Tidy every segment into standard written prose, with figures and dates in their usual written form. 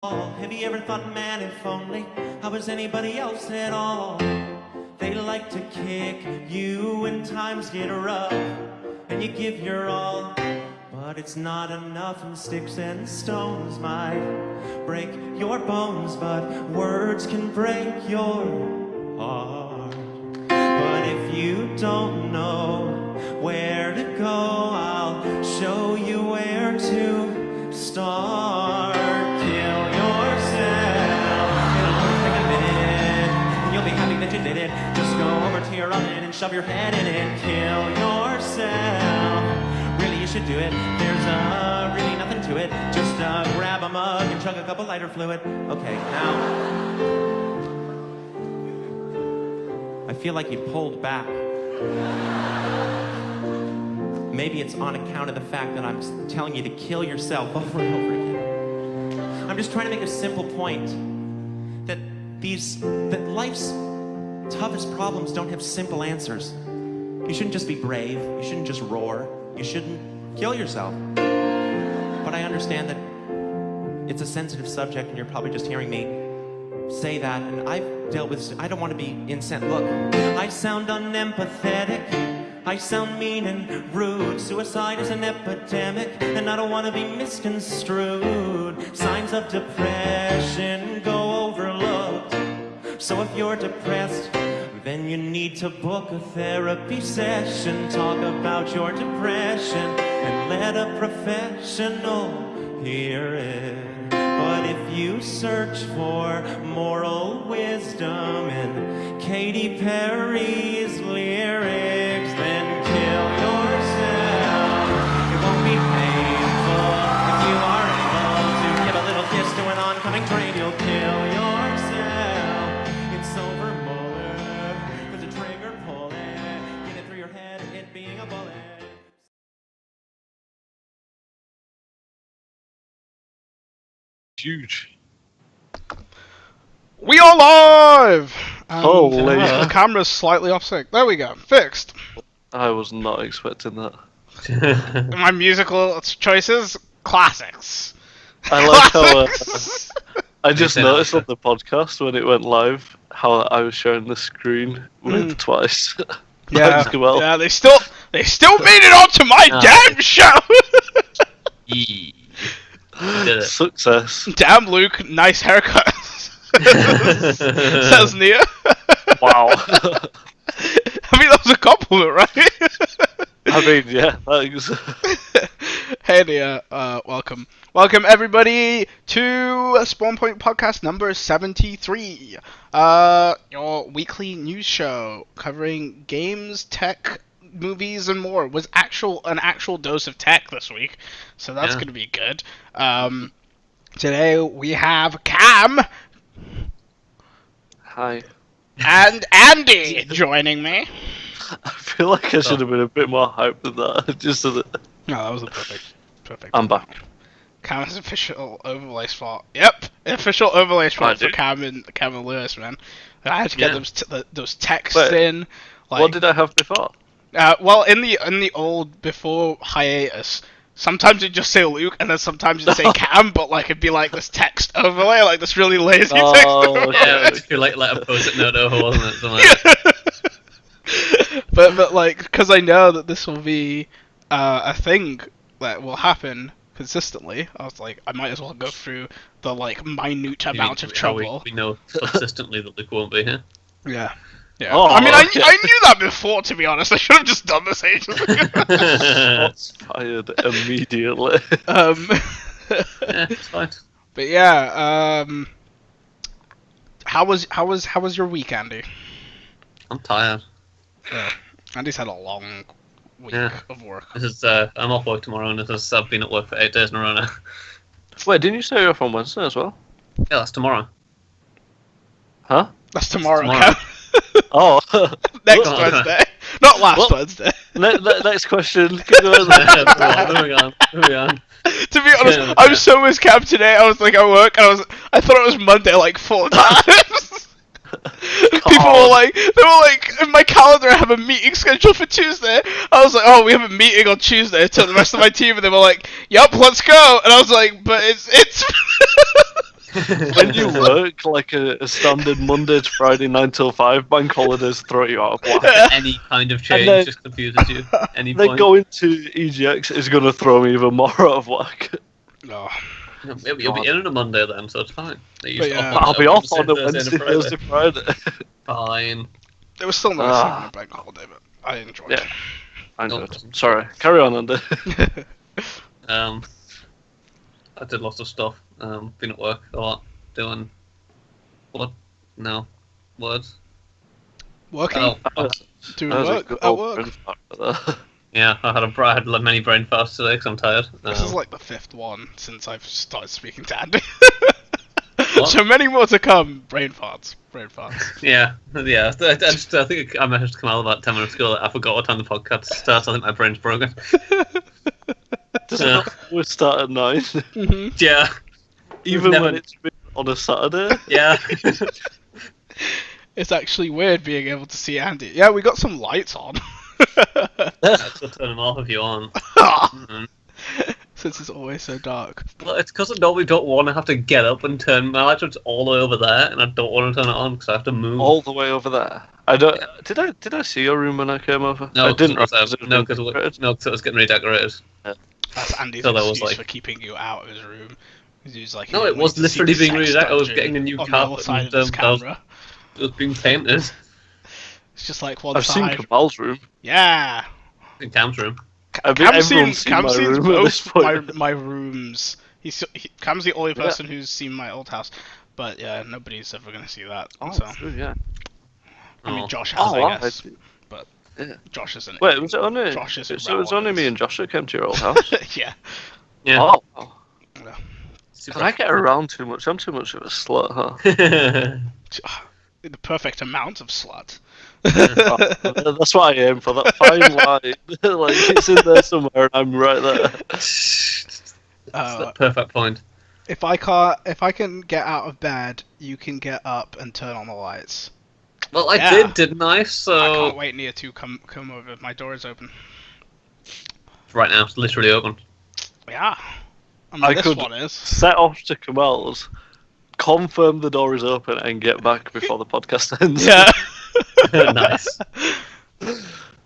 Have you ever thought, man, if only I was anybody else at all? They like to kick you when times get rough, and you give your all, but it's not enough, and sticks and stones might break your bones, but words can break your heart. But if you don't know where to go, I'll show you where to start. Kill yourself. It'll only take a minute, and you'll be happy that you did it. Just go over to your oven and shove your head in it. Kill yourself. Really, you should do it. There's really nothing to it. Just grab a mug and chug a couple lighter fluid. Okay, now I feel like you pulled back. Maybe it's on account of the fact that I'm telling you to kill yourself over and over again. I'm just trying to make a simple point that life's toughest problems don't have simple answers. You shouldn't just be brave. You shouldn't just roar. You shouldn't kill yourself. But I understand that it's a sensitive subject, and you're probably just hearing me say that, and I've dealt with, I don't want to be insensitive. Look, I sound unempathetic. I sound mean and rude. Suicide is an epidemic, and I don't want to be misconstrued. Signs of depression go overlooked. So if you're depressed, then you need to book a therapy session. Talk about your depression and let a professional hear it. But if you search for moral wisdom in Katy Perry's lyrics, then kill yourself. It won't be painful if you are able to give a little kiss to an oncoming train. You'll kill yourself. It's over, bullet. There's a trigger, pull it. Get it through your head, it being a bullet. Huge. We are live! Holy. The camera's slightly off sync. There we go. Fixed. I was not expecting that. My musical choices, classics. I like how Classics! I just noticed on the podcast when it went live how I was sharing the screen with twice. Yeah, Thanks, Well. yeah, they still made it onto my damn show! Did it. Success. Damn, Luke, nice haircut. Says Nia. Wow. I mean, that was a compliment, right? I mean, yeah, thanks. Hey Nia, welcome. Welcome everybody to Spawn Point Podcast number 73. Your weekly news show covering games, tech, movies, and more. Was an actual dose of tech this week, so that's gonna be good. Today we have Cam. Hi. And Andy joining me. I feel like I should have been a bit more hyped than that. Just so that... No, that was perfect. I'm back. Cam's official overlay spot. Yep, official overlay spot for Cam and Lewis, man. I had to get those texts in. Like, what did I have before? Well, in the old before hiatus, sometimes it'd just say Luke, and then sometimes it'd say Cam, but like it'd be like this text overlay, like this really lazy text overlay. Yeah, if you like a post-it note over, wasn't it? Something like but like, because I know that this will be a thing that will happen consistently, I was like, I might as well go through the like minute amount of trouble. We know consistently that Luke won't be here. Yeah. Yeah. Oh, I mean, okay. I knew that before, to be honest. I should have just done this ages ago. Shots fired immediately. Yeah, it's fine. But yeah, how was your week, Andy? I'm tired. Yeah. Andy's had a long week of work. This is I'm off work tomorrow, and I've been at work for 8 days in a row now. Wait, didn't you say you're off on Wednesday as well? Yeah, that's tomorrow. Huh? That's tomorrow. Tomorrow. Oh. Next Wednesday. Not last Wednesday. Next question. Moving on. To be honest, I was so with Cam today. I was like at work, and I thought it was Monday like 4 times. People were like, in my calendar I have a meeting scheduled for Tuesday. I was like, oh, we have a meeting on Tuesday to the rest of my team, and they were like, yup, let's go. And I was like, but it's When you work like a standard Monday to Friday 9 till 5, bank holidays throw you out of whack. Any kind of change then- just confuses you. Any Then point. going to EGX is going to throw me even more out of whack. No. You'll be in on a Monday then, so it's fine. You But just yeah. off I'll be off on a Thursday and Wednesday, Friday. Thursday, Friday. Fine. It was still nice Ah. having a bank holiday, but I enjoyed Yeah. I No know. problem. Sorry. Carry on, Andy. it. I did lots of stuff. Been at work a lot, doing what? No, words. Working? Oh, Doing That was a work? good At old work? brain fart there. yeah. I had many brain farts today because I'm tired. This is like the 5th one since I've started speaking to Andy. What? So many more to come. Brain farts. Brain farts. Yeah. I think I messaged Kamal about 10 minutes ago. That I forgot what time the podcast starts. I think my brain's broken. Does it not always start at 9? hmm Yeah. Even never- when it's been on a Saturday? Yeah. It's actually weird being able to see Andy. Yeah, we got some lights on. I'll turn them off if you want. Mhm. Since it's always so dark. Well, it's because I normally don't want to have to get up and turn my light switch all the way over there, and I don't want to turn it on because I have to move. All the way over there. I don't. Did I see your room when I came over? No, I didn't. because It was no, being decorated. because it was getting redecorated. That's Andy's So that was excuse like- for keeping you out of his room. He was like, No, he it was wanted to see literally the being sex redecorated. I was dungeon getting a new on the carpet other side and, of his that was- camera. It was being painted It's just like one I've seen side. Kamal's room. Yeah. in Cam's room. I mean, everyone's seen Cam my sees room at this both point. my rooms. Cam's the only Yeah. person who's seen my old house, but yeah, nobody's ever gonna see that. Oh, so true, yeah. I mean, Oh. Josh has, I guess. But yeah. Josh isn't. Wait, was it only? Josh isn't So it was only relevant. me and Josh that came to your old house. Yeah. Yeah. Oh. wow. Super- Can I get around too much? I'm too much of a slut, huh? The perfect amount of slut. Oh, that's what I aim for. That fine line, like it's in there somewhere, and I'm right there. That's Uh, the perfect point. if I can get out of bed, you can get up and turn on the lights. Well, I Yeah. didn't I? I So can't wait near to come over. My door is open. right now, it's literally open. Yeah. I mean, I this could- one is. Set off to Kamal's, confirm the door is open, and get back before the podcast ends. Yeah. Nice.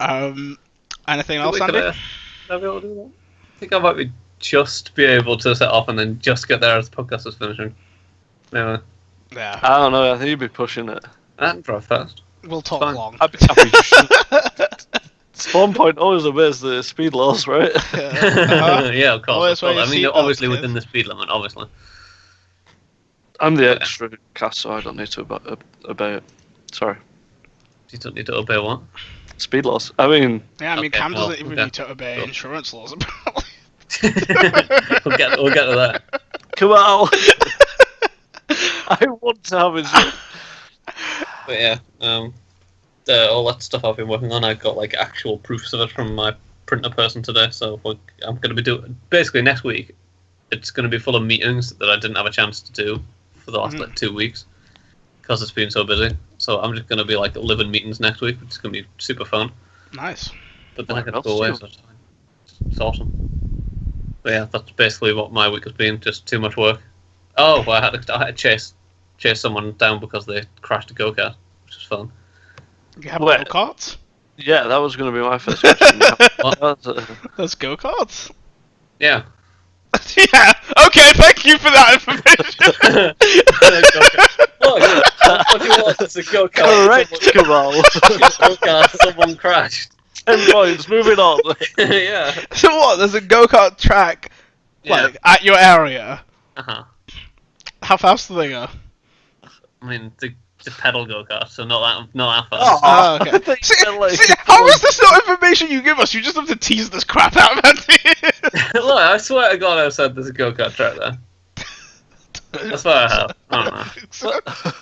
Anything else, Could Andy? I be able to do that? I think I might be able to set off and then just get there as the podcast is finishing. Maybe. Yeah. I don't know. I think you'd be pushing it. And drive fast. We'll talk Fine. long. I'd be happy to shoot. Spawn point always obeys the speed laws, right? Uh-huh. Yeah, of Always course. wear your I mean, seatbelt, obviously kid. within the speed limit, obviously. I'm the Yeah. extra cast, so I don't need to obey it. Sorry. You don't need to obey what? Speed laws. I mean, Yeah, I mean, Okay, Cam well, doesn't even okay. need to obey Cool. insurance laws, apparently. we'll get to that. Kamal! I want to have his. But yeah, all that stuff I've been working on, I got like actual proofs of it from my printer person today. So I'm going to be doing basically next week. It's going to be full of meetings that I didn't have a chance to do for the last like 2 weeks because it's been so busy. So I'm just going to be like living meetings next week, which is going to be super fun. Nice. But then I Where get to go else away, you- so it's fine. It's awesome. But yeah, that's basically what my week has been. Just too much work. Oh, well, I had to chase someone down because they crashed a go-kart, which is fun. You have Wait. go-karts? Yeah, that was going to be my first question. There's go-karts? Yeah. Yeah, okay, thank you for that information. Look, what do you want? It's a go-kart. Correct, Kamal. Go-kart, someone crashed. 10 points, moving on. Yeah. So what, there's a go-kart track, like, at your area? Uh-huh. How fast do they go? I mean, the pedal go-kart, so not that fast. Oh, okay. I thought you See, meant, like, see, how is this not information you give us? You just have to tease this crap out, man. Look, I swear to God I said there's a go-kart track there. That's what I have. I don't know.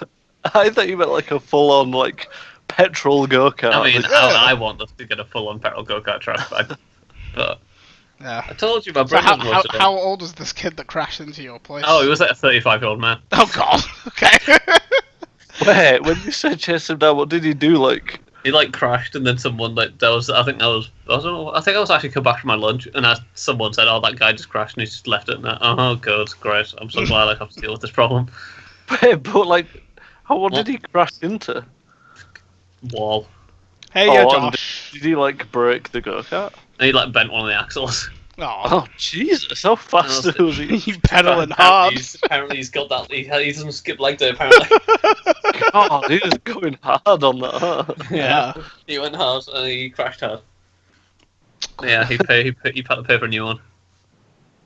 I thought you meant like a full-on, like, petrol go-kart. I mean, Yeah. I want us to get a full-on pedal go-kart track, but Yeah. I told you my So brother was how old is this kid that crashed into your place? Oh, he was like a 35-year-old man. Oh god. Okay. Wait, when you said chase him down, what did he do? Like, He like crashed, and then someone like I don't know. I think I was actually come back from my lunch, and someone said, "Oh, that guy just crashed, and he just left it." And oh, good, great. I'm so glad I have to deal with this problem. But like, what did he crash into? Wall. Hey, and Josh. did he like break the go-kart? And he like bent one of the axles. Oh Jesus! How fast was he? You pedaling hard. Apparently he's got that. He doesn't skip leg day. Apparently. God, he was going hard on that. Huh? Yeah. He went hard and he crashed hard. Yeah, he had to pay for a new one.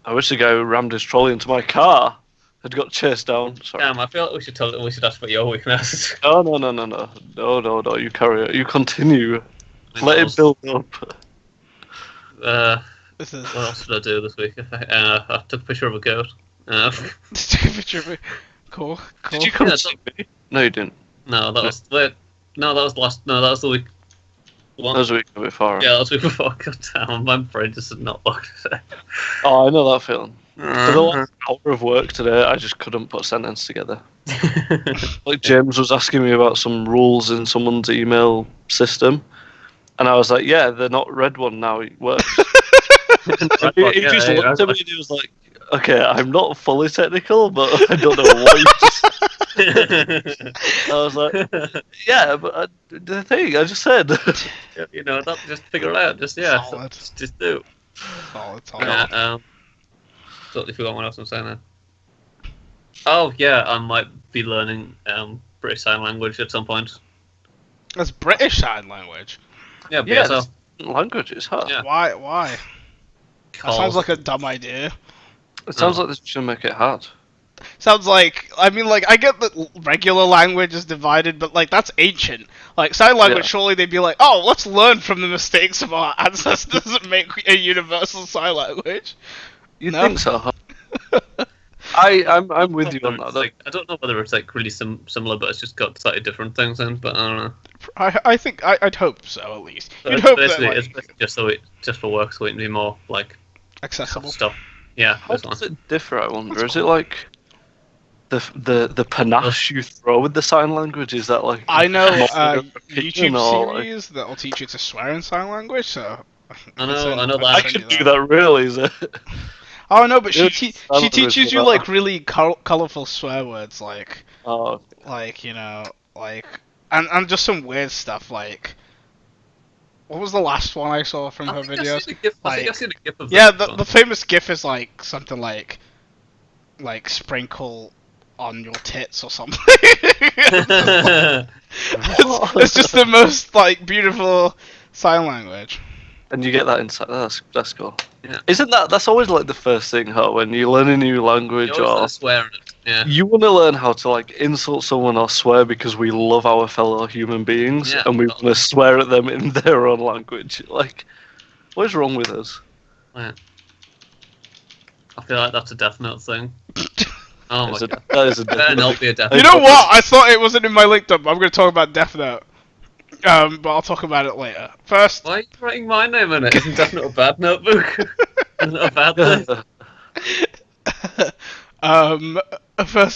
I wish the guy who rammed his trolley into my car had got chased down. Sorry. Damn, I feel like we should ask about your weakness. No. You carry it. You continue. Let it build up. This is... What else did I do this week? I took a picture of a goat. Took a picture of it. Cool. Did you come see me? No, you didn't. No, that was the week. One. That was a week before. Yeah, that was the week before. God damn, my brain just did not work today. Oh, I know that feeling. For the last hour of work today, I just couldn't put a sentence together. Like James was asking me about some rules in someone's email system, and I was like, "Yeah, they're not read one now. It works." He just looked at me and he was like, "Okay, I'm not fully technical, but I don't know what you just said." I was like, "Yeah, but the thing I just said." You know, just figure it out. Just do. Solid. Yeah. Totally forgot what else I'm saying there. Oh yeah, I might be learning British Sign Language at some point. That's British Sign Language. Yeah, Yeah, BSL. languages, huh? Yeah. Why? That sounds like a dumb idea. It sounds like this should make it hard. Sounds like, I get that regular language is divided, but like that's ancient. Like sign language, surely they'd be like, oh, let's learn from the mistakes of our ancestors and make a universal sign language. You think so? Huh? I'm with you on that. Like, I don't know whether it's like really similar, but it's just got slightly different things in. But I don't know. I think I'd hope so at least. So You'd it's hope basically, that it's basically just for work, so it can be more like accessible stuff. Yeah. How does it differ? I wonder. Is it like the panache you throw with the sign language? Is that like I know opinion, YouTube series that will teach you to swear in sign language. So I know that. I can do that. Really? Is it? Oh no, but she It's teaches you like really colorful swear words, like okay. and just some weird stuff like. What was the last one I saw from her videos? I think I've seen a GIF of yeah, that the famous GIF is like something like sprinkle on your tits or something. it's just the most like beautiful sign language. And you get that inside. That's cool. Yeah. Isn't that's always like the first thing, huh? When you learn a new language or swear it. Yeah. you want to learn how to like insult someone or swear because we love our fellow human beings and we want to swear at them in their own language. Like, what is wrong with us? Yeah. I feel like that's a Death Note thing. Oh my god. That is a Death Note. Not be a Death Note. You know what? I thought it wasn't in my link dump. I'm going to talk about Death Note. But I'll talk about it later. First... Why are you writing my name in it? Isn't Death Note a bad notebook? Isn't it a bad thing?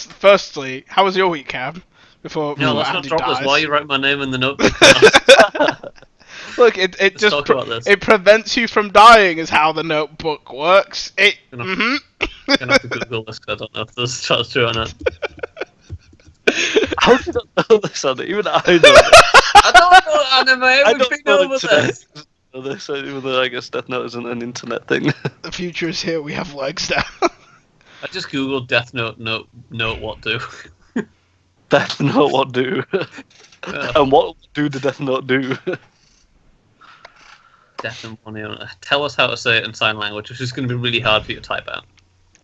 Firstly, how was your week, Cam? Before let's not Andy drop dies. this. Why are you writing my name in the notebook? Look, it just talk about this. it prevents you from dying, is how the notebook works. I'm gonna have to Google this because I don't know if this is true or not. How did I know this, Andy? Even I know it. I don't know anime. We've been over this. Even though I guess Death Note isn't an internet thing. The future is here. We have legs now. I just googled Death Note. Note what do? Death Note what do? And what do the Death Note do? Death and Money. Tell us how to say it in sign language, which is going to be really hard for you to type out.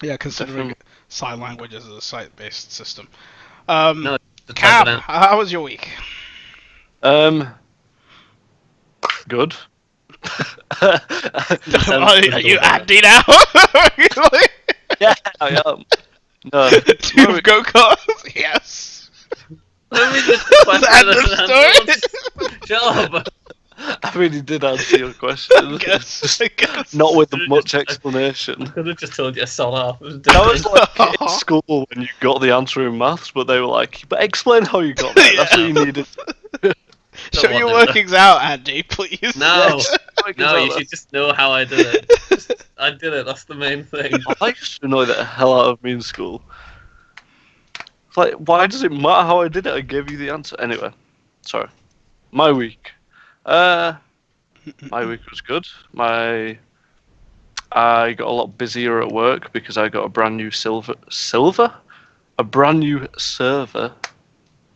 Yeah, considering sign language is a site-based system. No, Cam, how was your week? Good. Are you Andy now? Yeah, I am. No. Do you have go-karts? Yes. Let me just End of story. Shut up. I mean, he did answer your question. I guess. Not with much explanation. I could have just told you a sol off. That was like in school when you got the answer in maths, but they were like, but explain how you got that. That's what you needed. Show your workings out, Andy, please. No, Like, no, you it's should just know how I did it. I did it. That's the main thing. I used to annoy the hell out of me in school. It's like, why does it matter how I did it? I gave you the answer. Anyway, sorry. My week. My week was good. I got a lot busier at work because I got a brand new a brand new server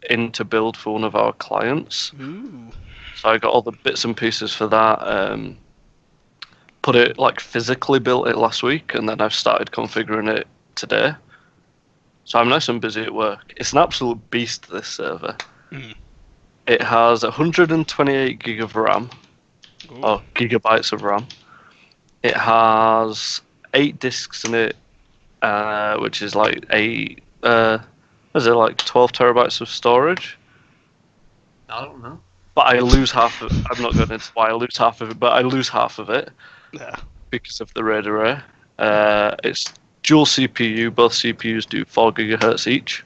in to build for one of our clients. Ooh. So I got all the bits and pieces for that. Put it physically built it last week, and then I've started configuring it today. So I'm nice and busy at work. It's an absolute beast, this server. Mm. It has 128 gig of RAM, or gigabytes of RAM. It has 8 disks in it, which is 12 terabytes of storage. I don't know. But I lose half of it. I'm not going into why I lose half of it, but I lose half of it Yeah. because of the RAID array. It's dual CPU. Both CPUs do 4 gigahertz each.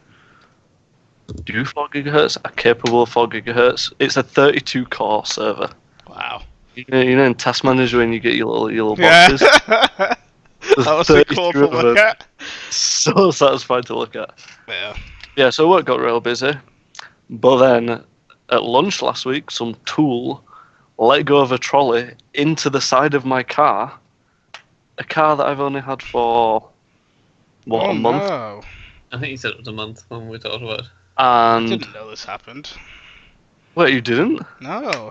Do 4 gigahertz? Are capable of 4 gigahertz. It's a 32 core server. Wow. You know in Task Manager when you get your little Yeah. boxes? That was so cool to look at. So satisfied to look at. Yeah. Yeah, so work got real busy. But then at lunch last week, some tool let go of a trolley into the side of my car. A car that I've only had for, a month? No. I think you said it was a month when we talked about it. I And didn't know this happened. wait, you didn't? No.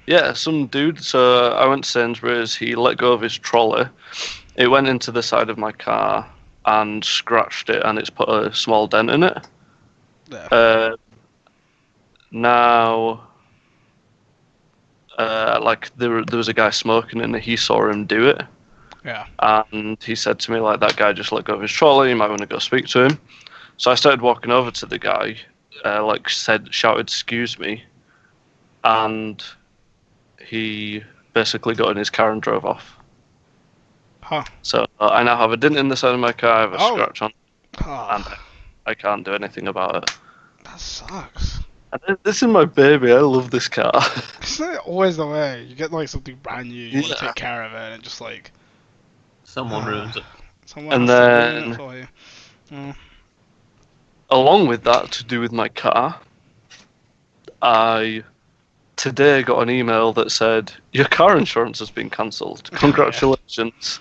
Yeah, some dude. So I went to Sainsbury's. He let go of his trolley. It went into the side of my car and scratched it, and it's put a small dent in it. Yeah. Now, there was a guy smoking, and he saw him do it. Yeah. And he said to me, that guy just let go of his trolley. You might want to go speak to him. So I started walking over to the guy, shouted, "Excuse me," and he basically got in his car and drove off. Huh. So I now have a dent in the side of my car, I have a Oh. scratch on, Oh, and I can't do anything about it. that sucks. And this is my baby. I love this car. Isn't it always the way? You get something brand new, you want to Yeah. take care of it, and it just Someone ruins it. someone And has to ruin then- it for you. Mm. Along with that, to do with my car, I today got an email that said, "Your car insurance has been cancelled. Congratulations."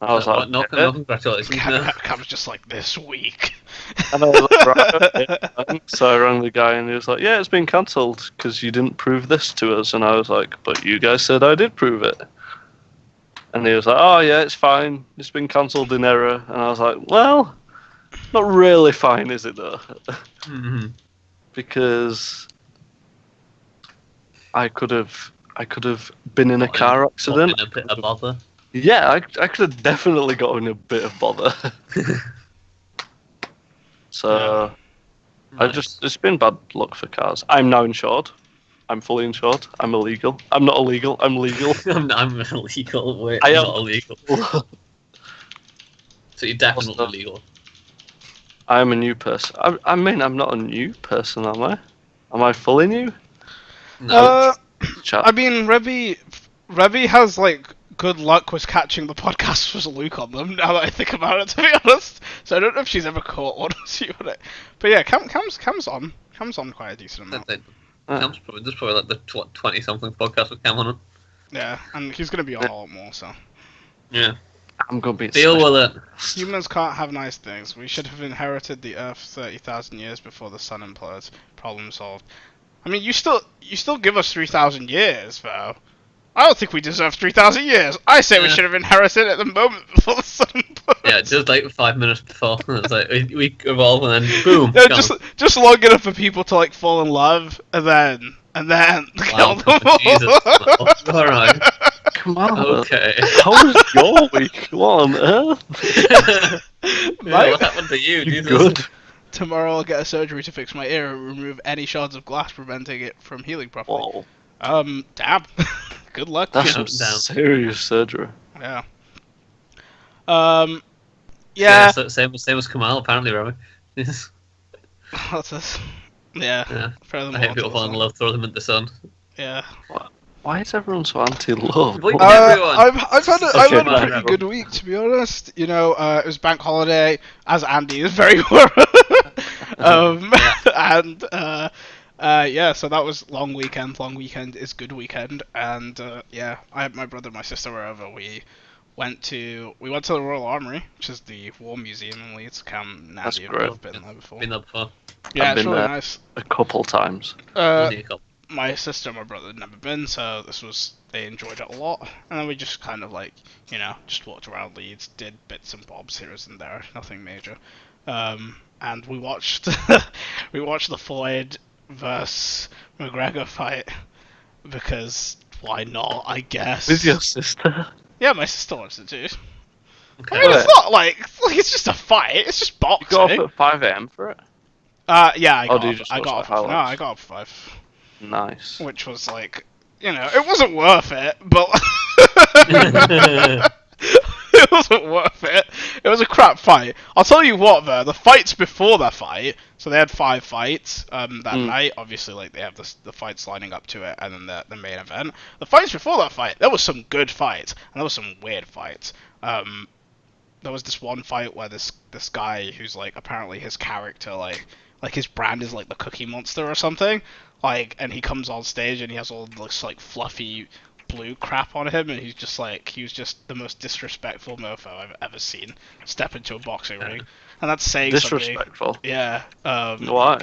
I was like, no congratulations. No. That was just this week. and I was like, right, okay. So I rang the guy and he was like, "Yeah, it's been cancelled because you didn't prove this to us." And I was like, "But you guys said I did prove it." And he was like, "Oh yeah, it's fine. It's been cancelled in error." And I was like, "Well, not really fine, is it though?" Mm-hmm. Because I could have been in a car accident. In a bit of bother. Yeah, I could have definitely got in a bit of bother. So it's been bad luck for cars. I'm now insured. I'm fully insured. I'm illegal. I'm not illegal. I'm legal. I'm illegal. Wait, I I'm am- not illegal. So you're definitely legal. I'm a new person. I mean, I'm not a new person, am I? Am I fully new? No. Chat. I mean, Revy has good luck with catching the podcast with Luke on them. Now that I think about it, to be honest, so I don't know if she's ever caught one with you on it. But yeah, Cam's on quite a decent amount. Cam's probably, there's probably the 20-something podcast with Cam on it. Yeah, and he's gonna be on a lot more. So Yeah. I'm gonna be Deal with it. humans can't have nice things. We should have inherited the Earth 30,000 years before the sun implodes. Problem solved. I mean, you still give us 3,000 years, though. I don't think we deserve 3,000 years. I say we Yeah. should have inherited at the moment before the sun implodes. Yeah, just 5 minutes before. It's we evolve and then boom. No, gone. just long enough for people to fall in love, and then kill Wow, them. Jesus. All right. Come on. Okay. How was your week? What on earth? What happened to you? You Jesus. good? Tomorrow I'll get a surgery to fix my ear and remove any shards of glass, preventing it from healing properly. Whoa. Damn. Good luck. That's kid. some down. serious surgery. Yeah. Yeah. Same as Kamal, apparently, Remy. What's this? Yeah. Yeah. Throw them I all hate into people the falling in sun. love, throw them in the sun. Yeah. Why is everyone so anti-love? Wait, What- everyone. I've had Okay, a fine. pretty good week, to be honest. You know, it was bank holiday, as Andy is very aware. And yeah, so that was long weekend. Long weekend is good weekend, and yeah, I had my brother and my sister were over. We went to the Royal Armoury, which is the War Museum in Leeds. Cam, That's Andy, great. have been there before. Been there before. Yeah, I've it's been really there. nice. A couple times. Only a couple. My sister and my brother had never been, so they enjoyed it a lot. And then we just kind of like, you know, just walked around Leeds, did bits and bobs here and there, nothing major. And we watched the Floyd versus McGregor fight because why not? I guess. With your sister? Yeah, my sister watched it too. Okay. I mean, it's not like it's just a fight. It's just You boxing. got up at 5 AM for it? Yeah, I Or got do you up. just I watch, got like, up. No, highlights? I got up 5. Nice. Which was like, you know, it wasn't worth it, but it wasn't worth it. It was a crap fight. I'll tell you what, though, the fights before that fight, so they had 5 fights that night. Obviously, like they have the fights lining up to it, and then the main event. The fights before that fight, there was some good fights, and there was some weird fights. There was this one fight where this guy who's like apparently his character like his brand is like the Cookie Monster or something. Like, and he comes on stage and he has all this like fluffy blue crap on him, and he was just the most disrespectful mofo I've ever seen step into a boxing ring, and that's saying Disrespectful? something. Yeah. Why?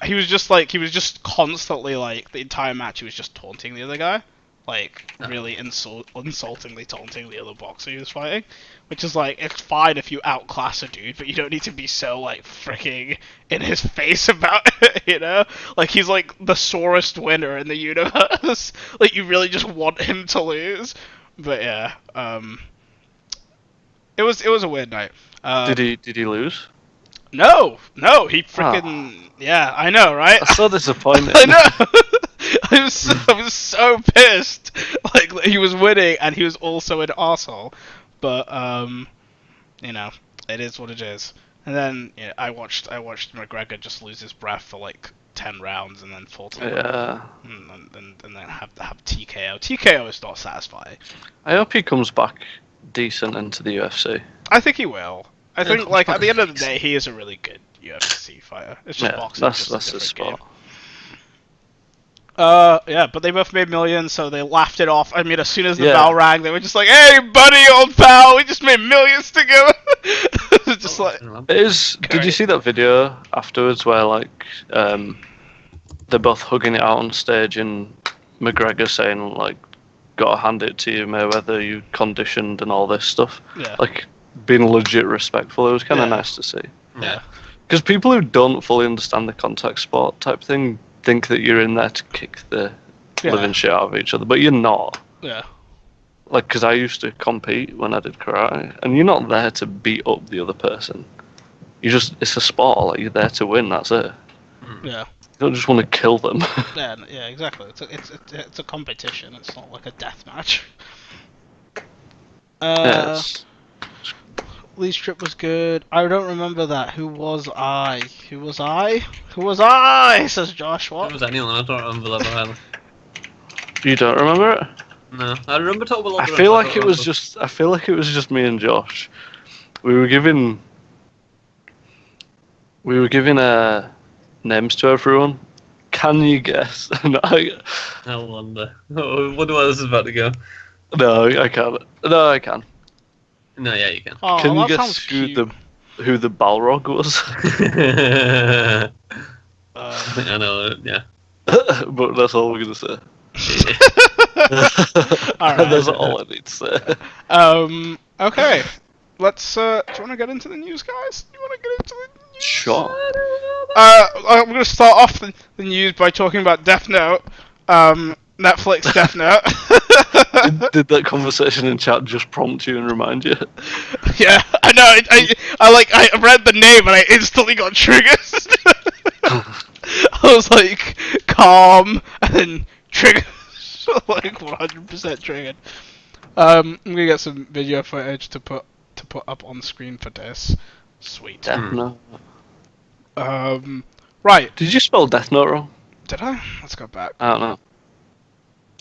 He was just constantly like the entire match he was just taunting the other guy, like really insultingly taunting the other boxer he was fighting, which is like, it's fine if you outclass a dude, but you don't need to be so like freaking in his face about it, you know? Like, he's like the sorest winner in the universe. Like, you really just want him to lose. But yeah, it was a weird night. Did he lose? No, he freaking yeah, I know, right? That's so disappointing. I know. I was so pissed. Like, he was winning and he was also an arsehole. But you know, it is what it is. And then yeah, I watched McGregor just lose his breath for like 10 rounds and then fall to and then have TKO. TKO is not satisfying. I hope he comes back decent into the UFC. I think he will. I think like at the end of the day, he is a really good UFC fighter. It's just boxing. That's just a the different spot. game. Yeah, but they both made millions, so they laughed it off. I mean, as soon as the bell rang, they were just like, "Hey, buddy, old pal, we just made millions together." It's just like, Did you see that video afterwards where like they're both hugging it out on stage and McGregor saying like, "Gotta hand it to you, Mayweather, you conditioned," and all this stuff. Yeah. Like being legit respectful. It was kind of nice to see. Yeah. Because people who don't fully understand the contact sport type thing think that you're in there to kick the living shit out of each other, but you're not. Yeah. Like, because I used to compete when I did karate, and you're not there to beat up the other person. It's a sport, like, you're there to win, that's it. Yeah. You don't just want to kill them. Yeah, exactly. It's a competition, it's not like a death match. Yes. Lee's trip was good. I don't remember that. Who was I? Says Josh. What? It was anyone, I don't remember that either. You don't remember it? No, I remember talking about. I feel like it was just me and Josh. We were giving names to everyone. Can you guess? I wonder. Oh, what do I was about to go? No, I can't. No, I can. No, yeah, you can. Oh, Can you that guess sounds who cute. the Balrog was? I think I know. Yeah. But that's all we're gonna say. Alright. That's all I need to say. Okay. Let's. Do you want to get into the news, guys? Do you want to get into the news? Sure. I'm going to start off the news by talking about Death Note. Netflix Death Note. Did that conversation in chat just prompt you and remind you? Yeah, I know. I read the name and I instantly got triggered. I was like, calm, and then triggered. Like 100% triggered. I'm gonna get some video footage to put up on screen for this. Sweet. No. Right, Right. Did you spell Death Note wrong? Did I? Let's go back. I don't know.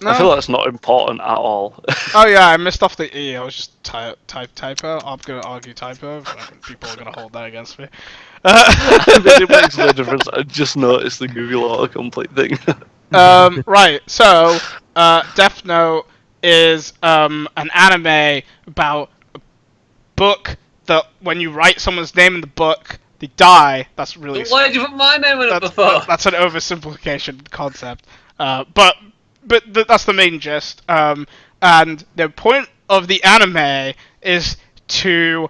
No. I feel that's not important at all. Oh yeah, I missed off the E. I was just typo. I'm gonna argue typo. But people are gonna hold that against me. It makes no difference. I just noticed the Google autocomplete thing. Right. So, Death Note is an anime about a book that when you write someone's name in the book, they die. That's really. Why did you put my name in it before? That's an oversimplification concept. But that's the main gist. And the point of the anime is to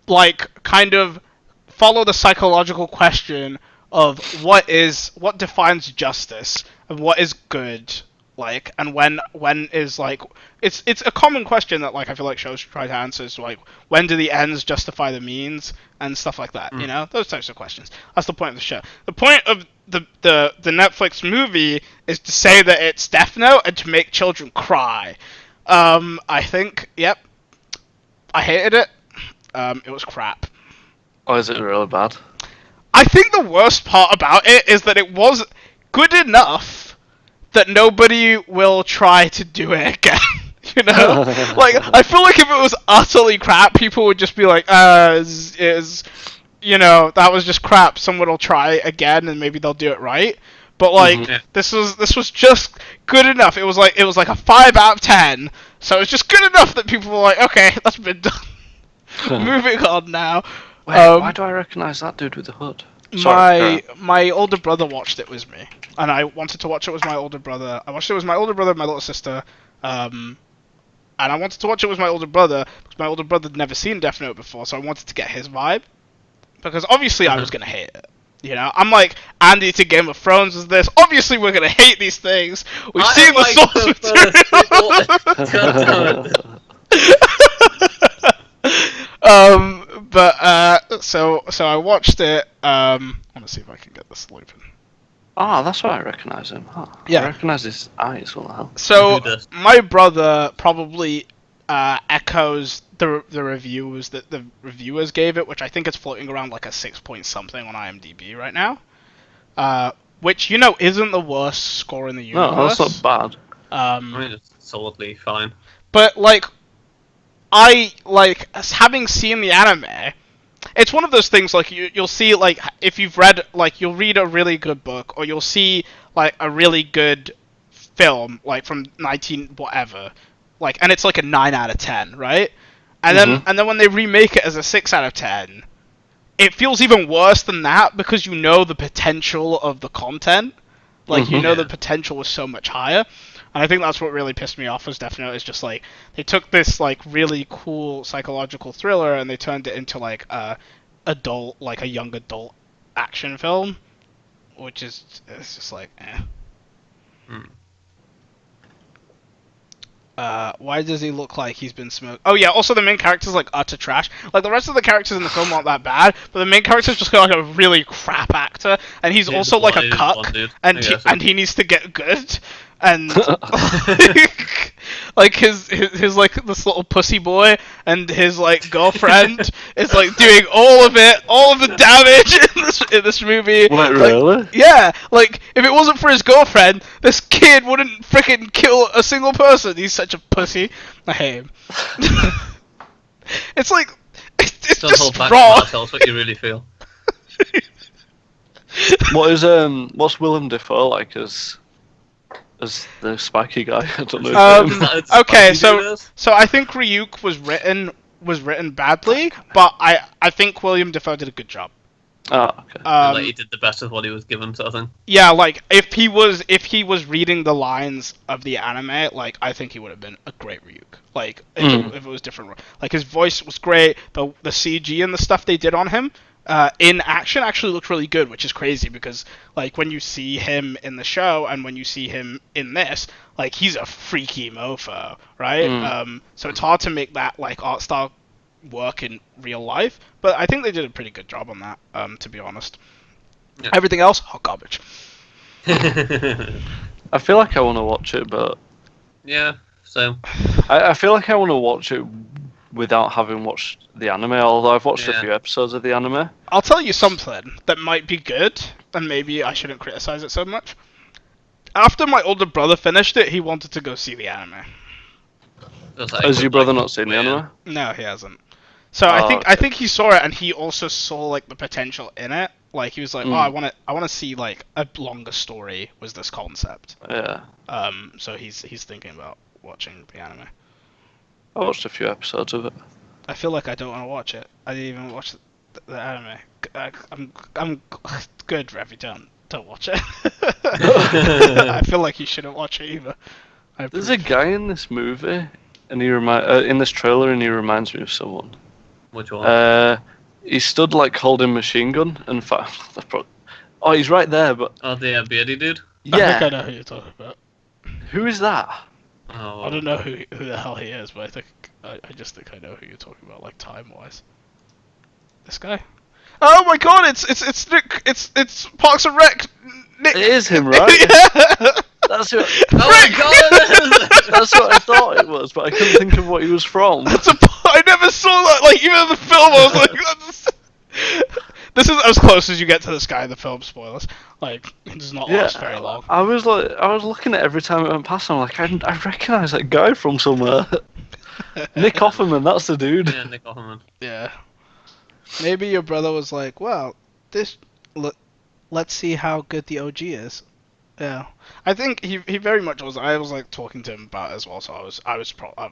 like kind of follow the psychological question of what defines justice and what is good, like, and when is like it's a common question that like I feel like shows try to answer, is like when do the ends justify the means and stuff like that, you know, those types of questions. That's the point of the show. The point of the Netflix movie is to say that it's Death Note and to make children cry. I think, yep, I hated it. It was crap. Or is it really bad? I think the worst part about it is that it was good enough that nobody will try to do it again. You know? Like, I feel like if it was utterly crap, people would just be like, you know, that was just crap. Someone will try again and maybe they'll do it right. But like, this was just good enough. It was like a 5 out of 10. So it was just good enough that people were like, okay, that's been done. Moving on now. Wait, why do I recognise that dude with the hood? Sorry, my older brother watched it with me, and I wanted to watch it with my older brother. I watched it with my older brother and my little sister, and I wanted to watch it with my older brother because my older brother had never seen Death Note before, so I wanted to get his vibe, because obviously I was gonna hate it. You know, I'm like Andy to Game of Thrones is this. Obviously we're gonna hate these things. We've seen the source material. So I watched it. I want to see if I can get this looping. Ah, that's why I recognise him. Huh. Yeah. I recognise his eyes. What the hell? So my brother probably echoes the reviews that the reviewers gave it, which I think is floating around like a 6 point something on IMDb right now. Which, you know, isn't the worst score in the universe. No, that's not bad. I mean, it's solidly fine. But like, having seen the anime, it's one of those things like you'll see, like, if you've read, like, you'll read a really good book, or you'll see like a really good film, like from 19 whatever, like, and it's like a 9 out of 10, right? And then when they remake it as a 6 out of 10, it feels even worse than that because you know the potential of the content, like you know the potential was so much higher. And I think that's what really pissed me off was Death Note. Is just like they took this like really cool psychological thriller and they turned it into like a young adult action film, which is it's just like why does he look like he's been smoked? Oh yeah, also the main character's like utter trash. Like the rest of the characters in the film aren't that bad, but the main character's just like a really crap actor, and he's also like a cuck, and he needs to get good. And like his like this little pussy boy and his like girlfriend is like doing all of the damage in this movie. What, like, really? Yeah, like if it wasn't for his girlfriend, this kid wouldn't freaking kill a single person. He's such a pussy. I hate him. It's like it's Don't just hold back, wrong. Tell us what you really feel. What's Willem Dafoe like as the spiky guy? I don't know. Okay, so I think Ryuk was written badly, but I think William Dafoe did a good job. Oh, okay. Like he did the best of what he was given, sort of thing. Yeah, like if he was reading the lines of the anime, like I think he would have been a great Ryuk. Like if it was different, like his voice was great. The CG and the stuff they did on him in action actually looked really good, which is crazy because like when you see him in the show and when you see him in this, like he's a freaky mofo, right? So it's hard to make that like art style work in real life, but I think they did a pretty good job on that, to be honest. Yeah. Everything else, hot garbage. I feel like I want to watch it, but yeah, so I feel like I want to watch it without having watched the anime. Although I've watched a Yeah. few episodes of the anime. I'll tell you something that might be good, and maybe I shouldn't criticize it so much. After my older brother finished it, he wanted to go see the anime. Has your brother not seen the anime? No, he hasn't. So I think he saw it, and he also saw like the potential in it. Like he was like, oh, I want to see like a longer story. Was this concept? Yeah. So he's thinking about watching the anime. I watched a few episodes of it. I feel like I don't want to watch it. I didn't even watch the anime. I'm good, Revy. Don't watch it. I feel like you shouldn't watch it either. There's a guy in this movie, and in this trailer, and he reminds me of someone. Which one? He stood like holding machine gun, and oh, he's right there, but Oh, the beardy dude? I yeah. think I know who you're talking about. Who is that? Oh, I don't know who the hell he is, but I just think I know who you're talking about, like time wise. This guy? Oh my god, it's Nick, it's Parks and Rec. Nick. It is him, right? Yeah. That's who. Oh my god! That's what I thought it was, but I couldn't think of what he was from. I never saw that. Like even in the film, I was like, this is as close as you get to this guy in the film. Spoilers. Like it does not last very long. I was looking at it every time it went past. I'm like, I recognise that guy from somewhere. Nick Offerman, that's the dude. Yeah, Nick Offerman. Yeah. Maybe your brother was like, well, let's see how good the OG is. Yeah, I think he very much was. I was like talking to him about it as well, so I was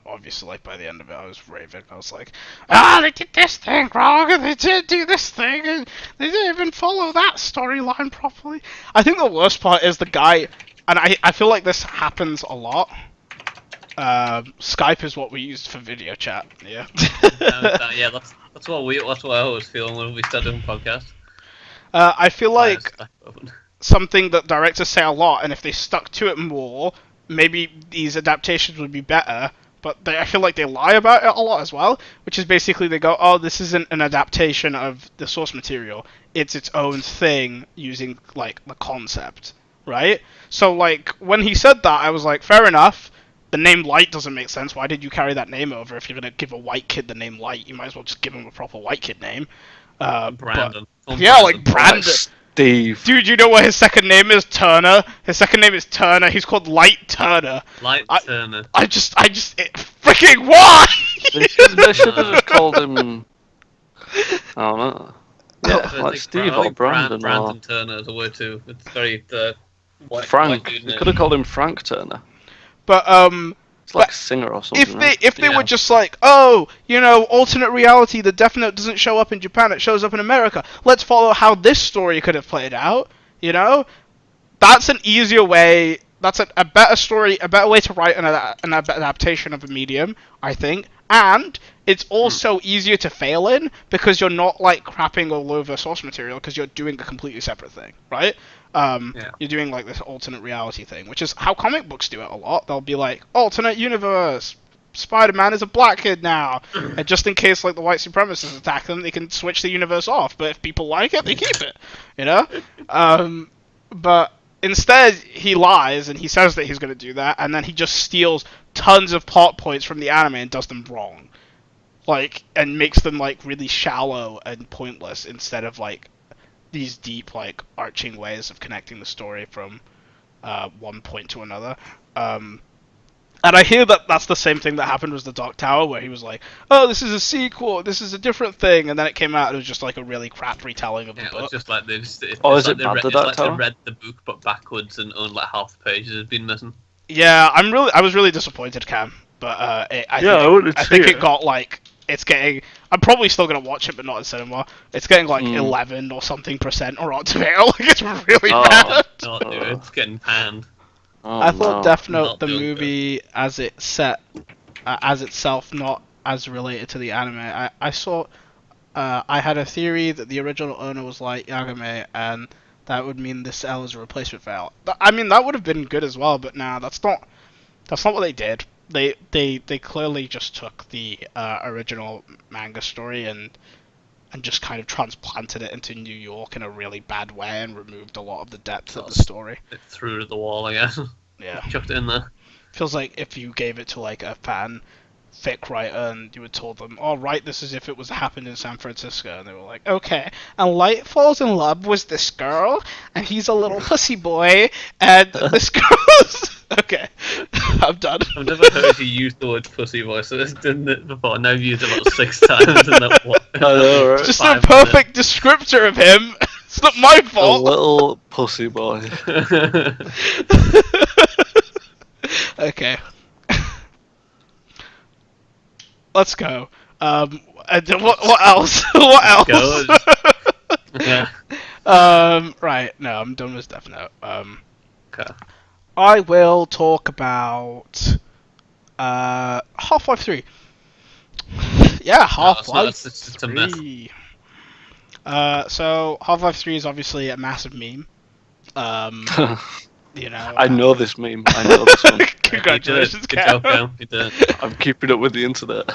obviously like by the end of it I was raving. I was like, they did this thing wrong, and they did do this thing, and they didn't even follow that storyline properly. I think the worst part is the guy, and I feel like this happens a lot. Skype is what we used for video chat. Yeah. Yeah, that's what I always feel when we start doing podcasts. I feel like Skype open. something that directors say a lot, and if they stuck to it more, maybe these adaptations would be better. But I feel like they lie about it a lot as well, which is basically they go, oh, this isn't an adaptation of the source material. It's its own thing using, like, the concept, right? So, like, when he said that, I was like, fair enough. The name Light doesn't make sense. Why did you carry that name over? If you're going to give a white kid the name Light, you might as well just give him a proper white kid name. Brandon. Yeah, like Brandon. Steve. Dude, you know what his second name is? Turner. His second name is Turner. He's called Light Turner. Light Turner. Freaking why? They should have just called him. I don't know. Yeah, I like think Steve or Brandon. Brandon Turner is a word too. It's very white. Frank. White dude They name. could have called him Frank Turner. But It's like a singer or something. if they were just like, oh, you know, alternate reality, the Death Note doesn't show up in Japan, it shows up in America. Let's follow how this story could have played out. You know, that's an easier way. That's a better story, a better way to write an adaptation of a medium, I think. And it's also easier to fail in because you're not like crapping all over source material because you're doing a completely separate thing, right? You're doing like this alternate reality thing, which is how comic books do it a lot. They'll be like, alternate universe, Spider-Man is a black kid now, and just in case like the white supremacists attack them, they can switch the universe off. But if people like it, they keep it, you know. But instead, he lies and he says that he's going to do that, and then he just steals tons of plot points from the anime and does them wrong, like, and makes them like really shallow and pointless instead of like these deep, like, arching ways of connecting the story from one point to another. And I hear that that's the same thing that happened with the Dark Tower, where he was like, oh, this is a sequel, this is a different thing, and then it came out and it was just like a really crap retelling of the book. It's just like they just, Is like it bad, the Dark they Tower? read the book but backwards and only like half the pages had been missing. Yeah, I was really disappointed, Cam, but I think it got like, it's getting, I'm probably still gonna watch it, but not in cinema. It's getting like 11 or something % or on Tomato. Like it's really bad. No, dude, it's getting panned. I thought Death Note, Not the doing movie, as it set, as itself, not as related to the anime. I saw, I had a theory that the original owner was like Yagame, and that would mean this L is a replacement for L. I mean, that would have been good as well, but nah, that's not what they did. They clearly just took the original manga story and just kind of transplanted it into New York in a really bad way and removed a lot of the depth of the story. It threw it at the wall, I guess. Yeah. Chucked it in there. Feels like if you gave it to like a fan fic writer and you would told them, "Oh, write this as if it was happened in San Francisco," and they were like, "Okay." And Light falls in love with this girl, and he's a little pussy boy, and this girl's okay. I'm done. I've never heard you use the word pussy voice didn't it before. Now I've used it about 6 times in that one. I know, right? It's just a perfect descriptor of him. It's not my A fault. little pussy boy. Okay. Let's go. What else? What else? Go. Yeah. Right. No, I'm done with Death Note. Okay. I will talk about Half-Life 3. Yeah, Half-Life it's a myth. 3. So Half-Life 3 is obviously a massive meme. You know. I know this meme. I know this one. Congratulations, Good job, Cam. You did it. I'm keeping up with the internet.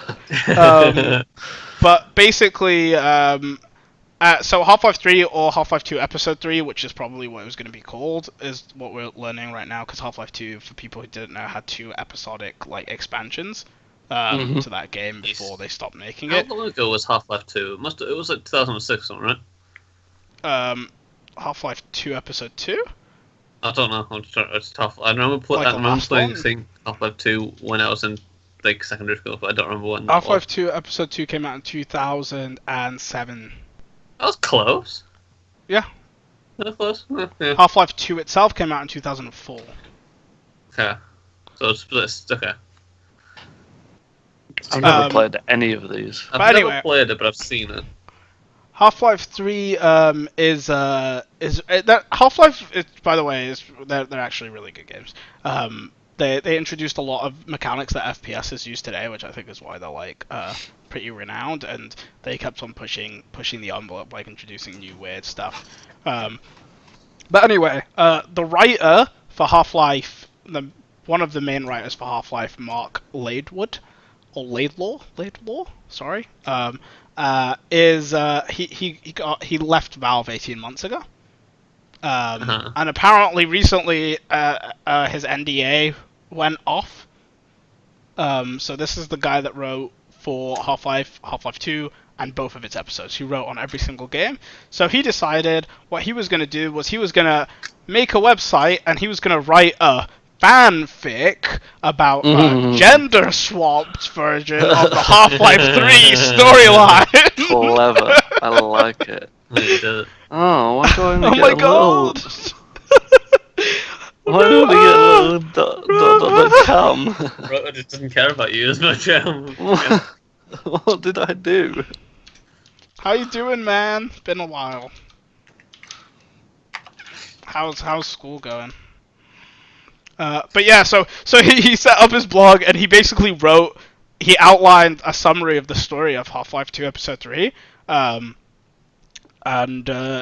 But basically, so Half-Life 3 or Half-Life 2 Episode 3, which is probably what it was going to be called, is what we're learning right now, because Half-Life 2, for people who didn't know, had 2 episodic like expansions to that game before they stopped making it. How long ago was Half-Life 2? It was like 2006, something, right? Half-Life 2 Episode 2? I don't know. It's tough. I remember Like the last one? playing Half-Life 2 when I was in like secondary school, but I don't remember when. Half-Life 2 Episode 2 came out in 2007. That was close. Yeah. That was close. Yeah. Half-Life 2 itself came out in 2004. Okay. So it's okay. I've never played any of these. I've anyway. never played it, but I've seen it. Half-Life 3 is that Half-Life is, by the way, is they're actually really good games. They introduced a lot of mechanics that FPS use today, which I think is why they're like pretty renowned, and they kept on pushing the envelope, like introducing new weird stuff. But anyway, the writer for Half-Life, one of the main writers for Half-Life, Mark Laidlaw, sorry. He left Valve 18 months ago, and apparently recently his NDA went off. So this is the guy that wrote for Half-Life 2, and both of its episodes. He wrote on every single game. So he decided what he was going to do was he was going to make a website, and he was going to write a fanfic about a gender-swapped version of the Half-Life 3 storyline. Clever. I like it. Oh, why do I only get my a god! little... Why do I only get a little cam? Roto just doesn't care about you as much. What did I do? How you doing, man? Been a while. How's school going? But yeah, so he set up his blog, and he basically he outlined a summary of the story of Half-Life 2 Episode 3.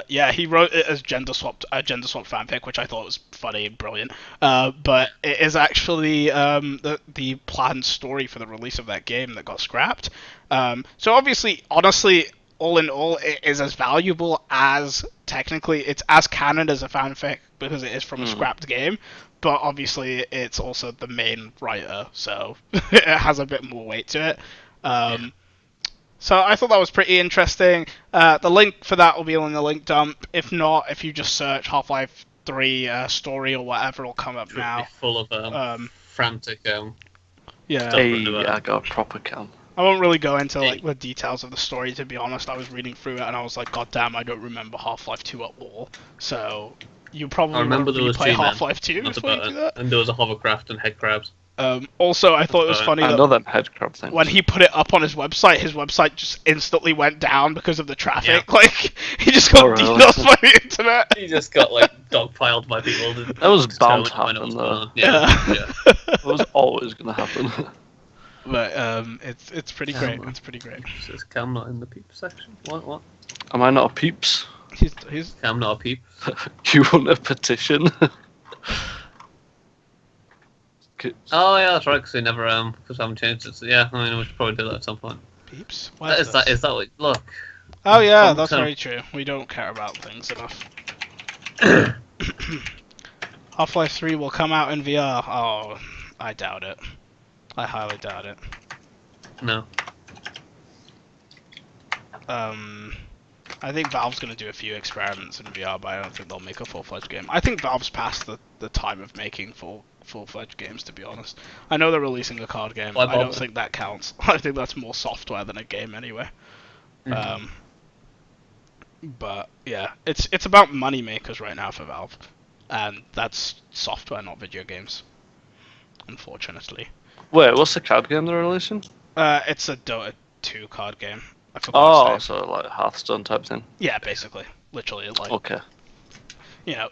Yeah, he wrote it as a gender swapped fanfic, which I thought was funny and brilliant. But it is actually the planned story for the release of that game that got scrapped. So obviously, honestly, all in all, it is as valuable as it's as canon as a fanfic because it is from a scrapped game. But obviously, it's also the main writer, so it has a bit more weight to it. So I thought that was pretty interesting. The link for that will be in the link dump. If not, if you just search Half-Life 3 story or whatever, it'll come up now. Full of frantic. Yeah. Hey, I got a proper cam. I won't really go into like the details of the story, to be honest. I was reading through it and I was like, God damn, I don't remember Half-Life 2 at all. So you probably remember there was play G-Men. Half-Life 2 That's before you about do it. that. And there was a hovercraft and head crabs. Also, I thought it was funny I that know them head crab things. when he put it up on his website just instantly went down because of the traffic. Yeah. Like, he just got really? DDoSed by the internet. He just got like dogpiled by people. That was bound to happen, though. Yeah. It was always going to happen. But it's pretty great. It's pretty great. Is Cam not in the peep section? What? Am I not a peeps? He's Cam not a peep? You want a petition? Oh yeah, that's right. Because they never because I haven't changed it. So yeah, I mean we should probably do that at some point. peeps. Is that what? Look. Oh yeah, that's Long-term. very true. We don't care about things enough. Half-Life 3 will come out in VR. Oh, I doubt it. I highly doubt it. No. I think Valve's going to do a few experiments in VR, but I don't think they'll make a full-fledged game. I think Valve's past the time of making full-fledged games, to be honest. I know they're releasing a card game. I don't think that counts. I think that's more software than a game anyway. Mm-hmm. But yeah, it's about money makers right now for Valve, and that's software, not video games, unfortunately. Wait, what's the card game they're releasing? It's a Dota 2 card game. I forgot its name. So like Hearthstone type thing. Yeah, basically, literally, like Okay.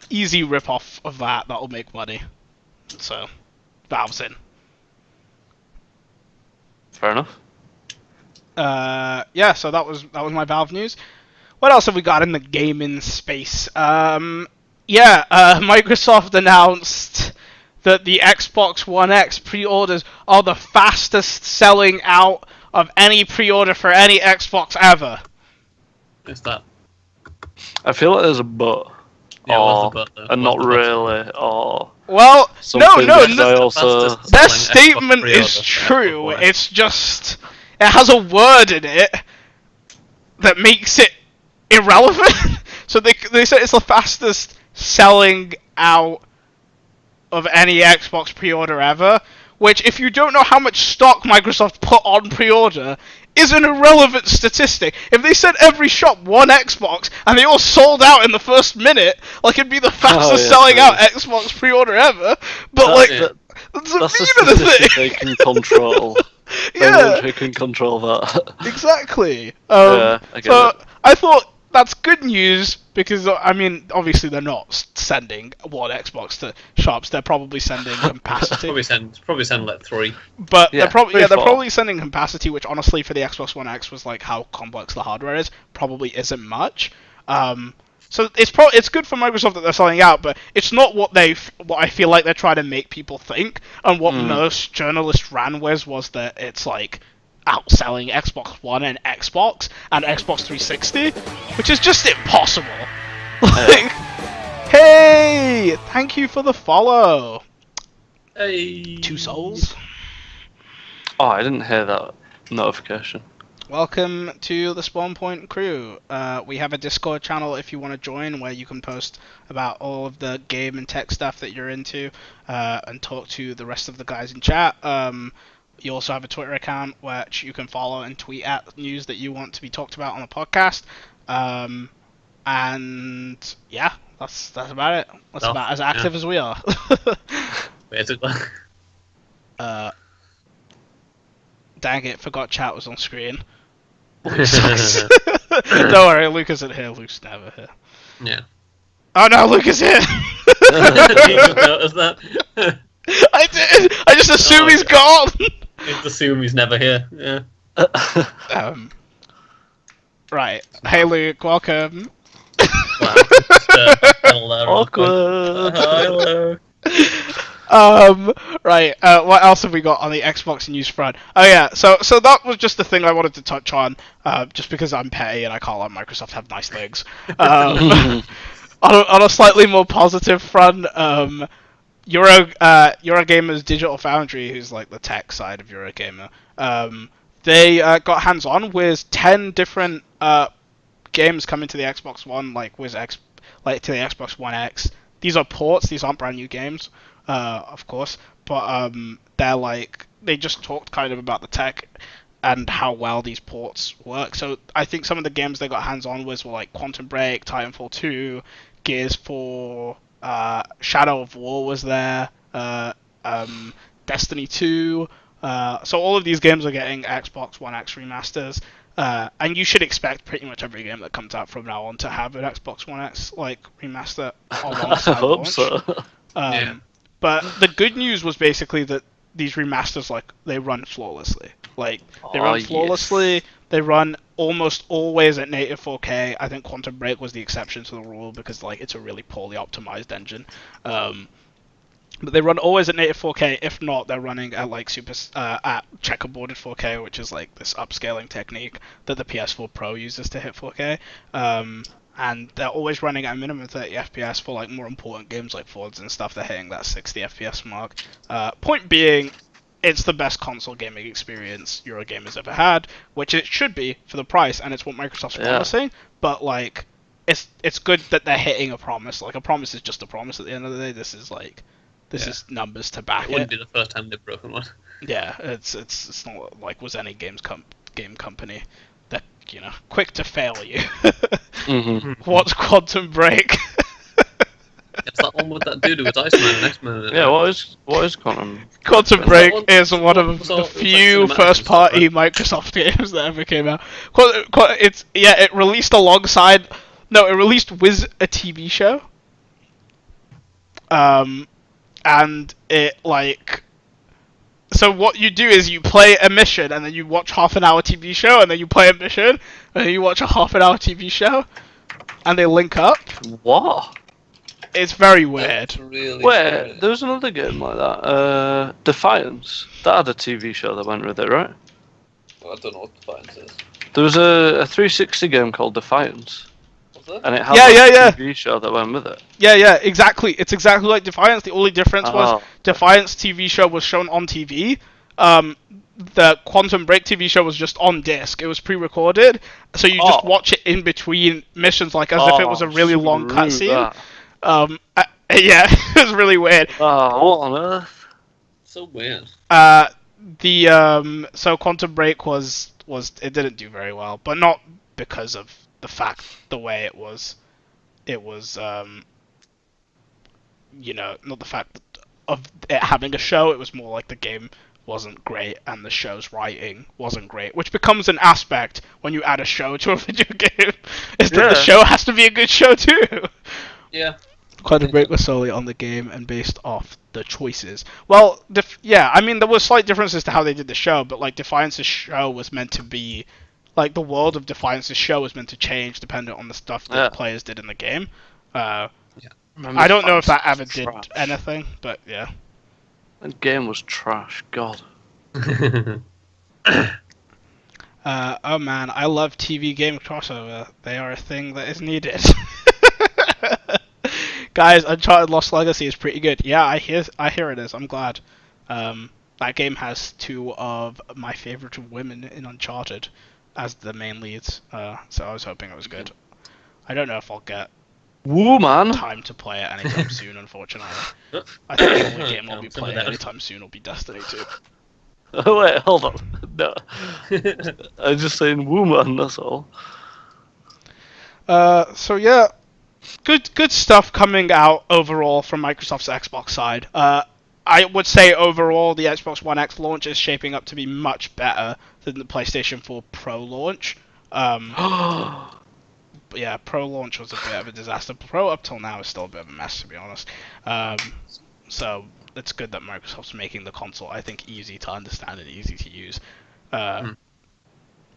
Easy rip-off of that'll make money. So, Valve's in. Fair enough. Yeah, so that was my Valve news. What else have we got in the gaming space? Microsoft announced that the Xbox One X pre-orders are the fastest selling out of any pre-order for any Xbox ever. Is that? I feel like there's a but. Yeah, what's the but, though? And not really, or... Well, no. Their selling statement Xbox is true. pre-order. It's just... It has a word in it that makes it irrelevant. So they said it's the fastest selling out of any Xbox pre-order ever, which, if you don't know how much stock Microsoft put on pre-order, is an irrelevant statistic. If they said every shop one Xbox and they all sold out in the first minute, like, it'd be the fastest selling out Xbox pre-order ever, but that's a statistic they can control. Yeah, who can control that. Exactly. I get it. I thought that's good news because, I mean, obviously they're not sending one Xbox to shops. They're probably sending capacity. probably send like 3. But Yeah, they're 4. probably sending capacity, which honestly for the Xbox One X was like how complex the hardware is, probably isn't much. So it's good for Microsoft that they're selling out, but it's not what I feel like they're trying to make people think. And what most journalists ran with was that it's like outselling Xbox One and Xbox 360, which is just impossible. Like, hey, thank you for the follow. Hey. 2 souls. Oh, I didn't hear that notification. Welcome to the Spawn Point crew. We have a Discord channel if you want to join, where you can post about all of the game and tech stuff that you're into, and talk to the rest of the guys in chat. You also have a Twitter account which you can follow and tweet at news that you want to be talked about on the podcast. And yeah, that's about it. That's about as active as we are. Basically. Dang it, forgot chat was on screen. Don't worry, Luke isn't here. Luke's never here. Yeah. Oh no, Luke is here! Did you just notice that? I did! I just assume he's gone! Just assume he's never here. Yeah. Right. Hey Luke, welcome. Wow. Hello. Awkward. Hello. Right, what else have we got on the Xbox news front? Oh yeah, so that was just the thing I wanted to touch on, just because I'm petty and I can't let Microsoft have nice things. On a slightly more positive front, Eurogamer's Digital Foundry, who's like the tech side of Eurogamer, they got hands-on with 10 different games coming to the Xbox One, to the Xbox One X. These are ports, these aren't brand new games. Of course, but they just talked kind of about the tech and how well these ports work. So I think some of the games they got hands on with were like Quantum Break, Titanfall 2, Gears 4, Shadow of War was there, Destiny 2. So all of these games are getting Xbox One X remasters. And you should expect pretty much every game that comes out from now on to have an Xbox One X remaster alongside I hope launch. so. Yeah. But the good news was basically that these remasters, they run flawlessly. They run flawlessly. Yes. They run almost always at native 4K. I think Quantum Break was the exception to the rule because it's a really poorly optimized engine. But they run always at native 4K. If not, they're running at at checkerboarded 4K, which is this upscaling technique that the PS4 Pro uses to hit 4K. And they're always running at a minimum 30 FPS for more important games like Forza and stuff. They're hitting that 60 FPS mark. Point being, it's the best console gaming experience Eurogamer's ever had, which it should be for the price, and it's what Microsoft's promising. But like, it's good that they're hitting a promise. Like, a promise is just a promise at the end of the day. This is numbers to back it. Wouldn't be the first time they've broken one. Yeah, it's not like was any game company that quick to fail you. What's Quantum Break? It's that one with that dude who was Iceman and X-Men. Yeah, what is Quantum? Quantum Break is one of the it's few like first-party Microsoft games that ever came out. It released alongside. No, it released with a TV show. And it like. So what you do is you play a mission and then you watch half an hour TV show and then you play a mission and then you watch a half an hour TV show, and they link up. What? It's very weird. That's really Wait, scary. there was another game like that. Defiance. That had a TV show that went with it, right? Well, I don't know what Defiance is. There was a 360 game called Defiance, What's that? and it had Yeah. a TV show that went with it. Yeah, exactly. It's exactly like Defiance. The only difference was Oh. Defiance TV show was shown on TV. The Quantum Break TV show was just on disc. It was pre-recorded, so you just watch it in between missions, like as if it was a really long screw cutscene. that. Yeah, it was really weird. Oh, what on earth? So weird. So Quantum Break was it didn't do very well, but not because of the way it was. It was not the fact of it having a show. It was more like the game wasn't great and the show's writing wasn't great, which becomes an aspect when you add a show to a video game. Is that the show has to be a good show too? Yeah. Quantum Break was solely on the game and based off the choices. Well, I mean, there were slight differences to how they did the show, but like Defiance's show was meant to be, like the world of Defiance's show was meant to change depending on the stuff that players did in the game. I don't know if that ever did anything, but yeah. That game was trash. God. Oh man, I love TV game crossover. They are a thing that is needed. Guys, Uncharted Lost Legacy is pretty good. Yeah, I hear it is. I'm glad. That game has two of my favorite women in Uncharted as the main leads. So I was hoping it was good. I don't know if I'll get Woman. time to play it anytime soon, unfortunately. I think the only game I'll be playing anytime soon will be Destiny 2. Oh wait, hold on. No. I'm just saying woman, that's all. So yeah, good stuff coming out overall from Microsoft's Xbox side. I would say overall the Xbox One X launch is shaping up to be much better than the PlayStation 4 Pro launch. But yeah, Pro launch was a bit of a disaster. Pro up till now is still a bit of a mess, to be honest. So it's good that Microsoft's making the console, I think, easy to understand and easy to use. Are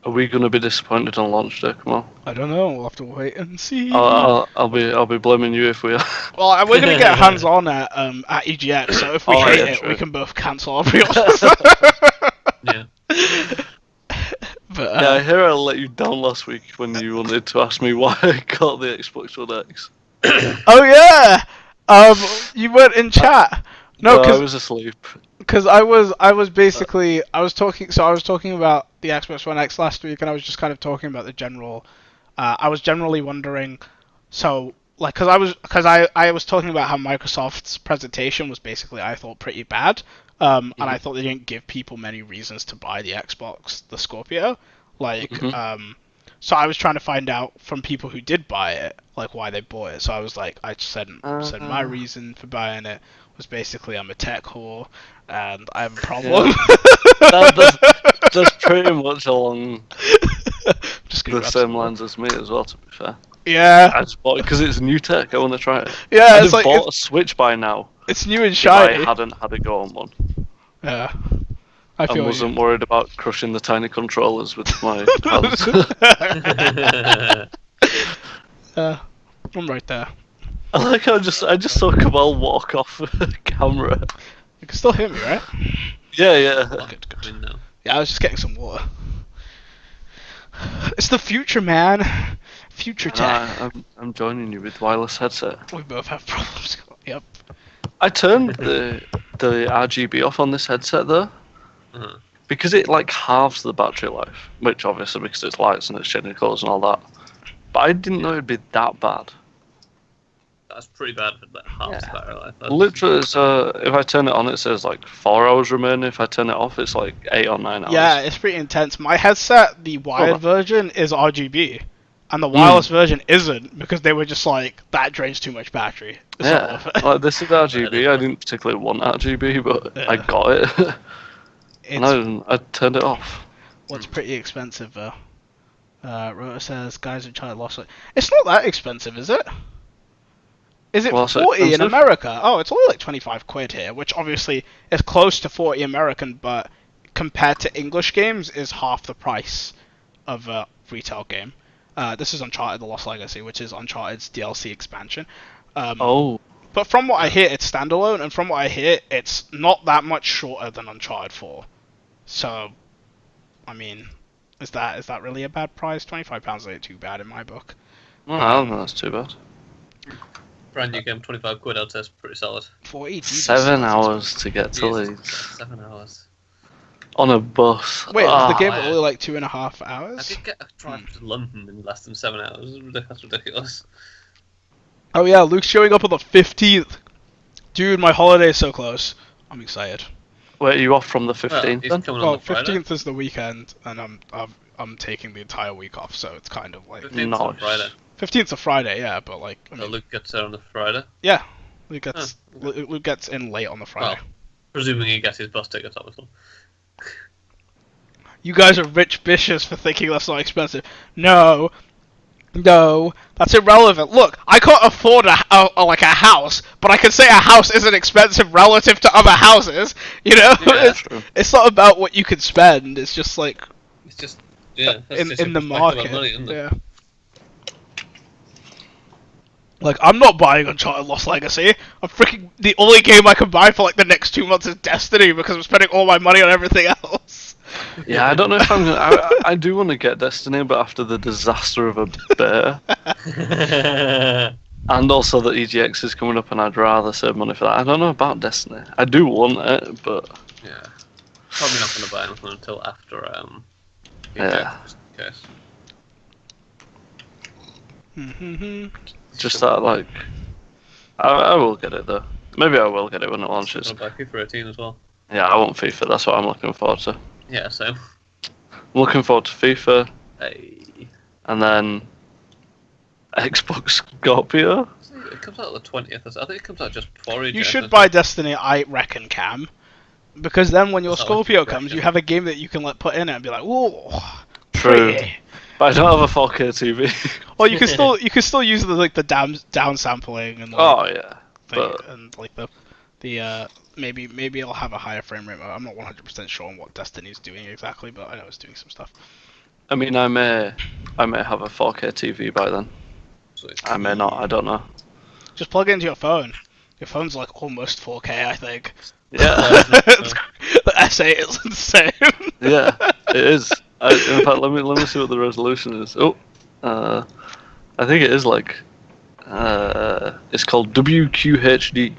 we going to be disappointed on launch day? Come on. I don't know. We'll have to wait and see. I'll be blaming you if we are. Well, we're gonna get hands on at EGX, so if we hate it, true. we can both cancel our pre-orders. Yeah. But Yeah, I hear I let you down last week when you wanted to ask me why I got the Xbox One X. oh yeah, you weren't in chat. No, I was asleep. because I was talking about the Xbox One X last week, and I was just kind of talking about the general. I was generally wondering, so like, because I was talking about how Microsoft's presentation was basically, I thought, pretty bad, and I thought they didn't give people many reasons to buy the Xbox, the Scorpio, like, so I was trying to find out from people who did buy it, like, why they bought it. So I was like, I said my reason for buying it was basically I'm a tech whore and I have a problem. That's pretty much along Just the same lines as me as well, to be fair. Yeah. I just bought it because it's new tech. I want to try it. Yeah, I'd it's have like bought a Switch by now it's new and if shiny. I hadn't had a go on one. Yeah. I And feel wasn't you. worried about crushing the tiny controllers with my hands. I'm right there. I like how I just saw Cabal walk off camera. You can still hear me, right? Yeah. Good. I know. Yeah, I was just getting some water. It's the future, man. Future tech. I'm joining you with wireless headset. We both have problems. Yep. I turned the RGB off on this headset though. because it like halves the battery life, which obviously because it's lights and it's changing colours and all that. But I didn't know it'd be that bad. That's pretty bad for that half the battery life. Literally, it's, if I turn it on, it says like 4 hours remaining. If I turn it off, it's like 8 or 9 hours. Yeah, it's pretty intense. My headset, the wired version, is RGB, and the wireless version isn't because they were just like, that drains too much battery. It's not worth it. Like, this is RGB. I didn't particularly want RGB, but I got it. And I turned it off. What's pretty expensive though? Rota says, guys in China lost it. It's not that expensive, is it? Is it 40 in America? Oh, it's only like 25 quid here, which obviously is close to 40 American, but compared to English games is half the price of a retail game. This is Uncharted: The Lost Legacy, which is Uncharted's DLC expansion. But from what I hear, it's standalone, and from what I hear, it's not that much shorter than Uncharted 4. So, I mean, is that really a bad price? £25 ain't too bad in my book. Well, I don't know, that's too bad. Brand new game, 25 quid, I'd say it's pretty solid. 40 7 hours to get to Leeds. 7 hours. On a bus. Wait, was the game only like 2.5 hours? I did get a drive to London in less than 7 hours. That's ridiculous. Oh yeah, Luke's showing up on the 15th. Dude, my holiday is so close. I'm excited. Wait, are you off from the 15th he's then? coming on the Friday. 15th is the weekend, and I'm taking the entire week off, so it's kind of like 15th's on Friday. 15th's a Friday, yeah, but like. I mean, so Luke gets there on the Friday. Yeah, Luke gets in late on the Friday. Well, presuming he gets his bus tickets, obviously. You guys are rich bitches for thinking that's not expensive. No, that's irrelevant. Look, I can't afford a house, but I can say a house isn't expensive relative to other houses. You know, Yeah, it's not about what you can spend. It's just like it's just that's in the market. Money, isn't it? Yeah. Like, I'm not buying Uncharted Lost Legacy. The only game I can buy for like the next 2 months is Destiny because I'm spending all my money on everything else. Yeah, I don't know if I'm gonna. I do want to get Destiny, but after the disaster of a bear, and also that EGX is coming up, and I'd rather save money for that. I don't know about Destiny. I do want it, but yeah, probably not gonna buy anything until after EGX, yeah. just in case. Just that, like, I will get it though. Maybe I will get it when it launches. I'm gonna buy FIFA 18 as well. Yeah, I want FIFA. That's what I'm looking forward to. Yeah, same. I'm looking forward to FIFA, Hey. and then Xbox Scorpio. It comes out on the 20th. I think it comes out just before EGX. You should buy Destiny, I reckon, Cam, because then when your Scorpio comes, you have a game that you can put in it and be like, "Whoa, True." pretty." But I don't have a 4K TV. Well, you can still use the down sampling and maybe it'll have a higher frame rate. I'm not 100% sure on what Destiny's doing exactly, but I know it's doing some stuff. I mean, I may have a 4K TV by then. Sweet. I may not. I don't know. Just plug it into your phone. Your phone's like almost 4K, I think. Yeah. The S8 is insane. Yeah, it is. In fact, let me see what the resolution is. Oh, I think it is like it's called WQHD.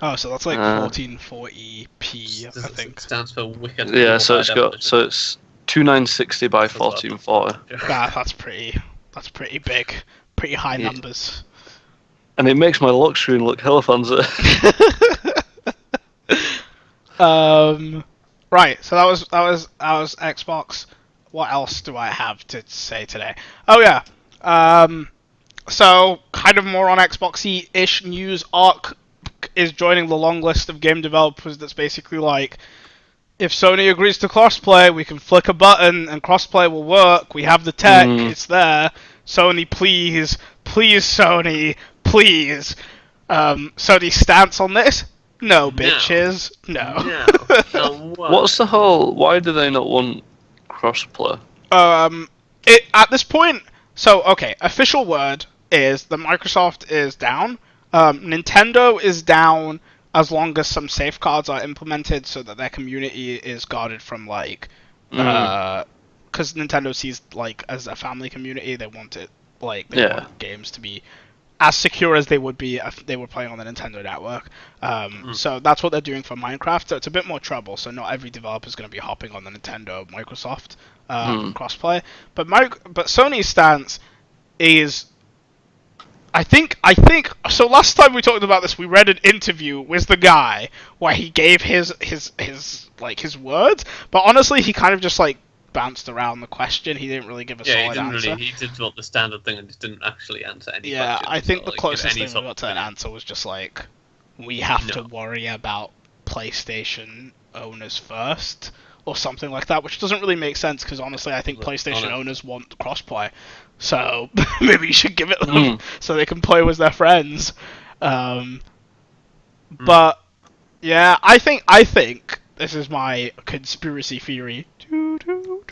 Oh, so that's like 1440p, I think. It stands for Wicked. Yeah, so it's 2960 by 1440. That's pretty big, pretty high numbers. And it makes my lock screen look hella fancy. Right, so that was Xbox. What else do I have to say today? Oh yeah. So kind of more on Xboxy-ish news. Arc is joining the long list of game developers that's basically like, if Sony agrees to crossplay, we can flick a button and crossplay will work. We have the tech, it's there. Sony, please, Sony, please. Sony's stance on this? No, bitches. No. What's the whole? Why do they not want crossplay? At this point, so okay, official word is that Microsoft is down. Nintendo is down as long as some safeguards are implemented so that their community is guarded from like, because Nintendo sees like as a family community, they want it like they want games to be as secure as they would be if they were playing on the Nintendo network. So that's what they're doing for Minecraft. So it's a bit more trouble. So not every developer is going to be hopping on the Nintendo Microsoft crossplay. But Sony's stance is, I think. So last time we talked about this, we read an interview with the guy where he gave his words. But honestly, he kind of just like bounced around the question. He didn't really give a solid answer. He did what the standard thing and just didn't actually answer any questions. Yeah, I think the like, closest thing we got to an answer was just like, we have to worry about PlayStation owners first, or something like that, which doesn't really make sense, because honestly I think PlayStation owners want crossplay, so maybe you should give it them so they can play with their friends. But yeah, I think this is my conspiracy theory.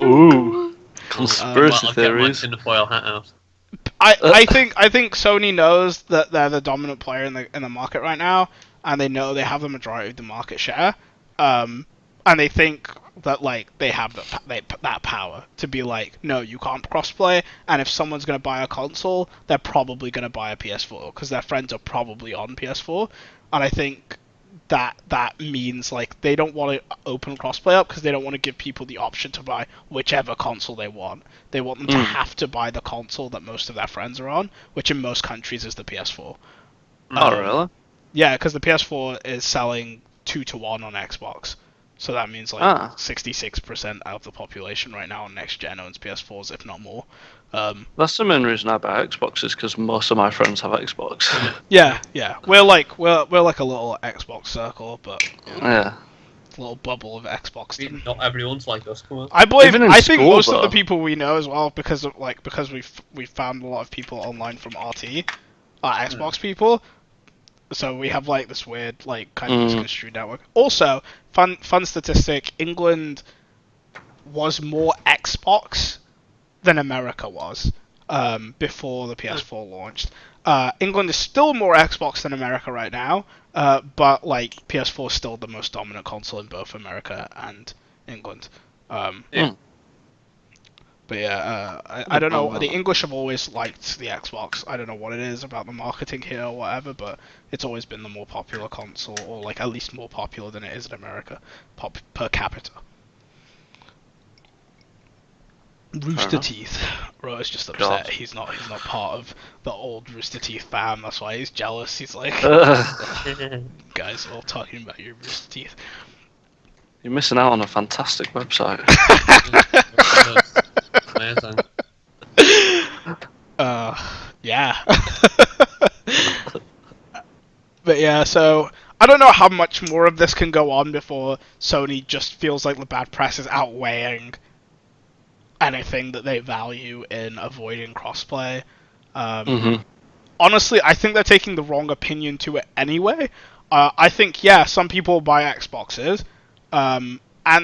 Ooh, conspiracy theories. Get my tinfoil hat out. I think Sony knows that they're the dominant player in the market right now, and they know they have the majority of the market share, and they think that like they have that power to be like, no, you can't crossplay, and if someone's gonna buy a console, they're probably gonna buy a PS4 because their friends are probably on PS4, and I think that means like they don't want to open crossplay up because they don't want to give people the option to buy whichever console they want. They want them to have to buy the console that most of their friends are on, which in most countries is the PS4. Oh, really? Yeah, because the PS4 is selling 2-to-1 on Xbox. So that means like 66% of the population right now on next gen owns PS4s, if not more. That's the main reason I buy Xbox, is because most of my friends have Xbox. Yeah. We're like a little Xbox circle, but yeah, a little bubble of Xbox. Not everyone's like us. Come on. I think most of the people we know as well, because we've found a lot of people online from RT, are Xbox people. So we have like this weird like kind of misconstrued network. Also, fun statistic: England was more Xbox than America was before the PS4 launched. England is still more Xbox than America right now, but like PS4 is still the most dominant console in both America and England. But yeah, I don't know. The English have always liked the Xbox. I don't know what it is about the marketing here or whatever, but it's always been the more popular console, or like at least more popular than it is in America, per capita. Rooster Teeth. Ro's just upset. God. He's not part of the old Rooster Teeth fam. That's why he's jealous. He's like, guys are all talking about your Rooster Teeth. You're missing out on a fantastic website. Amazing. Yeah. But yeah, so I don't know how much more of this can go on before Sony just feels like the bad press is outweighing anything that they value in avoiding crossplay. Honestly, I think they're taking the wrong opinion to it anyway. I think, yeah, some people buy Xboxes, and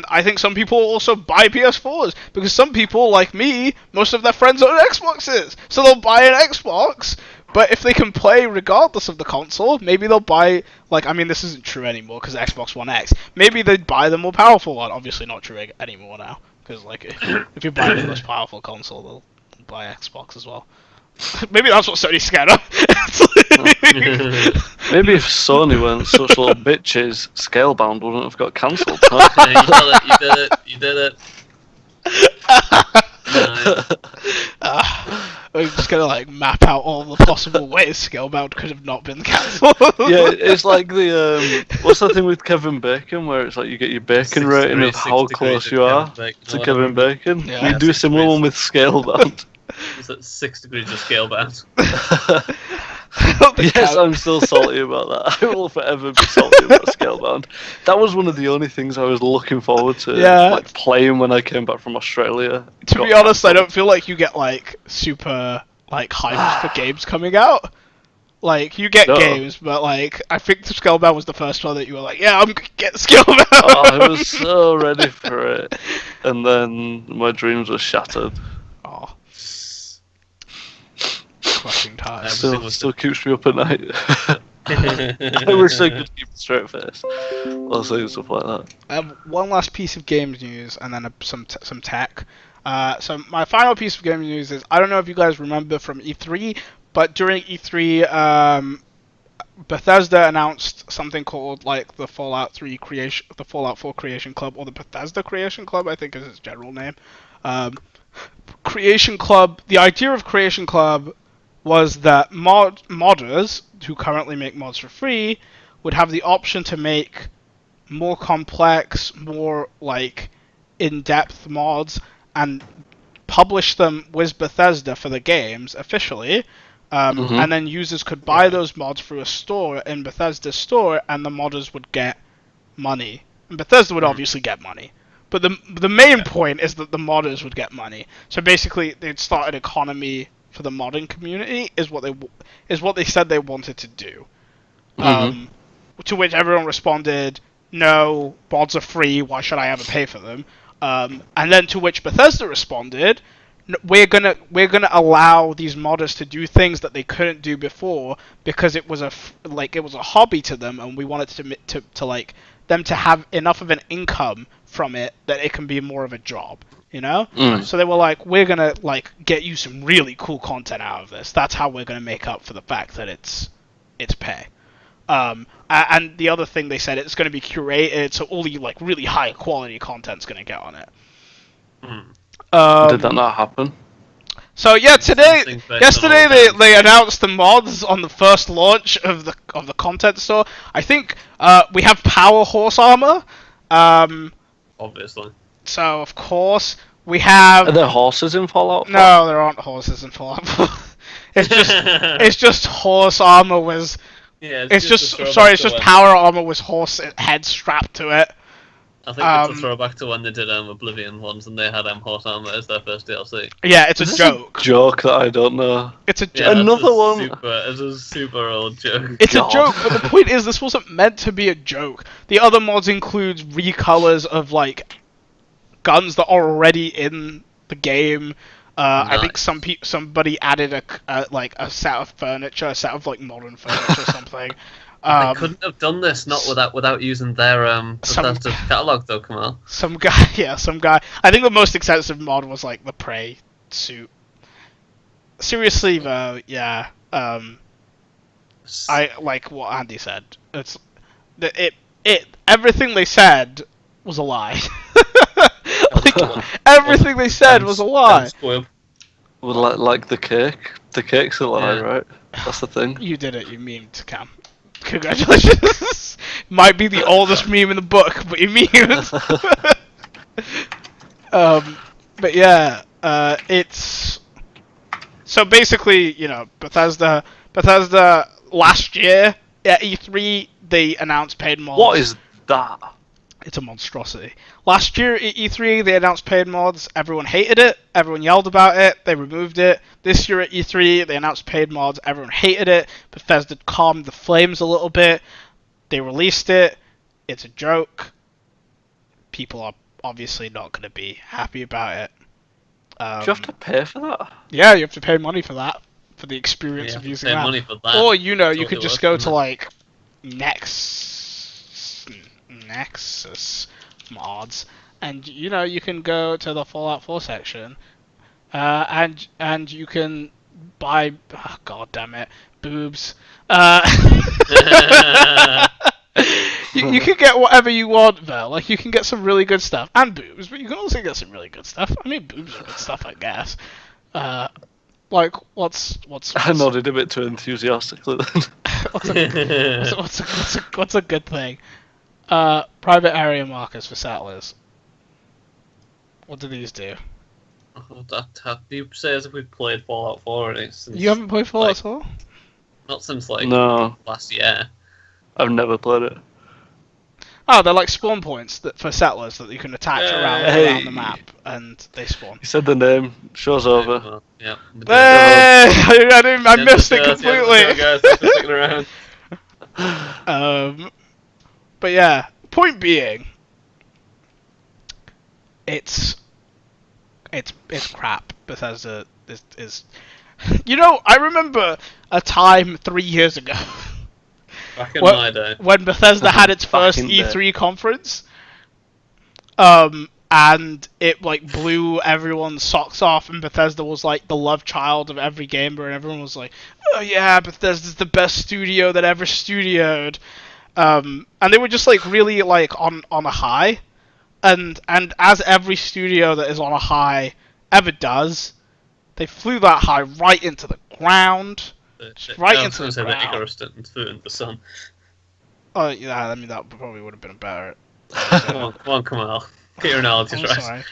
I think some people also buy PS4s, because some people, like me, most of their friends own Xboxes, so they'll buy an Xbox, but if they can play regardless of the console, maybe they'll buy, like, I mean, this isn't true anymore, because Xbox One X, maybe they'd buy the more powerful one. Obviously not true anymore now, because, like, if you buy the most powerful console, they'll buy Xbox as well. Maybe that's what Sony's scared of. Maybe if Sony weren't such little bitches, Scalebound wouldn't have got cancelled. You did it. We're just gonna like map out all the possible ways Scalebound could have not been cancelled. Yeah, it's like the what's that thing with Kevin Bacon, where it's like you get your bacon rating of how close you are to Kevin Bacon. Yeah. You do a similar one with Scalebound. Is that 6 degrees of Scalebound? Yes, I'm still salty about that. I will forever be salty about Scalebound. That was one of the only things I was looking forward to, like, playing when I came back from Australia. To be honest, I don't feel like you get like super like hyped for games coming out. Like, you get games, but like I think Scalebound was the first one that you were like, yeah, I'm gonna get Scalebound. Oh, I was so ready for it, and then my dreams were shattered. Oh. Crushing time. Still keeps me up at night. I wish I could keep a straight face while saying stuff like that. I have one last piece of games news, and then some tech. So my final piece of games news is, I don't know if you guys remember from E3, but during E3, Bethesda announced something called like the Fallout 4 Creation Club, or the Bethesda Creation Club, I think is its general name. Creation Club. The idea of Creation Club was that modders who currently make mods for free would have the option to make more complex, more like in-depth mods and publish them with Bethesda for the games officially. And then users could buy those mods through a store in Bethesda's store, and the modders would get money. And Bethesda would obviously get money. But the main point is that the modders would get money. So basically, they'd start an economy for the modding community, is what they said they wanted to do. To which everyone responded, "No, mods are free. Why should I ever pay for them?" And then to which Bethesda responded, we're gonna allow these modders to do things that they couldn't do before because it was a hobby to them, and we wanted to like them to have enough of an income from it that it can be more of a job, you know. So they were like, we're gonna like get you some really cool content out of this. That's how we're gonna make up for the fact that it's pay. And the other thing they said, it's gonna be curated, so all the like really high quality content's gonna get on it. Did that not happen? So yeah, yesterday they announced the mods on the first launch of the content store. I think we have power horse armor. Obviously. So of course we have. Are there horses in Fallout 4? No, there aren't horses in Fallout 4. it's just horse armor with. Yeah, it's just power armor with horse heads strapped to it. I think it's a throwback to when they did Oblivion ones and they had horse armor as their first DLC. Yeah, it's a joke. Joke that I don't know. It's a Yeah, another one. It's a super old joke. It's a joke, but the point is, this wasn't meant to be a joke. The other mods include recolors of like guns that are already in the game. I think somebody added a set of furniture, a set of like modern furniture or something. They couldn't have done this without using their Bethesda catalog though, come on. Some guy. I think the most expensive mod was like the Prey suit. Seriously though, yeah. I like what Andy said. Everything they said was a lie. Everything they said was a lie. Well, like the cake. The cake's a lie, right? That's the thing. You did it. You memed, Cam. Congratulations. Might be the oldest meme in the book, but you memed. But yeah, it's so basically, you know, Bethesda last year at E3 they announced paid mods. What is that? It's a monstrosity. Last year at E3 they announced paid mods. Everyone hated it. Everyone yelled about it. They removed it. This year at E3 they announced paid mods. Everyone hated it. Bethesda calmed the flames a little bit. They released it. It's a joke. People are obviously not going to be happy about it. Do you have to pay for that? Yeah, you have to pay money for that. For the experience of using that. Money for that. Or, you know, you could just go to like Nexus mods, and you know you can go to the Fallout 4 section, and you can buy. Oh, God damn it, boobs. You can get whatever you want though. Like you can get some really good stuff and boobs, but you can also get some really good stuff. I mean, boobs are good stuff, I guess. Like what's I nodded a bit too enthusiastically then. what's a good thing? Private area markers for settlers. What do these do? That you say as if we've played Fallout 4 already. You haven't played Fallout 4? Not since last year. I've never played it. Oh, they're like spawn points for settlers that you can attach around the map, and they spawn. You said the name. Show's over. Well, yeah. I missed it completely. Guys, thanks for sticking around. But yeah, point being, it's crap. Bethesda is. You know, I remember a time 3 years ago. Back in my day. When Bethesda had its first E3 conference, and it like blew everyone's socks off, and Bethesda was like the love child of every gamer, and everyone was like, oh yeah, Bethesda's the best studio that ever studioed. And they were just like really like on a high, and as every studio that is on a high ever does, they flew that high right into the ground, right into the ground. Icarus didn't threw it into the sun. Oh yeah, I mean that probably would have been better. Come on, Kamal. Get your analogies right.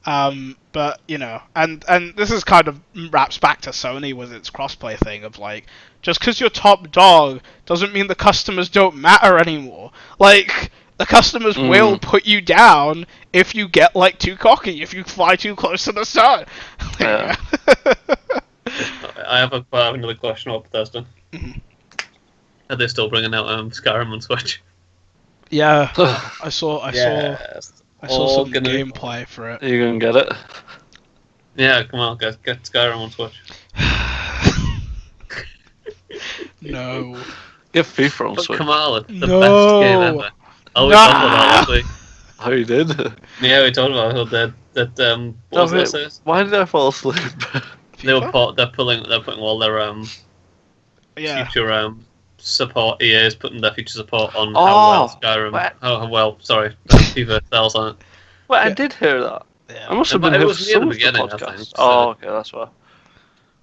Sorry. But you know, and this is kind of wraps back to Sony with its crossplay thing of like, just because you're top dog doesn't mean the customers don't matter anymore. Like, the customers will put you down if you get like too cocky, if you fly too close to the sun. Yeah. I have another question about Bethesda. Mm-hmm. Are they still bringing out Skyrim on Switch? Yeah, I saw some gonna... gameplay for it. Are you gonna get it? Yeah, come on, get Skyrim on Switch. No. Get FIFA on But Switch. Kamal, it's the No. best game ever. Oh, we talked about that last week. Oh, you did? Yeah, we talked about how that what was that? Why did I fall asleep? They're putting all their future support. EA is putting their future support on how well Skyrim. How well, sorry, FIFA sells on it. Wait, I did hear that. Yeah. I must have been It here was for near some the of the beginning, I podcast. think, so- Oh, okay, that's why.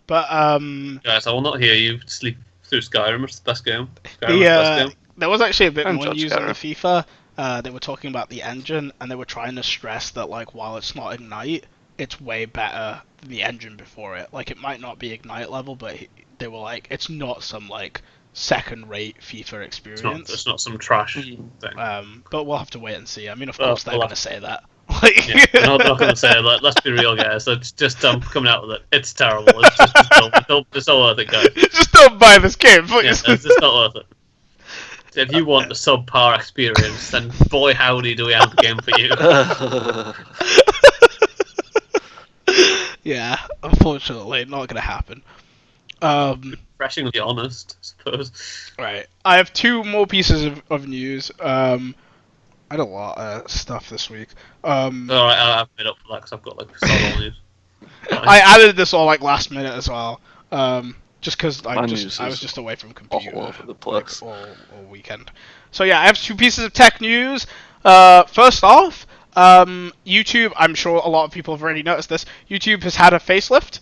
But Guys, I will not hear you sleep through Skyrim. It's the best game. Skyrim's the best game. there was actually a bit I more enjoyed news on the Skyrim. FIFA. They were talking about the engine, and they were trying to stress that like while it's not Ignite, it's way better than the engine before it. Like, it might not be Ignite level, but they were like, it's not some like second-rate FIFA experience. It's not some trash thing. But we'll have to wait and see. I mean, of Well, course they're we'll going to have- say that. Yeah, they're not going to say it. Like, let's be real, guys. It's just coming out with it. It's terrible. It's just it's not worth it, guys. Just don't buy this game, Yeah, please. it's not worth it. So if you want the subpar experience, then boy howdy do we have the game for you. Yeah, unfortunately, not going to happen. Refreshingly honest, I suppose. Right. I have two more pieces of news. I had a lot of stuff this week. Alright, I've made up for that because I've got like solid news. I added this all like last minute as well. Just because I was just away from computer all over the place. all weekend. So yeah, I have two pieces of tech news. First off, YouTube. I'm sure a lot of people have already noticed this. YouTube has had a facelift.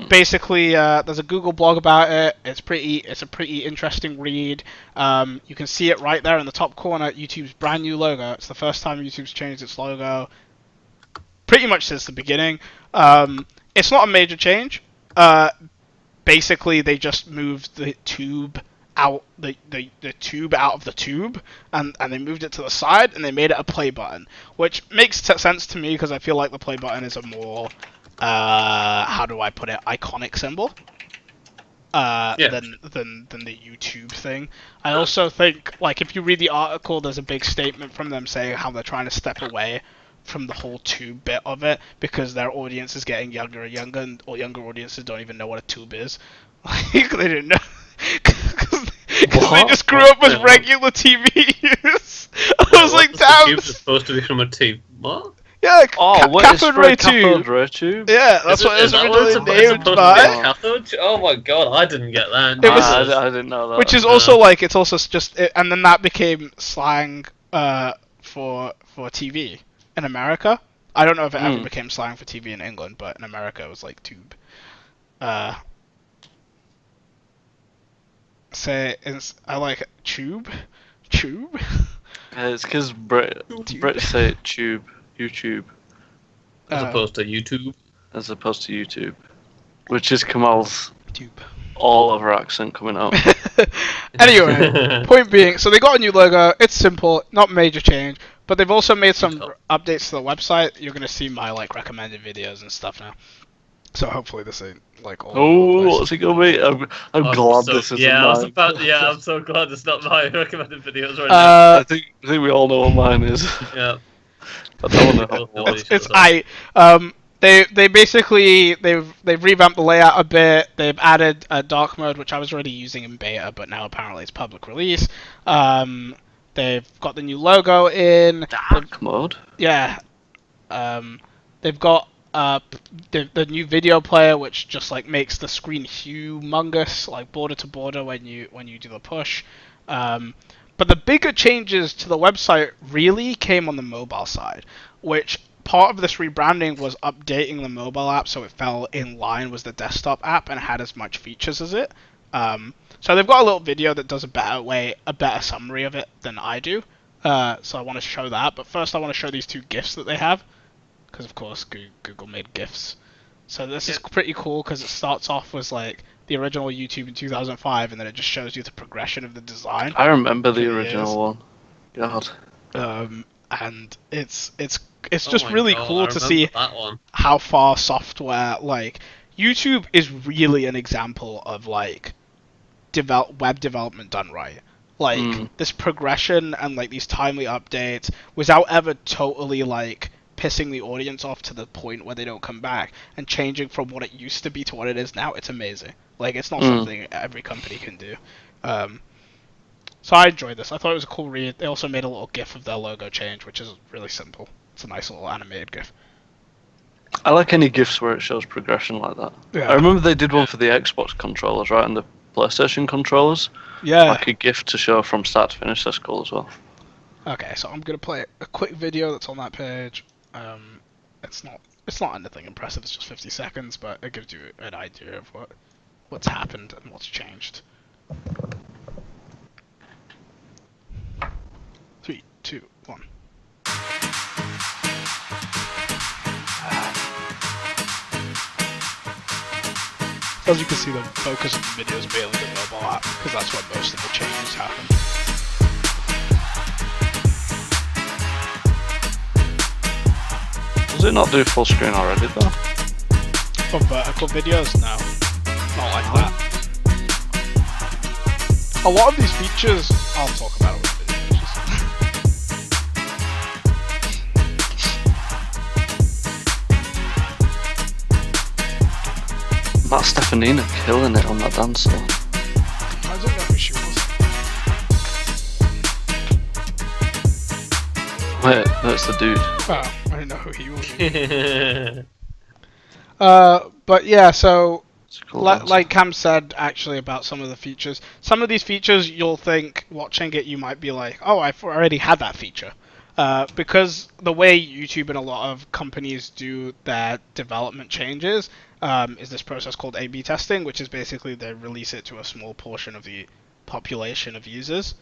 Basically, there's a Google blog about it. It's a pretty interesting read. You can see it right there in the top corner. YouTube's brand new logo. It's the first time YouTube's changed its logo, pretty much since the beginning. It's not a major change. Basically, they just moved the tube out, the tube out of the tube, and they moved it to the side, and they made it a play button, which makes sense to me because I feel like the play button is a more how do I put it, iconic symbol than the YouTube thing. I also think, like, if you read the article, there's a big statement from them saying how they're trying to step away from the whole tube bit of it because their audience is getting younger and younger, and or younger audiences don't even know what a tube is. Like, they didn't know because they just grew up with regular TVs. I was like, damn. The tube's supposed to be from a TV. What? Yeah, cathode ray tube. Yeah, that's what it was originally named by. Cathode? Oh my god, I didn't get that. I didn't know that. Which is also like, it's also just, and then that became slang for TV in America. I don't know if it ever became slang for TV in England, but in America it was like tube. I like tube. It's because Brits say it tube. YouTube. As opposed to YouTube. As opposed to YouTube. Which is Kamal's tube. All over accent coming out. Anyway, point being, so they got a new logo. It's simple, not major change, but they've also made some updates to the website. You're gonna see my like recommended videos and stuff now. So hopefully this ain't like all. Oh, what's it gonna be? I'm glad this isn't mine. I'm so glad it's not my recommended videos right now. I think we all know what mine is. Yeah. I don't know how it's They basically they've revamped the layout a bit. They've added a dark mode, which I was already using in beta, but now apparently it's public release. They've got the new logo in. Dark mode. Yeah. They've got the new video player, which just like makes the screen humongous, like border to border when you do the push. But the bigger changes to the website really came on the mobile side, which part of this rebranding was updating the mobile app so it fell in line with the desktop app and had as much features as it. So they've got a little video that does a better summary of it than I do. So I want to show that, but first I want to show these two GIFs that they have, because of course Google made GIFs. So this is pretty cool because it starts off with like the original YouTube in 2005, and then it just shows you the progression of the design. I remember the original one. God. And it's just really cool to see that one. how far software, like YouTube is really an example of like web development done right. Like this progression and like these timely updates without ever totally like pissing the audience off to the point where they don't come back, and changing from what it used to be to what it is now. It's amazing. Like it's not something every company can do. So I enjoyed this. I thought it was a cool read. They also made a little GIF of their logo change, which is really simple. It's a nice little animated GIF. I like any GIFs where it shows progression like that. Yeah. I remember they did one for the Xbox controllers, right, and the PlayStation controllers. Yeah. Like a GIF to show from start to finish. That's cool as well. Okay, so I'm gonna play a quick video that's on that page. It's not anything impressive. It's just 50 seconds, but it gives you an idea of what's happened and what's changed. 3, 2, 1. As you can see, the focus of the video is mainly the mobile app, because that's where most of the changes happen. Does it not do full screen already though? For vertical videos, no. Not like that. A lot of these features, I'll talk about it with video features. That Stefanina killing it on that dance floor. I don't know who she was. Wait, that's the dude. Oh, I didn't know who he was. But yeah, so Cool like Cam said actually about some of the features. Some of these features you'll think watching it you might be like, oh, I've already had that feature. Because the way YouTube and a lot of companies do their development changes is this process called A/B testing, which is basically they release it to a small portion of the population of users.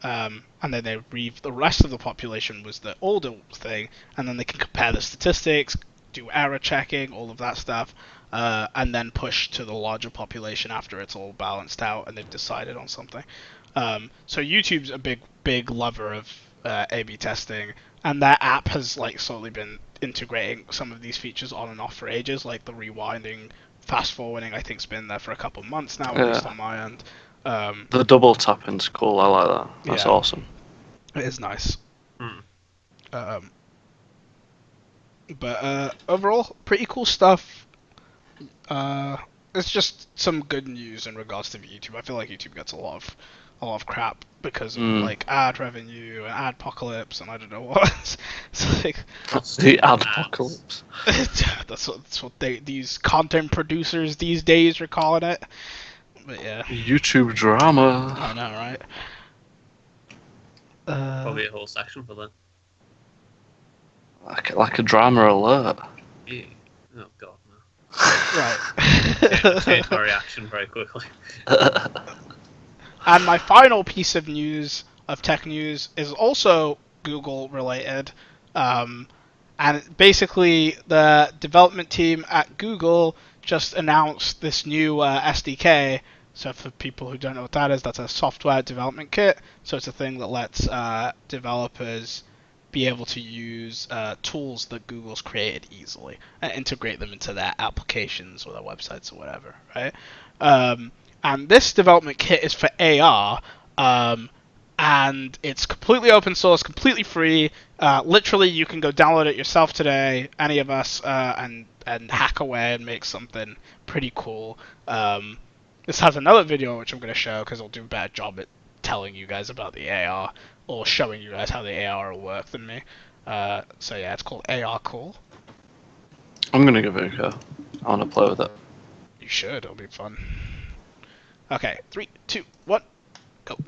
And then they read the rest of the population was the older thing, and then they can compare the statistics, do error checking, all of that stuff, and then push to the larger population after it's all balanced out and they've decided on something. So YouTube's a big lover of A/B testing, and their app has like slowly been integrating some of these features on and off for ages, like the rewinding, fast forwarding. I think's been there for a couple months now, at least on my end. The double tapping's cool. I like that. That's awesome. It is nice. But overall, pretty cool stuff. It's just some good news in regards to YouTube. I feel like YouTube gets a lot of crap because of like ad revenue and ad apocalypse and I don't know what. It's like the ad apocalypse. that's what these content producers these days are calling it. But yeah. YouTube drama. I know, right? Probably a whole section for that. Like a drama alert. Yeah. Oh god, no. Right. Change my reaction very quickly. And my final piece of news, of tech news, is also Google related. And basically, the development team at Google just announced this new SDK. So for people who don't know what that is, that's a software development kit. So it's a thing that lets developers be able to use tools that Google's created easily and integrate them into their applications or their websites or whatever, right? And this development kit is for AR, and it's completely open source, completely free. Literally, you can go download it yourself today, any of us, and hack away and make something pretty cool. This has another video which I'm going to show because it'll do a better job at telling you guys about the AR or showing you guys how the AR will work than me. So yeah, it's called AR Cool. I'm gonna give it a go. I wanna play with it. You should. It'll be fun. Okay, 3, 2, 1, go.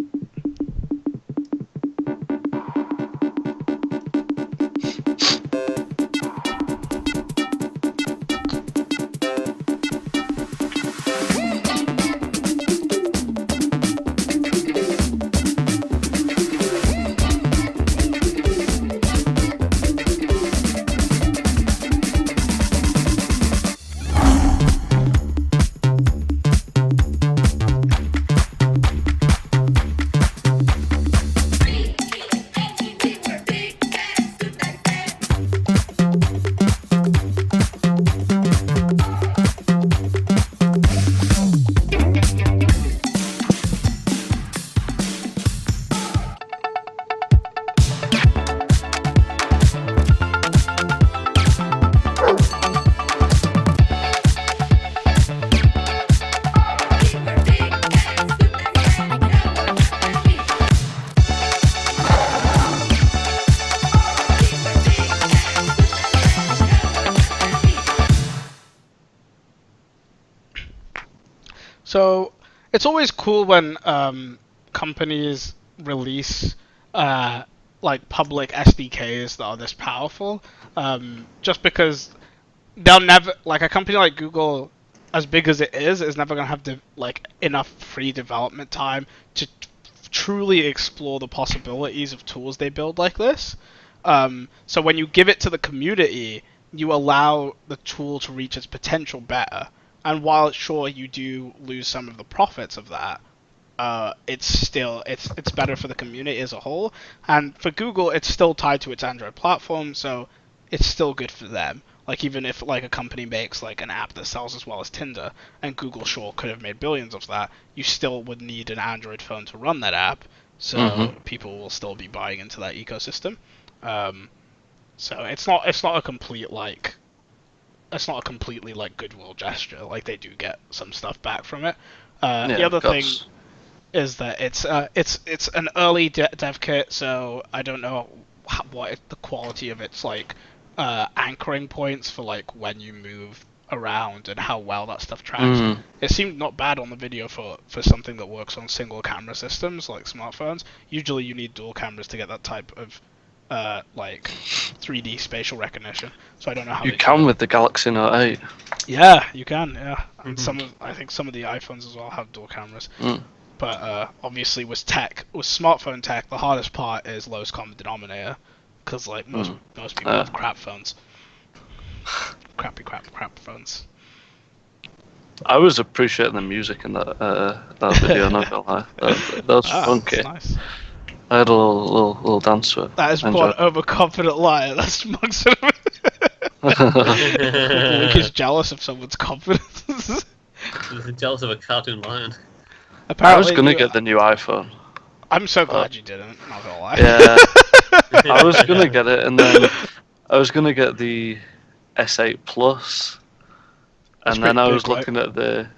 So it's always cool when companies release like public SDKs that are this powerful, just because they'll never, like a company like Google, as big as it is never gonna have like enough free development time to truly explore the possibilities of tools they build like this. So when you give it to the community, you allow the tool to reach its potential better. And while sure you do lose some of the profits of that, it's still it's better for the community as a whole. And for Google, it's still tied to its Android platform, so it's still good for them. Like even if like a company makes like an app that sells as well as Tinder, and Google sure could have made billions of that, you still would need an Android phone to run that app. So people will still be buying into that ecosystem. So it's not a complete like. It's not a completely like goodwill gesture. Like they do get some stuff back from it. The other thing is that it's an early dev kit, so I don't know what the quality of its like anchoring points for like when you move around and how well that stuff tracks. It seemed not bad on the video for something that works on single camera systems like smartphones. Usually you need dual cameras to get that type of like 3D spatial recognition. So I don't know how you can with the Galaxy Note 8. Yeah, you can. Yeah, and I think some of the iPhones as well have dual cameras. But obviously, with smartphone tech, the hardest part is lowest common denominator, because like most people have crap phones, crappy phones. I was appreciating the music in that video. Not gonna lie, that was funky. Nice. I had a little dance to it. That is one overconfident liar. That's Monk's. Luke is jealous of someone's confidence. He's jealous of a cartoon lion. Apparently, I was gonna get the new iPhone. I'm so glad you didn't. Not gonna lie. Yeah, I was gonna get it, and then I was gonna get the S8 Plus, and then I was looking at the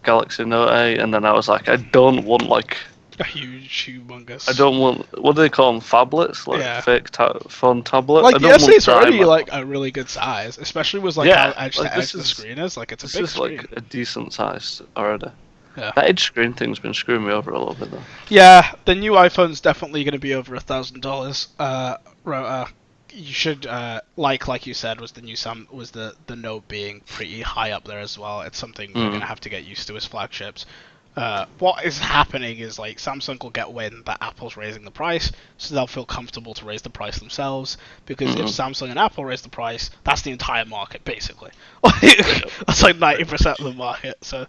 Galaxy Note 8, and then I was like, I don't want like a huge, humongous. I don't want. What do they call them? Phablets, like fake phone tablet. Like the S8's already like a really good size, especially with like how edge to edge the screen is. Like it's a big screen. Like a decent size already. Yeah. That edge screen thing's been screwing me over a little bit though. Yeah, the new iPhone's definitely going to be over $1,000. You should like you said was the new was the Note being pretty high up there as well. It's something we're going to have to get used to as flagships. What is happening is like Samsung will get wind that Apple's raising the price, so they'll feel comfortable to raise the price themselves. Because if Samsung and Apple raise the price, that's the entire market basically. That's like 90% of the market. So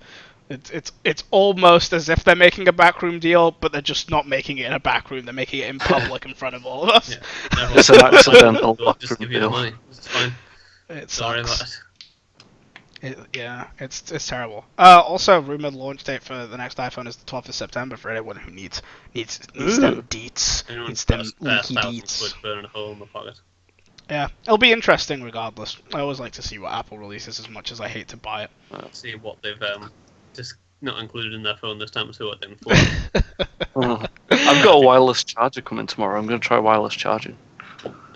it's almost as if they're making a backroom deal, but they're just not making it in a backroom. They're making it in public in front of all of us. Yeah, it's an accidental just give backroom you the deal. money. It's fine. Sorry about it. It's terrible. Also, rumored launch date for the next iPhone is the 12th of September for anyone who needs them deets. Needs them leaky deets. Burning a hole in the pocket. Yeah, it'll be interesting regardless. I always like to see what Apple releases as much as I hate to buy it. See what they've not included in their phone this time, so what then for? I've got a wireless charger coming tomorrow. I'm going to try wireless charging.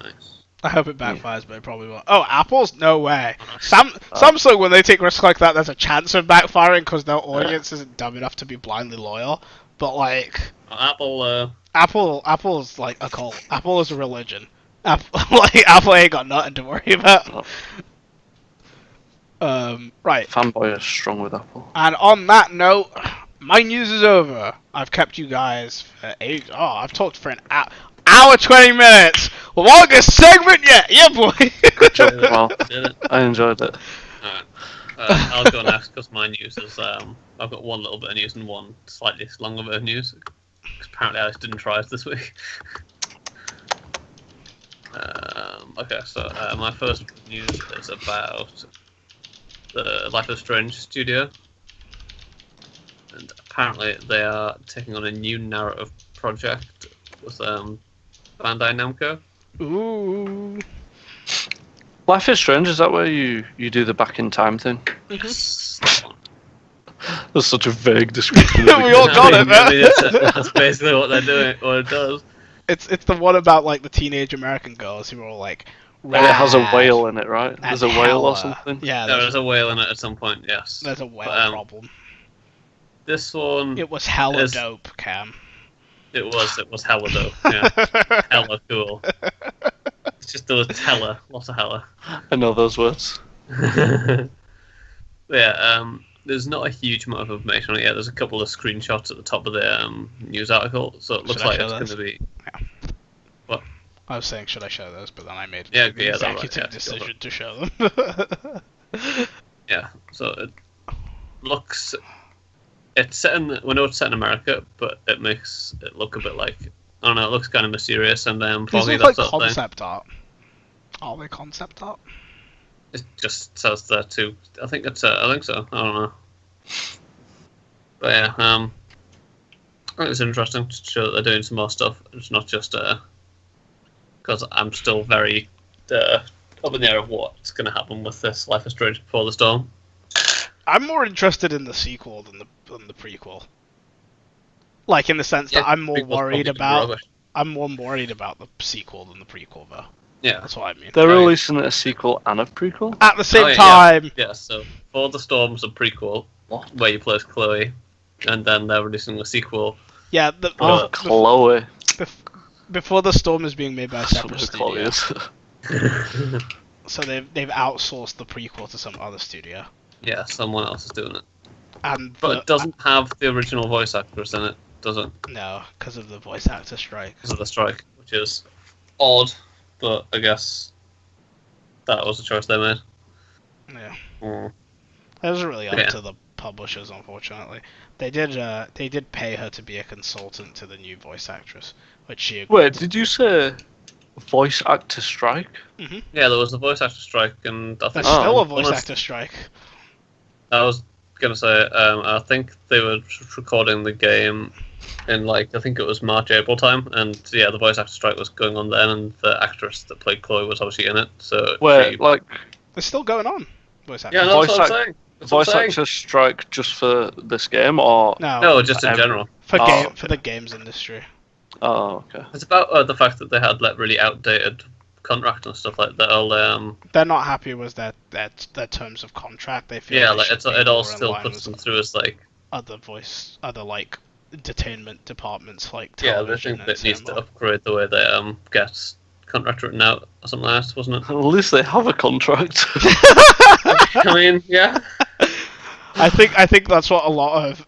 Nice. I hope it backfires, but it probably won't. Oh, Apple's? No way. Samsung, when they take risks like that, there's a chance of backfiring because their audience isn't dumb enough to be blindly loyal. But like, Apple's like a cult. Apple is a religion. Apple ain't got nothing to worry about. Right. Fanboy is strong with Apple. And on that note, my news is over. I've kept you guys for I've talked for an hour 20 minutes. Longest segment yet. Yeah, boy. Good job, well. I enjoyed it. Alright. I'll go next because my news is I've got one little bit of news and one slightly longer bit of news. Apparently Alex didn't try it this week. Okay, so my first news is about the Life is Strange studio, and apparently they are taking on a new narrative project with Bandai Namco. Ooh. Life is Strange, is that where you do the back in time thing? Yes, that one. That's such a vague description. We all got it, man. That's basically what they're doing, what it does. It's the one about like the teenage American girls who are all like. And it has a whale in it, right? There's a whale or something. Yeah, There's a whale in it at some point. Yes. There's a whale problem. This one. It was hella dope, Cam. It was hella dope. Yeah. Hella cool. It's just there was hella, lots of hella. I know those words. Yeah. There's not a huge amount of information on it yet. There's a couple of screenshots at the top of the news article, so it looks like it's going to be. Yeah. What? I was saying, should I show those? But then I made the executive decision to show them. Yeah. So it looks. It's set in. We know it's set in America, but it makes it look a bit like. I don't know. It looks kind of mysterious and foggy. These look like concept art. Are they concept art? It just says there too. I think it's. I think so. I don't know. But yeah, I think it's interesting to show that they're doing some more stuff. It's not just because I'm still very up in the air of what's going to happen with this Life is Strange Before the Storm. I'm more interested in the sequel than the prequel. Like in the sense that I'm more worried about. I'm more worried about the sequel than the prequel, though. Yeah, that's what I mean. They're releasing a sequel and a prequel at the same time. Yeah, so Before the Storm's a prequel where you play as Chloe, and then they're releasing a sequel. Yeah, Chloe. Before the Storm is being made by a separate studio. So they've outsourced the prequel to some other studio. Yeah, someone else is doing it. But it doesn't have the original voice actress in it, does it? No, because of the voice actor strike. Because of the strike, which is odd, but I guess that was the choice they made. Yeah. Mm. It was really up to the publishers, unfortunately. They did pay her to be a consultant to the new voice actress, which she agreed. Wait, did you say voice actor strike? Mm-hmm. Yeah, there was a voice actor strike, and I think there's still a voice actor strike. I was gonna say, I think they were recording the game in I think it was March, April time, and yeah, the voice actor strike was going on then, and the actress that played Chloe was obviously in it. So it's still going on. Voice actor. Yeah, no, that's what I'm saying. Voice actor strike just for this game, or no, just in general for the games industry. Oh, okay. It's about the fact that they had really outdated contract and stuff like that. They're not happy with their terms of contract. They feel it all still puts them through as other entertainment departments like television. Yeah, they think it needs to upgrade the way they get contract written out or something like that, wasn't it? At least they have a contract. I mean, yeah. I think that's what a lot of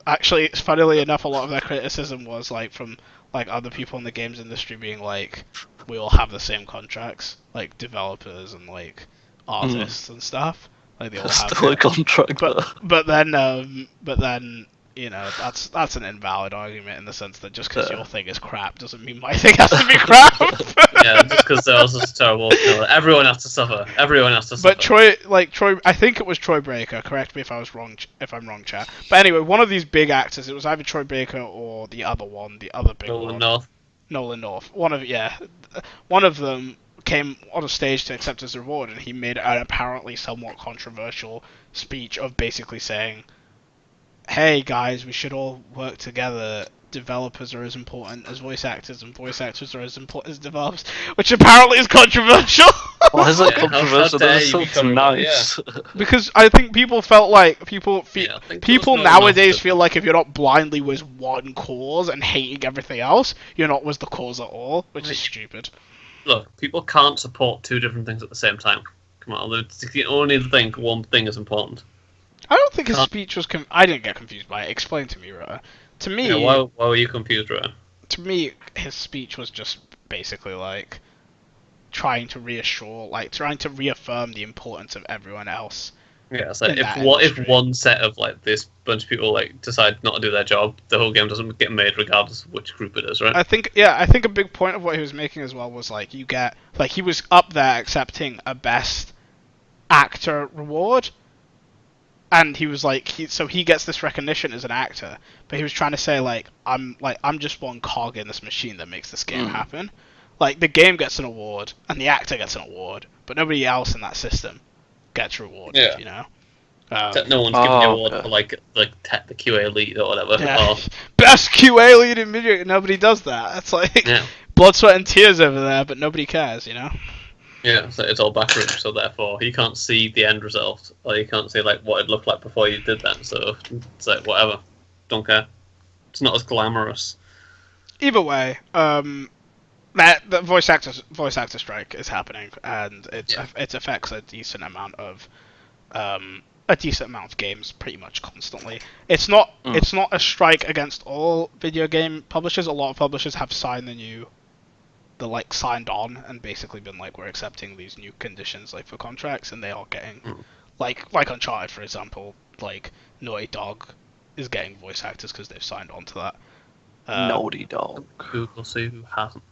funnily enough, a lot of their criticism was from other people in the games industry being we all have the same contracts, developers and artists and stuff. They all have still a contract, but then that's an invalid argument in the sense that just because your thing is crap doesn't mean my thing has to be crap. Yeah, just because theirs is terrible. Everyone has to suffer. But Troy, I think it was Troy Baker. Correct me if I'm wrong, chat. But anyway, one of these big actors, it was either Troy Baker or the other big one. Nolan North. One of them came on a stage to accept his reward, and he made an apparently somewhat controversial speech of basically saying, hey guys, we should all work together. Developers are as important as voice actors, and voice actors are as important as developers, which apparently is controversial. Why is that Yeah, how controversial? dare That you be sounds controversial, nice. Because I think people felt like people I think there people was not nowadays enough to- feel like if you're not blindly with one cause and hating everything else, you're not with the cause at all, which is stupid. Look, people can't support two different things at the same time. Come on, they can only think one thing is important. I don't think his Can't- speech was. I didn't get confused by it. Explain to me, Rota. To me, Yeah, why were you confused, Ryan? to me, his speech was just basically like trying to reassure, like trying to reaffirm the importance of everyone else. Yeah, it's like In that if industry. one set of like this bunch of people like decide not to do their job, the whole game doesn't get made regardless of which group it is, right? I think a big point of what he was making as well was like you get like he was up there accepting a best actor reward, and he was like he gets this recognition as an actor, but he was trying to say I'm just one cog in this machine that makes this game happen. Like the game gets an award and the actor gets an award, but nobody else in that system gets rewarded. Yeah. You know. No one's giving the award okay. for like the QA lead or whatever. Yeah. Or, Best QA lead in video. Nobody does that. It's like yeah, blood, sweat, and tears over there, but nobody cares. You know. yeah. So it's all backroom, so therefore you can't see the end result, or you can't see like what it looked like before you did that. So it's like whatever, don't care. It's not as glamorous. Either way, that the voice actor strike is happening, and it affects a decent amount of games pretty much constantly. It's not a strike against all video game publishers. A lot of publishers have signed signed on and basically been like, we're accepting these new conditions like for contracts, and they are getting like Uncharted, for example, like Naughty Dog is getting voice actors because they've signed on to that. Naughty Dog. Google see who hasn't.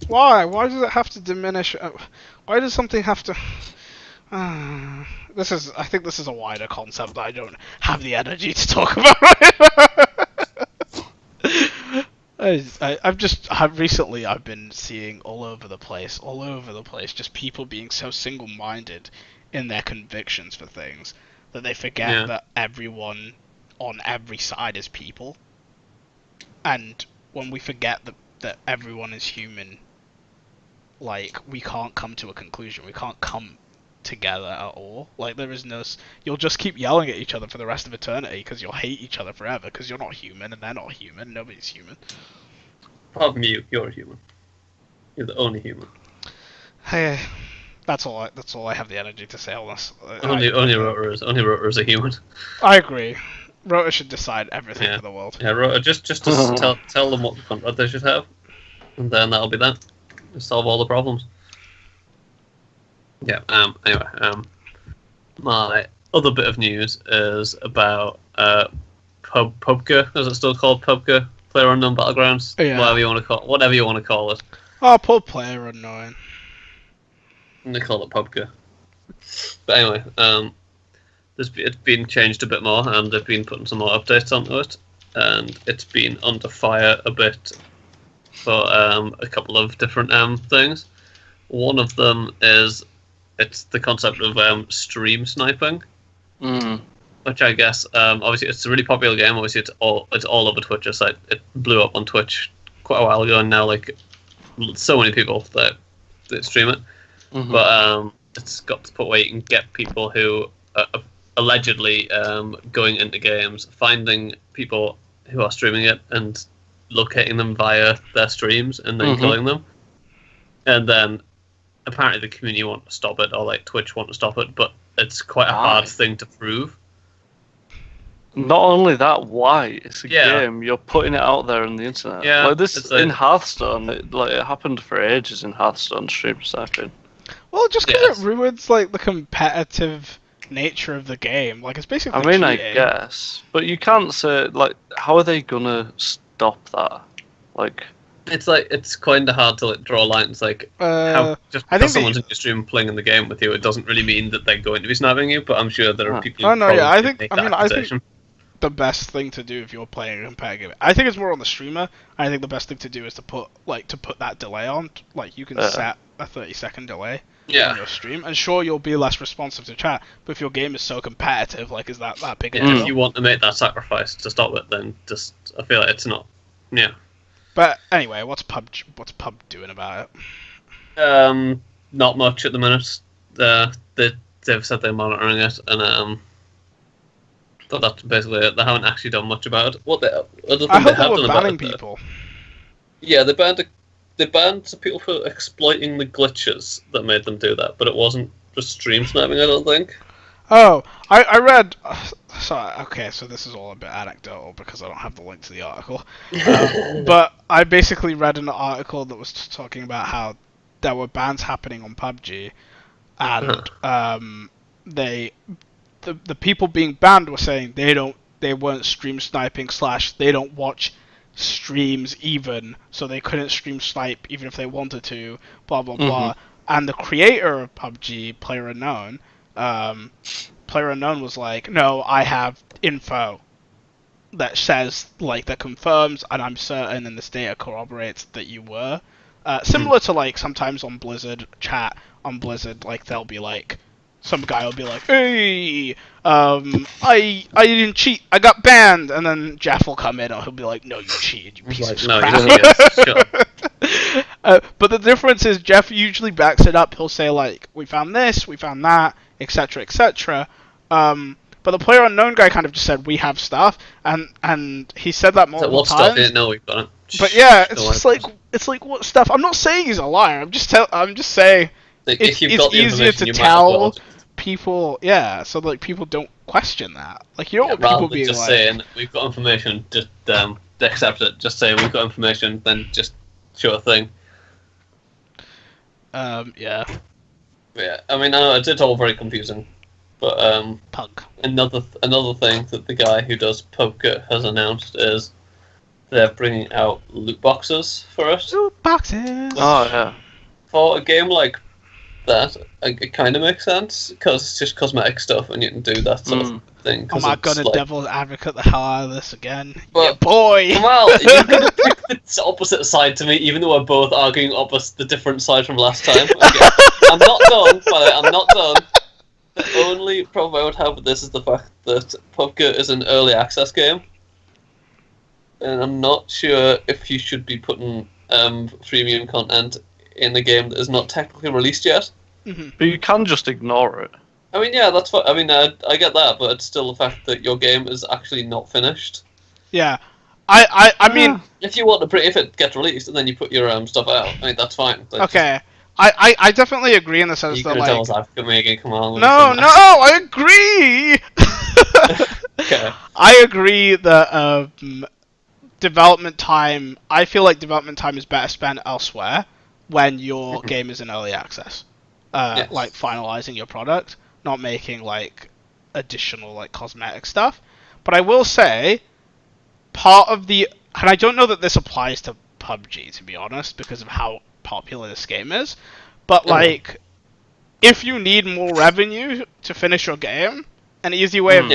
Why? Why does it have to diminish? Why does something have to? I think this is a wider concept that I don't have the energy to talk about right recently I've been seeing all over the place, just people being so single-minded in their convictions for things that they forget that everyone on every side is people. And when we forget that everyone is human, like, we can't come to a conclusion. We can't come together at all. Like, there is no... You'll just keep yelling at each other for the rest of eternity because you'll hate each other forever because you're not human and they're not human. Nobody's human. Apart from you, you're a human. You're the only human. Hey, that's all I have the energy to say on this. Only Rotor is a human. I agree. Rota should decide everything for the world. Yeah, Rotor, just to tell them what the contract they should have, and then that'll be that. Just solve all the problems. Yeah. Anyway. My other bit of news is about PUBG. Is it still called PUBG? PlayerUnknown Battlegrounds. Yeah. Whatever you want to call it. Oh, poor PlayerUnknown. They call it PUBG. But anyway, it's been changed a bit more, and they've been putting some more updates onto it, and it's been under fire a bit for a couple of different things. One of them is it's the concept of stream sniping, which I guess obviously it's a really popular game. Obviously, it's all over Twitch. It's like it blew up on Twitch quite a while ago, and now like so many people that stream it. But it's got to the point where you can get people who are allegedly going into games, finding people who are streaming it, and locating them via their streams, and then killing them. And then apparently the community want to stop it, or like Twitch want to stop it, but it's quite a hard thing to prove. Not only that, why? It's a Yeah. game. You're putting it out there on the internet. Yeah, Like this it's in like- Hearthstone. It happened for ages in Hearthstone stream sniping. Well, just because Yes. it ruins like the competitive nature of the game. Like, it's basically I mean, I cheating. guess, but you can't say like, how are they gonna stop that? Like, It's like it's kind of hard to like, draw lines. Like how just I think because someone's in your stream playing in the game with you, it doesn't really mean that they're going to be sniping you. But I'm sure there are people. Oh, who no, yeah, probably I think- make I that mean, I think- accusation. the best thing to do if you're playing a competitive. I think it's more on the streamer. I think the best thing to do is to put that delay on. Like, you can set a 30-second delay on your stream, and sure, you'll be less responsive to chat, but if your game is so competitive, like, is that big a Yeah, deal? if you want to make that sacrifice to stop it, then just I feel like it's not. Yeah. But anyway, what's Pub doing about Not much at the minute. They've said they're monitoring it, and but that's basically it. They haven't actually done much about it. What other it? thing I they hope have they done were about banning it? Though- people. Yeah, they banned some people for exploiting the glitches that made them do that, but it wasn't just stream sniping. I don't think. Oh, I read. So this is all a bit anecdotal because I don't have the link to the article. But I basically read an article that was talking about how there were bans happening on PUBG, and the people being banned were saying they weren't stream sniping / they don't watch streams even, so they couldn't stream snipe even if they wanted to. Blah blah blah. And the creator of PUBG, Player Unknown was like, no, I have info that says, like, that confirms, and I'm certain, and this data corroborates that you were. Similar to, like, sometimes on Blizzard chat, on Blizzard, like, they'll be like, some guy will be like, hey, I didn't cheat, I got banned, and then Jeff will come in, and he'll be like, no, you cheated, you piece of No, crap. you didn't. Sure. But the difference is Jeff usually backs it up. He'll say, like, we found this, we found that, etc., etc. But the Player Unknown guy kind of just said, we have stuff, and he said that So multiple what times. stuff? Didn't know we've got it. But yeah, it's like what stuff? I'm not saying he's a liar. I'm just saying Like, it's if you've got the easier information, to you tell might as well. people. Yeah, so like people don't question that. Like you don't want Rather people than being just like, saying we've got information, just accept it. Just say we've got information, then just show a thing. yeah, Yeah, I mean, I know it's all very confusing, but pug. another thing that the guy who does PUBG has announced is they're bringing out loot boxes for it. Loot boxes. Oh yeah. For a game like that, it kind of makes sense because it's just cosmetic stuff, and you can do that sort of thing. Oh 'cause my it's god, a like, devil's advocate the hell out of this again. But- Yeah, boy. Well, you're gonna pick the opposite side to me, even though we're both arguing opposite the different side from last time. Okay. I'm not done, by the way, I'm not done. The only problem I would have with this is the fact that PUBG is an early access game. And I'm not sure if you should be putting freemium content in a game that is not technically released yet. But you can just ignore it. I mean, yeah, that's what I mean. I get that, but it's still the fact that your game is actually not finished. Yeah, I mean, If you want to, if it gets released and then you put your stuff out, I mean that's fine. Like, okay. I definitely agree in the sense you that can like tell us advocate me again. Come on. no, I agree. Okay. I agree that development time. I feel like development time is better spent elsewhere when your game is in early access. Yes. Like finalizing your product, not making like additional like cosmetic stuff. But I will say, part of the, and I don't know that this applies to PUBG to be honest, because of how popular this game is. But like, if you need more revenue to finish your game, an easy way of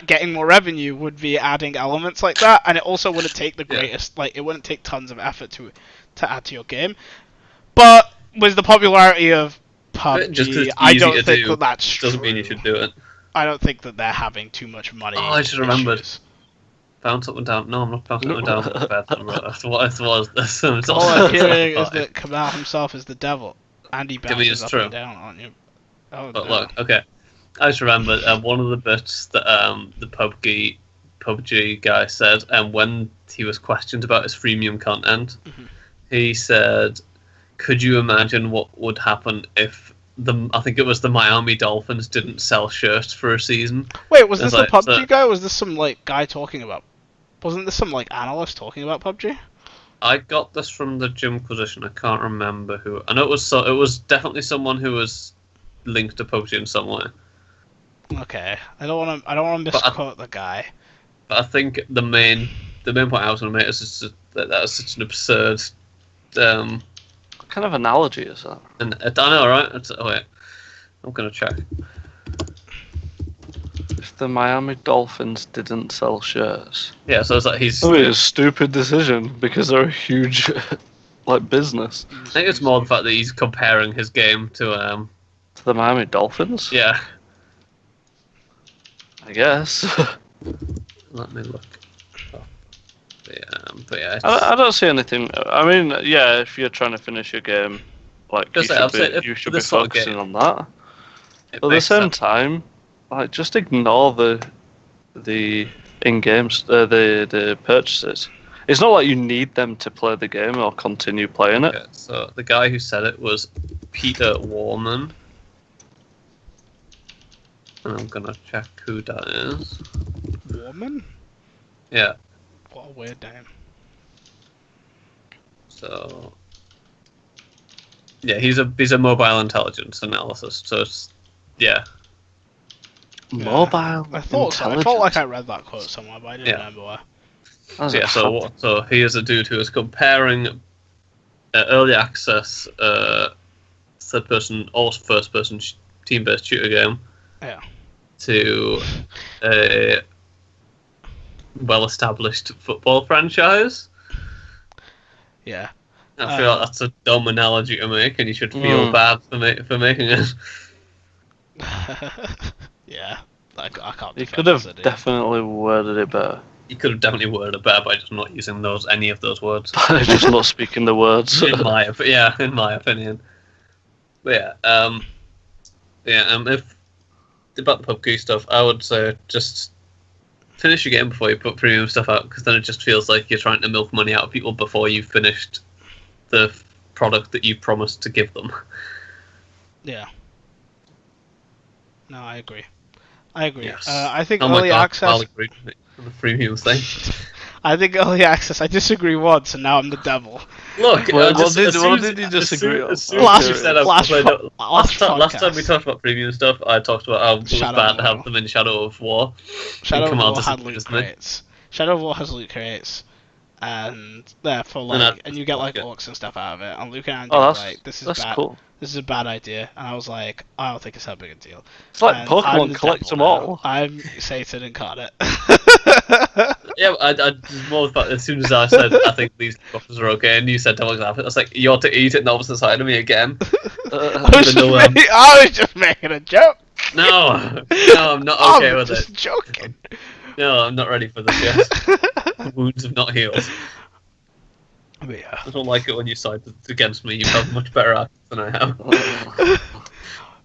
getting more revenue would be adding elements like that, and it also wouldn't take the greatest, like it wouldn't take tons of effort to add to your game. But with the popularity of PUBG, Just 'cause it's I easy don't to think do that that's doesn't true. mean you should do it. I don't think that they're having too much money. Oh, I just remembered. issues. Bounce up and down. No, I'm not bouncing up and down. That's what it was. It's All I'm hearing is that Kamal himself is the devil, and he To me, bounces it's up true. and down, aren't you? Oh, But no. look, okay. I just remembered one of the bits that the PUBG guy said, and when he was questioned about his freemium content, he said, "Could you imagine what would happen if I think it was the Miami Dolphins didn't sell shirts for a season?" Wait, was this It's the like, PUBG so- guy? Or was this some like guy talking about? Wasn't this some like analyst talking about PUBG? I got this from the Gymquisition. I can't remember who. I know it was definitely someone who was linked to PUBG in some way. Okay, I don't want to misquote the guy. But I think the main point I was going to make is just that is such an absurd. What kind of analogy is that? And I know, right? Wait, I'm going to check. If the Miami Dolphins didn't sell shirts, Yeah, so it's like he's. it's a stupid decision because they're a huge like business. I think it's more the fact that he's comparing his game to To the Miami Dolphins. yeah. I guess. Let me look. But yeah, I don't see anything. I mean, yeah, if you're trying to finish your game, like you should be focusing on that. But at the same time, like just ignore the in-games, the purchases. It's not like you need them to play the game or continue playing it. Okay, so the guy who said it was Peter Warman. And I'm gonna check who that is. Warman? Yeah. What a weird name. So yeah, he's a mobile intelligence analysis. So it's yeah. Mobile. I thought so. I felt like I read that quote somewhere, but I didn't remember where. So he is a dude who is comparing early access third person or first person team based shooter game to a well established football franchise. Yeah. I feel like that's a dumb analogy to make, and you should feel bad for making it. Yeah, I can't. You could have definitely worded it better. You could have definitely worded it better by just not using any of those words. Just not speaking the words. in my opinion. But if about the PUBG stuff, I would say just finish your game before you put premium stuff out, because then it just feels like you're trying to milk money out of people before you've finished the product that you promised to give them. Yeah. No, I agree. Yes. I think early access. I'll agree on the premium thing. I think early access. I disagree once, and now I'm the devil. Look, what did you disagree on? Last time we talked about premium stuff, I talked about how it was bad to have them in Shadow of War. Shadow of War had loot crates. Shadow of War has loot crates, and therefore and you get like orcs and stuff out of it. And Luke and Andy were like, "This is bad. Cool. This is a bad idea." And I was like, "I don't think it's that big a deal." It's like Pokemon, collect them all. I'm Satan incarnate. Yeah, I more about as soon as I said I think these boxes are okay, and you said don't laugh. I was like, you're to eat it, and the opposite side of me again. I was just making a joke. No, I'm not okay with it. I'm just joking. No, I'm not ready for this yet. Wounds have not healed. But yeah. I don't like it when you side against me. You have much better access than I have.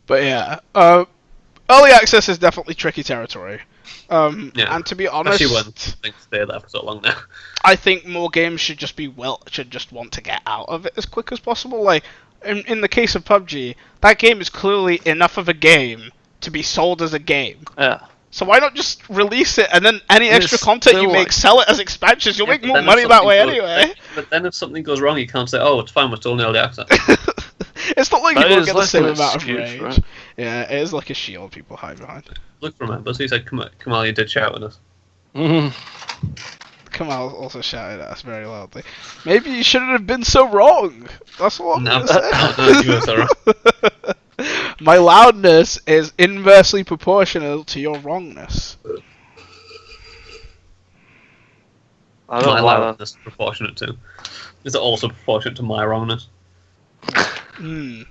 But yeah, early access is definitely tricky territory. And to be honest, especially when things stay there for so long now. I think more games should just want to get out of it as quick as possible. Like in the case of PUBG, that game is clearly enough of a game to be sold as a game. Yeah. So why not just release it, and then any extra content you make, sell it as expansions? You'll make more money that way anyway. But then if something goes wrong, you can't say, "Oh, it's fine, we're still in early access." It's not like you won't get the same amount of excuse, range. right? Yeah, it is like a shield people hide behind. Look, remember, so he said, Kamal, you did shout at us. Kamal also shouted at us very loudly. Maybe you shouldn't have been so wrong. That's what I'm going to say. You were so wrong. My loudness is inversely proportional to your wrongness. I don't my like loudness is proportionate to. Is it also proportionate to my wrongness? Don't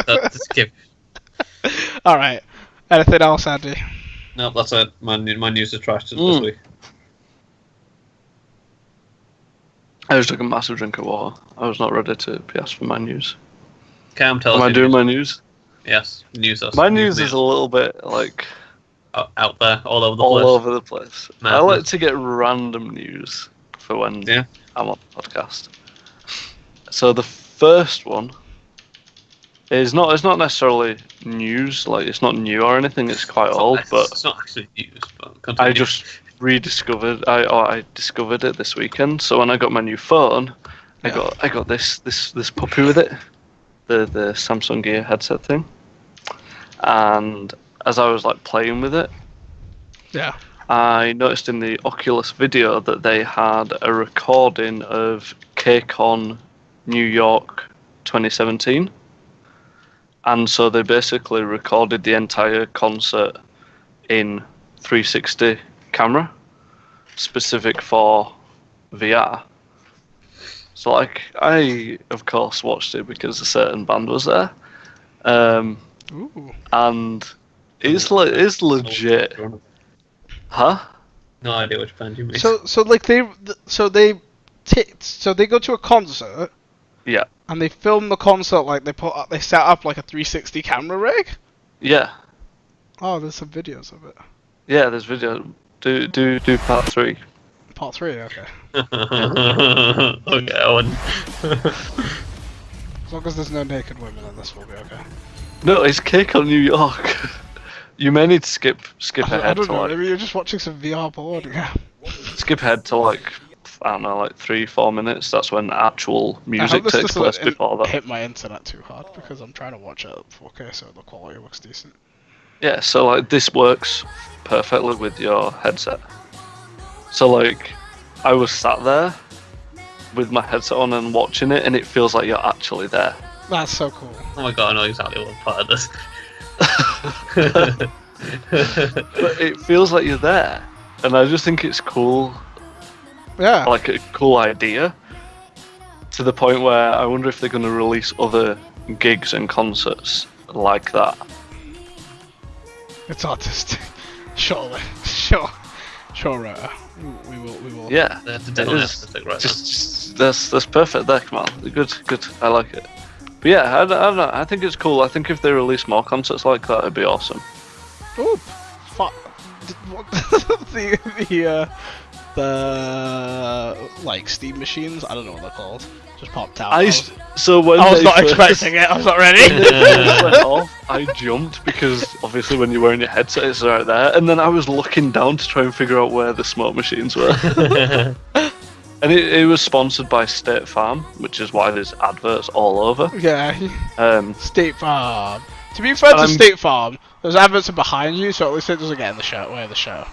just give. Alright. Anything else, Andy? No, that's it. My news is trashed this week. I just took a massive drink of water. I was not ready to be asked for my news. Cam, tell us. Am I doing my news? Yes, news us. My news is a little bit like out there, all over the all place. over the place. I like to get random news for when I'm on the podcast. So the first one is not. It's not necessarily news. Like it's not new or anything. It's quite old, but it's not actually news. But continue. I just rediscovered. I discovered it this weekend. So when I got my new phone, I got this puppy with it, the Samsung Gear headset thing, and as I was like playing with it, I noticed in the Oculus video that they had a recording of Kcon New York 2017. And so they basically recorded the entire concert in 360 camera, specific for VR. So like, I of course watched it because a certain band was there, Ooh. and it's legit, huh? No idea which band you mean. So they go to a concert Yeah, and they film the concert like they set up like a 360 camera rig. yeah, Oh, there's some videos of it. yeah. There's video. Do part 3. Part 3, okay. Okay, Owen. As long as there's no naked women, then this will be okay. No, it's Kcon New York. You may need to skip I ahead don't to know, like maybe you're just watching some VR porn. Yeah. skip ahead to like, I don't know, like 3-4 minutes. That's when actual I music hope this takes place doesn't before that. hit my internet too hard because I'm trying to watch it at 4K so the quality looks decent. Yeah, so like this works perfectly with your headset. So like, I was sat there with my headset on and watching it, and it feels like you're actually there. That's so cool. Oh my god, I know exactly what part of this. But it feels like you're there, and I just think it's cool, Yeah. like a cool idea. To the point where I wonder if they're going to release other gigs and concerts like that. It's artistic. Surely. Sure. We will. Yeah, That's it definitely is. artistic right Just that's perfect there, come on. Good. I like it. But yeah, I don't know. I think it's cool. I think if they release more concerts like that, it'd be awesome. Ooh. Fuck. What the like Steam machines? I don't know what they're called. Just popped out. I was not expecting it. I was not ready. Went off, I jumped because obviously when you're wearing your headset, it's right there, and then I was looking down to try and figure out where the smoke machines were. And it was sponsored by State Farm, which is why there's adverts all over. Yeah. State Farm. To be fair to State Farm, those adverts are behind you, so at least it doesn't get in the show. Way of the show.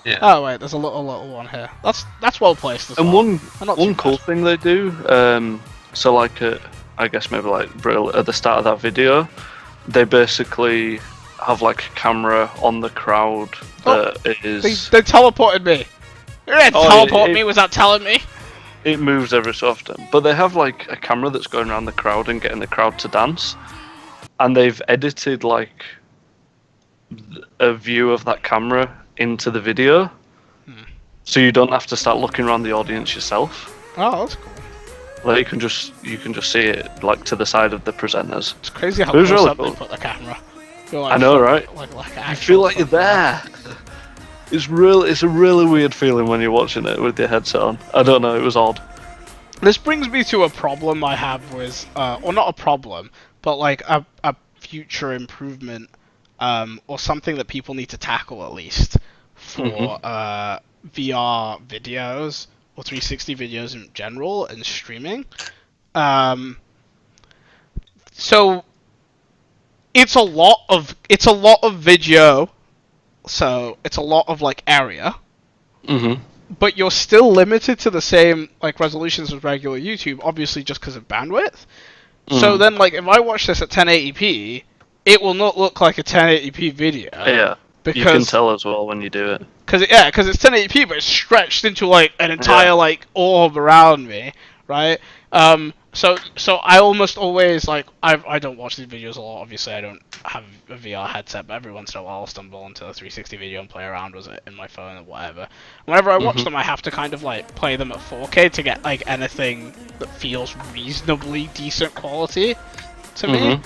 Yeah. Oh wait, there's a little one here. That's well placed as And well. one cool thing they do, so like I guess maybe like at the start of that video, they basically have like a camera on the crowd that is. They teleported me. They didn't teleport me without telling me. It moves every so often, but they have like a camera that's going around the crowd and getting the crowd to dance, and they've edited like a view of that camera into the video, so you don't have to start looking around the audience yourself. Oh, that's cool. Like you can just see it like to the side of the presenters. It's crazy how close really up cool. they put the camera. I know, right? You feel like you're there. It's a really weird feeling when you're watching it with your headset on. I don't know, it was odd. This brings me to a problem I have with, or not a problem, but like a future improvement, or something that people need to tackle at least for VR videos or 360 videos in general and streaming. So it's a lot of video, so it's a lot of like area. But you're still limited to the same like resolutions as regular YouTube, obviously just because of bandwidth. So then, like, if I watch this at 1080p, it will not look like a 1080p video. Yeah, because you can tell as well when you do it. Because it's 1080p, but it's stretched into like an entire like orb around me, right? So I almost always like I don't watch these videos a lot. Obviously, I don't have a VR headset, but every once in a while I'll stumble into a 360 video and play around with it in my phone or whatever. Whenever I watch them, I have to kind of like play them at 4K to get like anything that feels reasonably decent quality to me.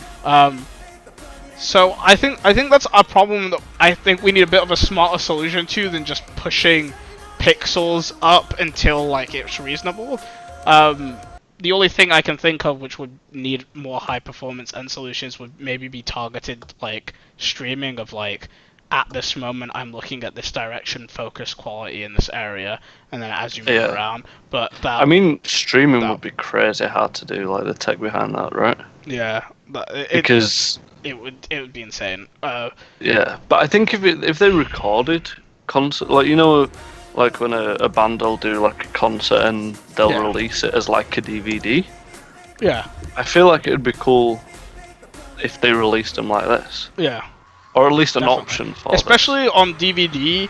So I think that's a problem that I think we need a bit of a smarter solution to than just pushing pixels up until like it's reasonable. The only thing I can think of which would need more high performance end solutions would maybe be targeted like streaming of like, at this moment I'm looking at this direction, focus quality in this area, and then as you move around. But that, I mean, streaming would be crazy hard to do, like the tech behind that, right? Yeah, because it would be insane. Yeah, but I think if they recorded concert, like, you know, like when a band will do like a concert and they'll release it as like a DVD. Yeah. I feel like it'd be cool if they released them like this. Yeah. Or at least an option for especially on DVD,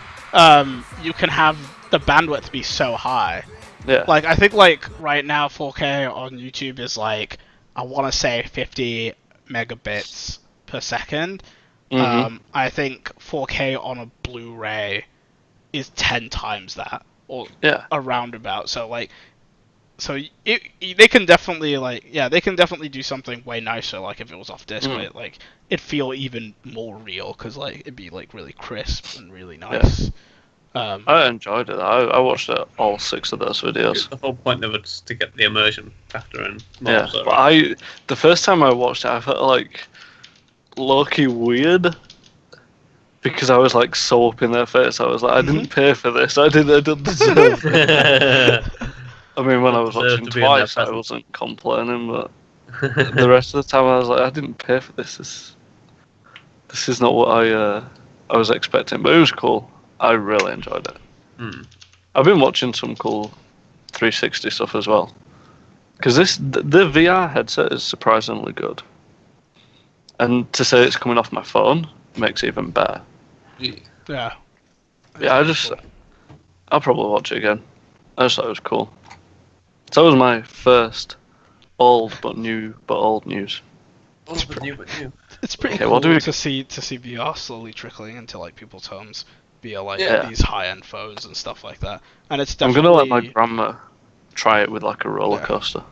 you can have the bandwidth be so high Yeah. Like, I think, like, right now 4K on YouTube is, like, I want to say 50 megabits per second. I think 4K on a Blu-ray is 10 times that, or Yeah. around about. So, like, they can definitely, like, yeah, they can definitely do something way nicer, like, if it was off disc, but, like, it'd feel even more real, because, like, it'd be, like, really crisp and really nice. I enjoyed it. I watched all 6 of those videos. The whole point of it's to get the immersion factor in. Yeah, but the first time I watched it, I felt like low-key weird because I was like so up in their face. I was like, I didn't pay for this. I didn't deserve it. I mean, when I was watching twice, I wasn't complaining, but the rest of the time, I was like, I didn't pay for this. This is not what I was expecting, but it was cool. I really enjoyed it. I've been watching some cool 360 stuff as well. Because the VR headset is surprisingly good. And to say it's coming off my phone makes it even better. Yeah. Yeah, I'll probably watch it again. I just thought it was cool. So that was my first old news. It's pretty Okay, cool what do we- to see VR slowly trickling into, like, people's homes via, like, Yeah. these high-end phones and stuff like that. And it's I'm definitely... gonna let my grandma try it with like a roller coaster.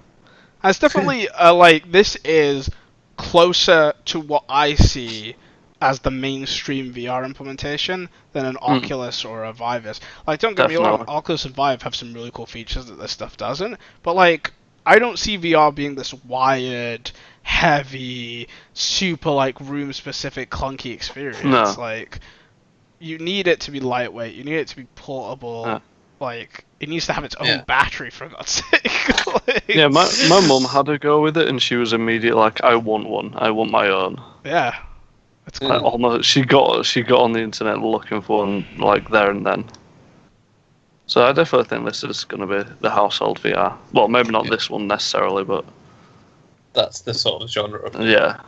And it's definitely, like, this is closer to what I see as the mainstream VR implementation than an Oculus or a Vive is. Like, don't get me wrong, Definitely. Oculus and Vive have some really cool features that this stuff doesn't, but, like, I don't see VR being this wired, heavy, super, like, room-specific, clunky experience. No. Like, you need it to be lightweight, you need it to be portable, Yeah. like, it needs to have its own battery, for God's sake. Like, Yeah, my mum had a go with it, and she was immediately like, "I want one. I want my own." yeah. It's cool. Like, almost, she got on the internet looking for one like there and then. So I definitely think this is going to be the household VR. Well, maybe not this one necessarily, but That's the sort of genre of it. yeah.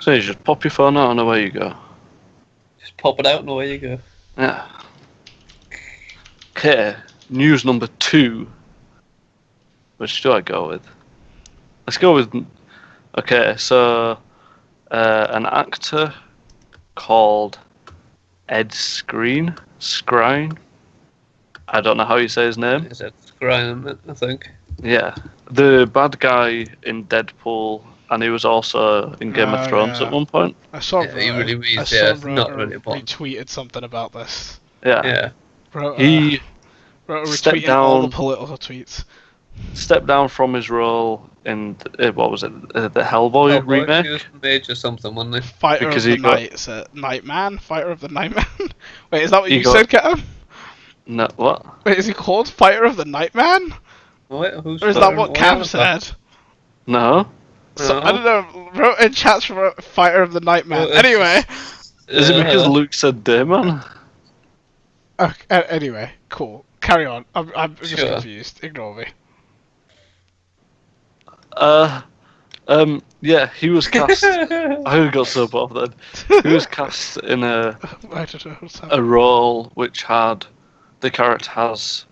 So you just pop your phone out and away you go. Just pop it out and away you go. Yeah. Okay, news number 2. Which do I go with? Let's go with... Okay, so... an actor called Ed Skrein. I don't know how you say his name. Is it Graham, I think? Yeah. The bad guy in Deadpool, and he was also in Game of Thrones at one point. I saw he really is, I saw not really important. retweeted something about this. Yeah. Wrote, He retweeted stepped all the down, political tweets. stepped down from his role in, what was it, the Hellboy remake? He was Major something, wasn't he? Fighter Because of he the got- Night, is it? Nightman? Fighter of the Nightman? Wait, is that what He you got- said, Cam? No, what? Wait, is he called Fighter of the Nightman? Wait, who's Or is that what Cam said? No? So, I don't know, wrote in chats for Fighter of the Nightman. Anyway. Is it because Luke said Daemon? Okay, anyway, cool. Carry on. I'm just Sure. confused. Ignore me. Yeah, he was cast. I got so bothered. He was cast in I don't know what's a happening. role which had the character has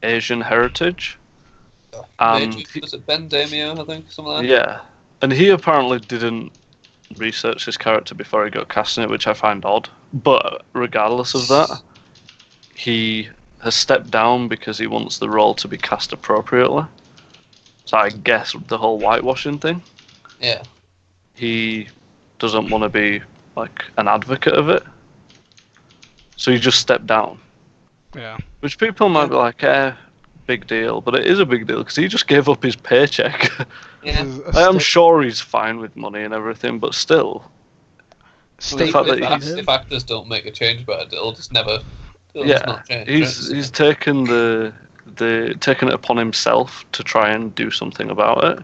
Asian heritage, and Was it Ben Damio, I think? Something like that? yeah, and he apparently didn't research his character before he got cast in it, which I find odd. But regardless of that, he has stepped down because he wants the role to be cast appropriately. So I guess the whole whitewashing thing. Yeah. He doesn't want to be like an advocate of it, so he just stepped down. Yeah. Which people might be like, big deal, but it is a big deal because he just gave up his paycheck. Yeah. I'm sure he's fine with money and everything, but still. State fact that If actors don't make a change about it, it'll just never. It'll just Yeah, not change. he's taken taken it upon himself to try and do something about it.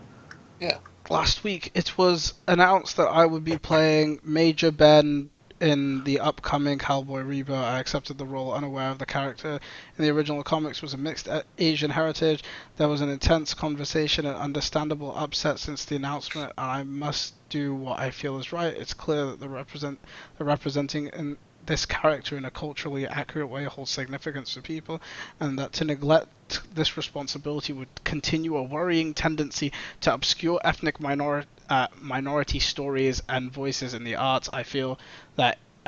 Last week, it was announced that I would be playing Major Ben in the upcoming Hellboy reboot. I accepted the role unaware of the character in the original comics was a mixed Asian heritage. There was an intense conversation and understandable upset since the announcement, and I must do what I feel is right. It's clear that the representing in this character in a culturally accurate way holds significance for people, and that to neglect this responsibility would continue a worrying tendency to obscure ethnic minority stories and voices in the arts. I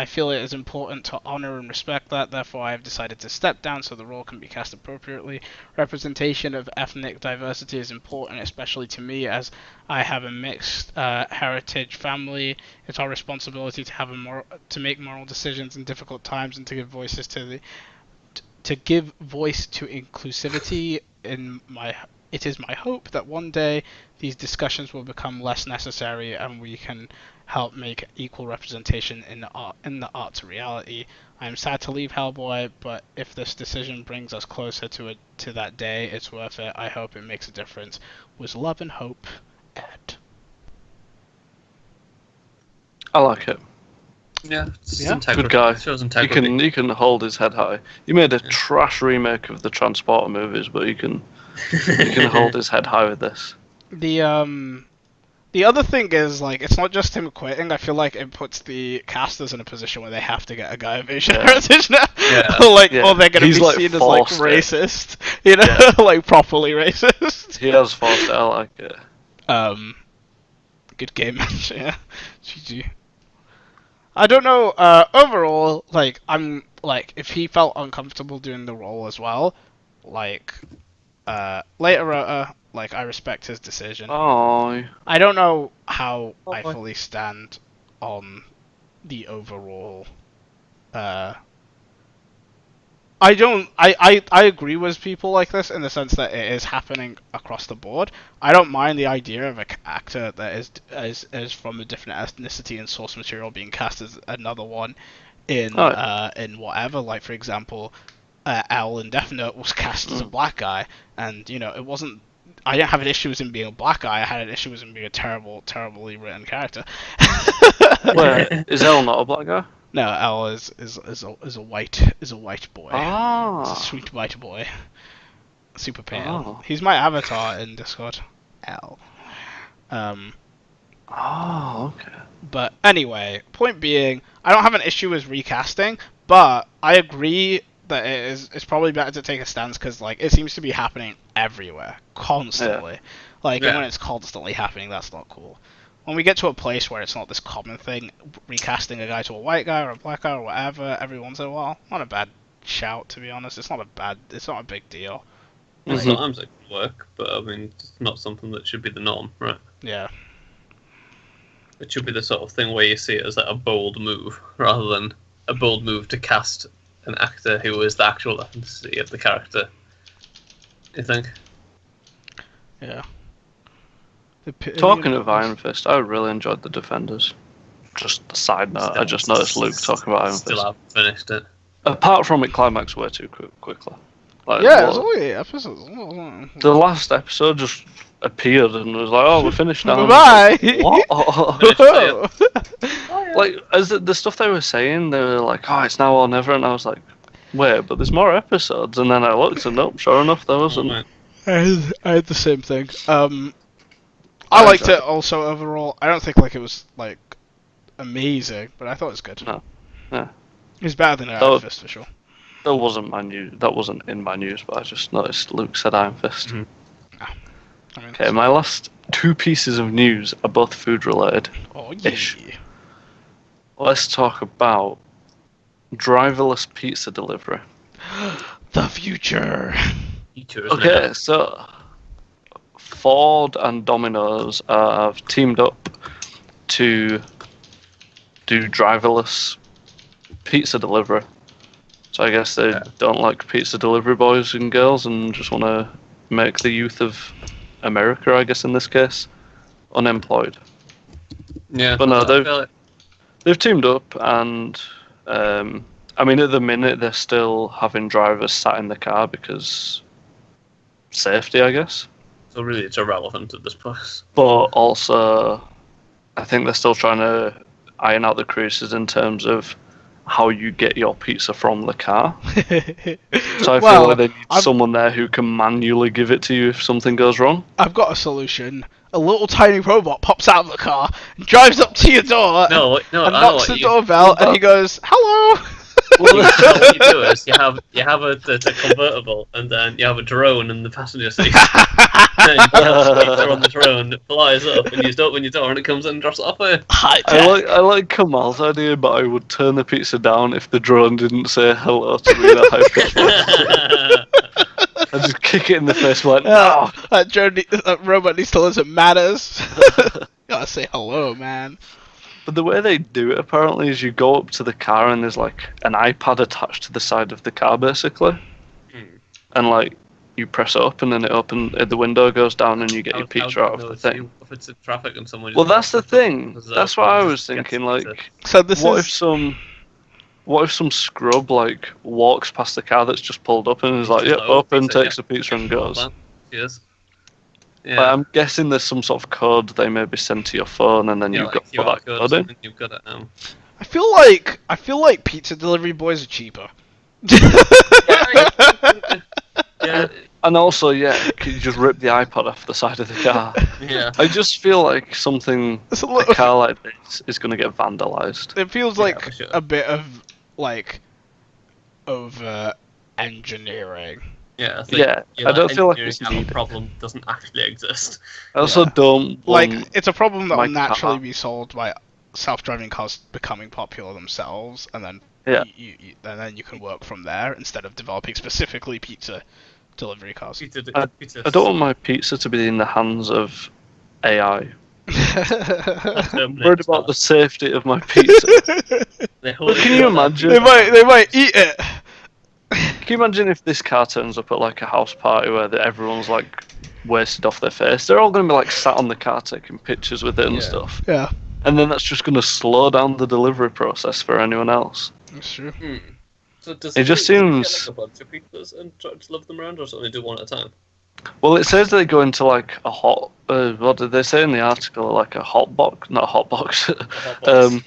feel it is important to honor and respect that. Therefore, I have decided to step down so the role can be cast appropriately. Representation of ethnic diversity is important, especially to me, as I have a mixed heritage family. It's our responsibility to make moral decisions in difficult times and to give voices to inclusivity. It is my hope that one day these discussions will become less necessary and we can help make equal representation in the arts a reality. I am sad to leave Hellboy, but if this decision brings us closer to that day, it's worth it. I hope it makes a difference. With love and hope, Ed. I like it. Yeah, it's Yeah. integrity. Good guy. It shows He integrity. can hold his head high. He made a trash remake of the Transporter movies, but he can hold his head high with this. The other thing is, like, it's not just him quitting. I feel like it puts the casters in a position where they have to get a guy of Asian heritage now. Yeah. Or they're going to be He's, like, seen as, like, forced it. racist. You know? Like, properly racist. He has forced it. I like it. Good game, yeah. GG. I don't know, overall, like, I'm, like, if he felt uncomfortable doing the role as well, like, later, like, I respect his decision. Oh, I don't know how I fully stand on the overall, I agree with people like this in the sense that it is happening across the board. I don't mind the idea of an actor that is from a different ethnicity and source material being cast as another one in whatever. Like, for example, Al in Death Note was cast as a black guy, and, you know, it wasn't. I didn't have an issue with him being a black guy. I had an issue with him being a terribly written character. wait, is Elle not a black guy? No, Al is a white boy. Ah. He's a sweet white boy. Super pale. Oh. He's my avatar in Discord. Al. Oh, okay. But anyway, point being, I don't have an issue with recasting, but I agree that it's probably better to take a stance because, like, it seems to be happening everywhere, constantly. Yeah. Like, and when it's constantly happening, that's not cool. When we get to a place where it's not this common thing, recasting a guy to a white guy or a black guy or whatever every once in a while, not a bad shout, to be honest. It's not a big deal. Sometimes it can work, but I mean, it's not something that should be the norm, right? Yeah. It should be the sort of thing where you see it as like a bold move, rather than a bold move to cast an actor who is the actual ethnicity of the character. You think? Yeah. Talking of Iron Fist, I really enjoyed the Defenders. Just a side note, I just noticed Luke talking about Iron Fist. Still haven't finished it. Apart from it climaxed way too quickly. Like, yeah, it was only 8 episodes. the last episode just appeared and was like, "Oh, we're finished now." Bye. What? Like, as the stuff they were saying, they were like, "Oh, it's now or never," and I was like, "Wait, but there's more episodes." And then I looked, and nope, sure enough, there wasn't. Right. I had the same thing. I liked it also overall. I don't think like it was like amazing, but I thought it was good. No. Yeah. It's better than Iron Fist for sure. That wasn't my news. That wasn't in my news, but I just noticed Luke said Iron Fist. Mhm. I mean, Okay, my last 2 pieces of news are both food related. oh yeah. Ish. Let's talk about driverless pizza delivery. The future. Okay, so Ford and Domino's have teamed up to do driverless pizza delivery. So I guess they don't like pizza delivery boys and girls and just want to make the youth of America, I guess in this case, unemployed. Yeah, But no, I feel like- they've teamed up and I mean at the minute they're still having drivers sat in the car because safety, I guess. so really it's irrelevant at this point. But also I think they're still trying to iron out the creases in terms of how you get your pizza from the car. So I feel like they need someone there who can manually give it to you if something goes wrong. I've got a solution. a little tiny robot pops out of the car and drives up to your door No, and I know knocks what the you- doorbell, and he goes, "Hello." So what you do is you have a convertible, and then you have a drone in the passenger seat. And you have a speaker on the drone that flies up, and you just open your door, and it comes in and drops it off there. High I like Kamal's idea, but I would turn the pizza down if the drone didn't say hello to me in a high pitched voice. I'd just kick it in the face like, no! That robot needs to learn some manners. Gotta say hello, man. But the way they do it apparently is you go up to the car and there's like an iPad attached to the side of the car basically. And like you press it up and then the window goes down and you get your pizza out of the thing. If it's in traffic and someone. Well, that's the thing. That's what I was thinking. Like, So this what is if some scrub like walks past the car that's just pulled up and is like, Just "Yep, like, open," pizza, takes the pizza and goes. Cheers. But Yeah. I'm guessing there's some sort of code they maybe send to your phone and then Yeah, you've like got to put QR that code or code in. something, you've got it. I feel like pizza delivery boys are cheaper. Yeah. And also, yeah, can you just rip the iPod off the side of the car? Yeah. I just feel like something It's a a little, car like this is going to get vandalized. it feels Yeah, like for sure. a bit of like over engineering. Yeah. Yeah, I don't feel like it's engineering needed. problem doesn't actually exist. I also Yeah. don't Like want, it's a problem that my will naturally car. be solved by self-driving cars becoming popular themselves, and then Yeah. and then you can work from there instead of developing specifically pizza delivery cars. Pizza, I don't want my pizza to be in the hands of AI. I'm worried about the safety of my pizza. They Can you imagine? might eat it. Can you imagine if this car turns up at like a house party where everyone's like wasted off their face? They're all going to be like sat on the car taking pictures with it and Yeah. stuff. Yeah, And then that's just going to slow down the delivery process for anyone else. that's true. So does It just does seems- get, like, a bunch of pizzas and try to deliver them around, or only do one at a time? Well, it says they go into like a hot. What did they say in the article? Like a hot box, not a hot box. A hot box,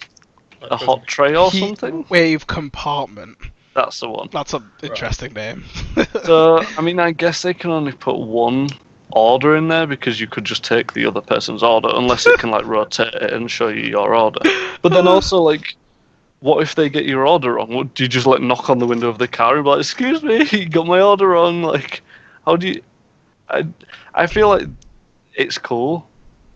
like A hot tray or Heat something. wave compartment. That's the one. That's an interesting name. So, I mean, I guess they can only put one order in there because you could just take the other person's order unless it can like rotate it and show you your order. But then also like, what if they get your order wrong? Would you just like knock on the window of the car and be like, "Excuse me, you got my order wrong"? Like, how do you? I feel like it's cool,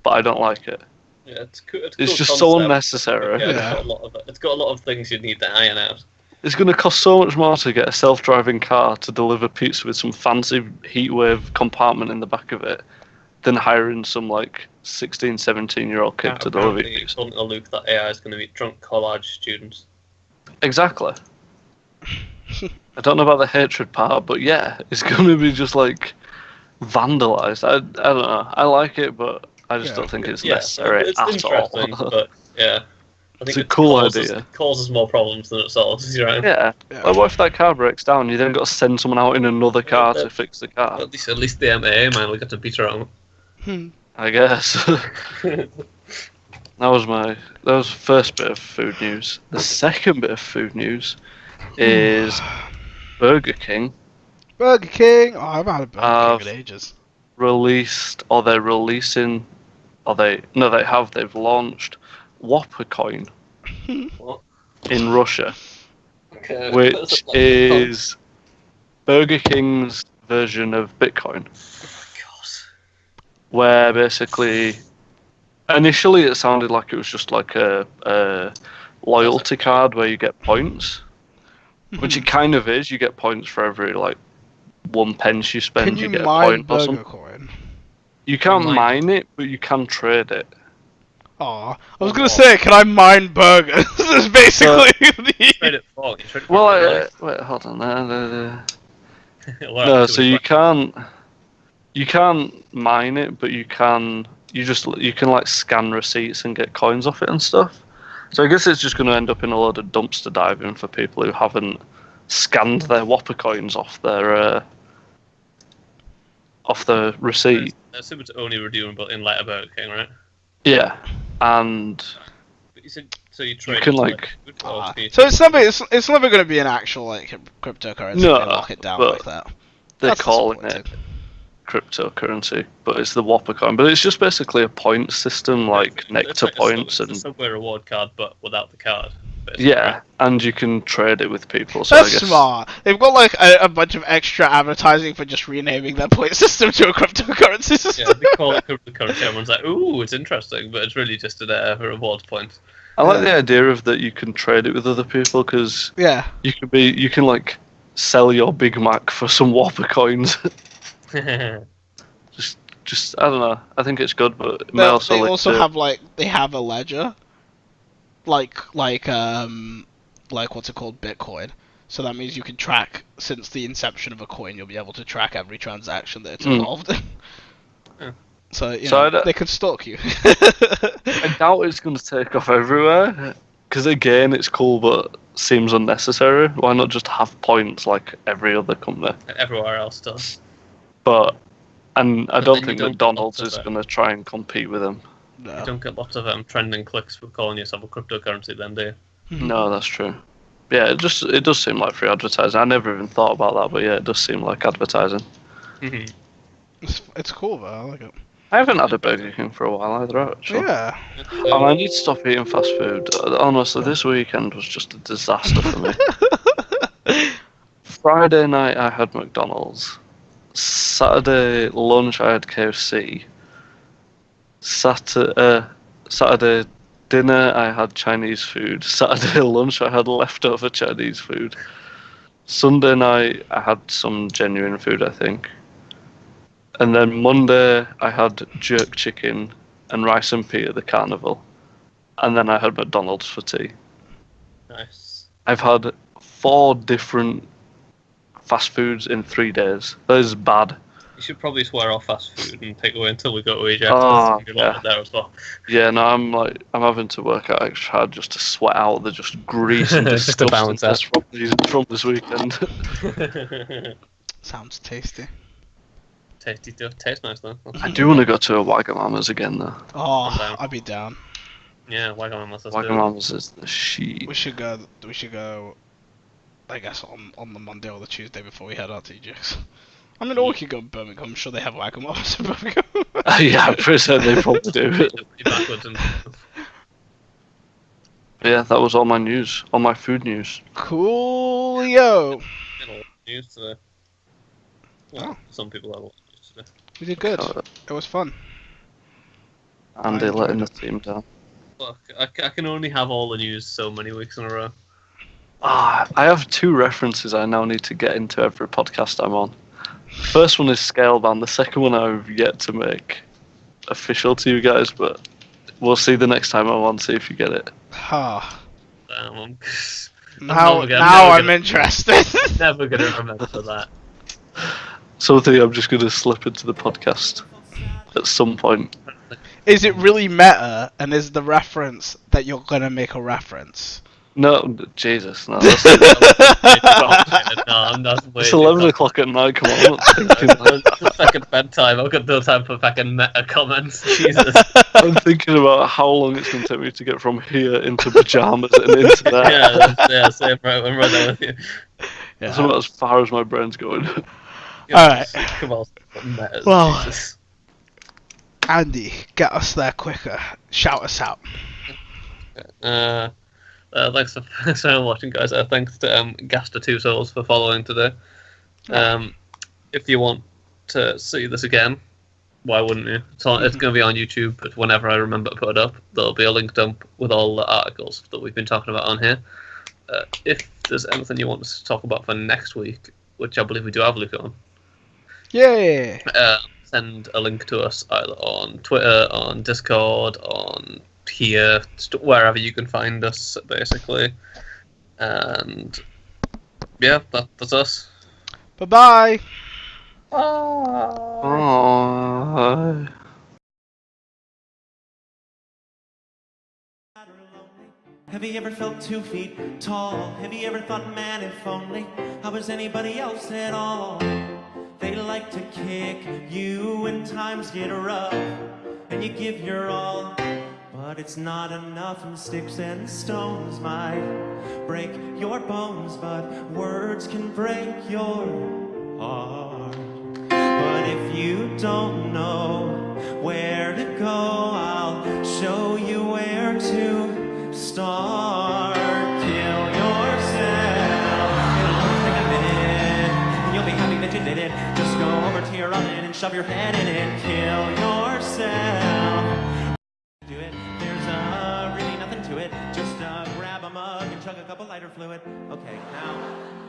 but I don't like it. Yeah, it's cool. It's, It's cool just so concept. unnecessary. Yeah, Yeah. It's got a lot of it. It's got a lot of things you need to iron out. It's going to cost so much more to get a self-driving car to deliver pizza with some fancy heatwave compartment in the back of it than hiring some like 16, 17-year-old kid to deliver Apparently, pizza. according to Luke, that AI is going to be drunk college students. Exactly. I don't know about the hatred part, but yeah, it's going to be just like vandalized. I don't know. I like it, but I just Yeah. don't think it's Yeah, necessary it's at interesting, all. but yeah, I think It's a it cool causes, idea. Causes more problems than it solves. You're right. Yeah. Yeah. Like, what if that car breaks down? You then got to send someone out in another car to fix the car. At least the MAA man will get to beat around. I guess. That was the first bit of food news. The second bit of food news is Burger King Burger King. Oh, I've had a Burger King in ages. released, or they're releasing, they've launched Whopper Coin What? in Russia, Okay. which is Burger King's version of Bitcoin, where basically, initially it sounded like it was just like a loyalty card where you get points, which it kind of is. You get points for every like 1 pence you spend. Can you get a mine point or Burger something. Coin? You can't Mine. mine it, but you can trade it. Aw, I was gonna say, can I mine burgers? That's basically You trade it for. You trade it for money. Wait, hold on. Well, No, actually, so you like- can't mine it, but you can like scan receipts and get coins off it and stuff. So I guess it's just going to end up in a load of dumpster diving for people who haven't scanned their Whopper coins off the receipt. I assume it's only redeemable in like a Burger King, right? Yeah, and But you said so you trade. can, it to, like- food or to- So it's never gonna be an actual like cryptocurrency. No, They lock it down but like that. they're That's calling it. disappointing. cryptocurrency, but it's the Whopper coin. But it's just basically a point system, like nectar points it's and a Subway reward card, but without the card. Basically. yeah, and you can trade it with people. So That's I guess smart. They've got like a bunch of extra advertising for just renaming their point system to a cryptocurrency system. Yeah, they call it cryptocurrency. Everyone's like, "Ooh, it's interesting," but it's really just a rewards point. I like the idea of that you can trade it with other people because Yeah. you can like sell your Big Mac for some Whopper coins. just I don't know. I think it's good, but it may They also also have like they have a ledger, like what's it called, Bitcoin. So that means you can track since the inception of a coin. You'll be able to track every transaction that it's involved in. Yeah. So you So know, they could stalk you. I doubt it's going to take off everywhere. Because again, it's cool, but seems unnecessary. Why not just have points like every other company? Everywhere else does. And I But don't then you think don't McDonald's get is lots of going to try and compete with them. No. You don't get lots of trending clicks for calling yourself a cryptocurrency, then, do you? No, that's true. Yeah, it does seem like free advertising. I never even thought about that, but yeah, it does seem like advertising. It's cool though. I like it. I haven't had a Burger King for a while either, actually. Yeah. And I need to stop eating fast food. Honestly, this weekend was just a disaster for me. Friday night I had McDonald's. Saturday lunch I had KFC. Saturday dinner I had Chinese food. Saturday lunch I had leftover Chinese food. Sunday night I had some genuine food, I think. And then Monday I had jerk chicken and rice and pea at the carnival. And then I had McDonald's for tea. Nice. I've had 4 different fast foods in 3 days. That is bad. You should probably swear off fast food and take away until we go to Egypt. Oh, You're yeah. there as well. Yeah, no, I'm having to work out extra hard just to sweat out the just grease and Just to balance disgustingness from this weekend. Sounds tasty. Tasty stuff. Tastes nice though. I do want to go to a Wagamama's again though. Oh, down. I'd be down. Yeah, Wagamama's. Wagamama's is the shit. We should go. I guess on the Monday or the Tuesday before we head out to EGX. I mean, or we could go to Birmingham. I'm sure they have Wagamama's in Birmingham. Yeah, I'm pretty certain they probably do. Backwards and Yeah, that was all my news. All my food news. Coolio. news today. Well, some people have a lot of news today. We did good. It was fun. Andy letting the team down. Look, I can only have all the news so many weeks in a row. I have 2 references I now need to get into every podcast I'm on. First one is Scalebound. The second one I've yet to make official to you guys, but we'll see the next time I'm on, see if you get it. Ah. Damn, Now I'm interested. Never gonna remember that. Something I'm just going to slip into the podcast at some point. Is it really meta, and is the reference that you're gonna make a reference? No, Jesus, no. No, I'm not. It's 11 o'clock at night, come on. I'm not thinking It's fucking bedtime. I've got no time for fucking meta comments. Jesus. I'm thinking about how long it's going to take me to get from here into pajamas and into there. yeah, same. Right, I'm right there with you. Yeah. That's about as far as my brain's going. Alright. Come on. Metas, Well. Jesus. Andy, get us there quicker. Shout us out. Thanks for watching, guys. Thanks to Gaster Two Souls for following today. If you want to see this again, why wouldn't you? It's going to be on YouTube, but whenever I remember to put it up, there'll be a link dump with all the articles that we've been talking about on here. If there's anything you want us to talk about for next week, which I believe we do have Luke on, Yeah. send a link to us either on Twitter, on Discord, on here, wherever you can find us, basically. And yeah, that's us. Bye-bye. Oh. Have you ever felt 2 feet tall? Have you ever thought, man, if only I was anybody else at all? They like to kick you when times get rough, and you give your all, but it's not enough, and sticks and stones might break your bones, but words can break your heart. But if you don't know where to go, I'll show you where to start. Kill yourself. It'll only take a minute. You'll be happy that you did it. Just go over to your oven and shove your head in it. Kill yourself. Do it. There's really nothing to it. Just grab a mug and chug a couple lighter fluid. Okay, now.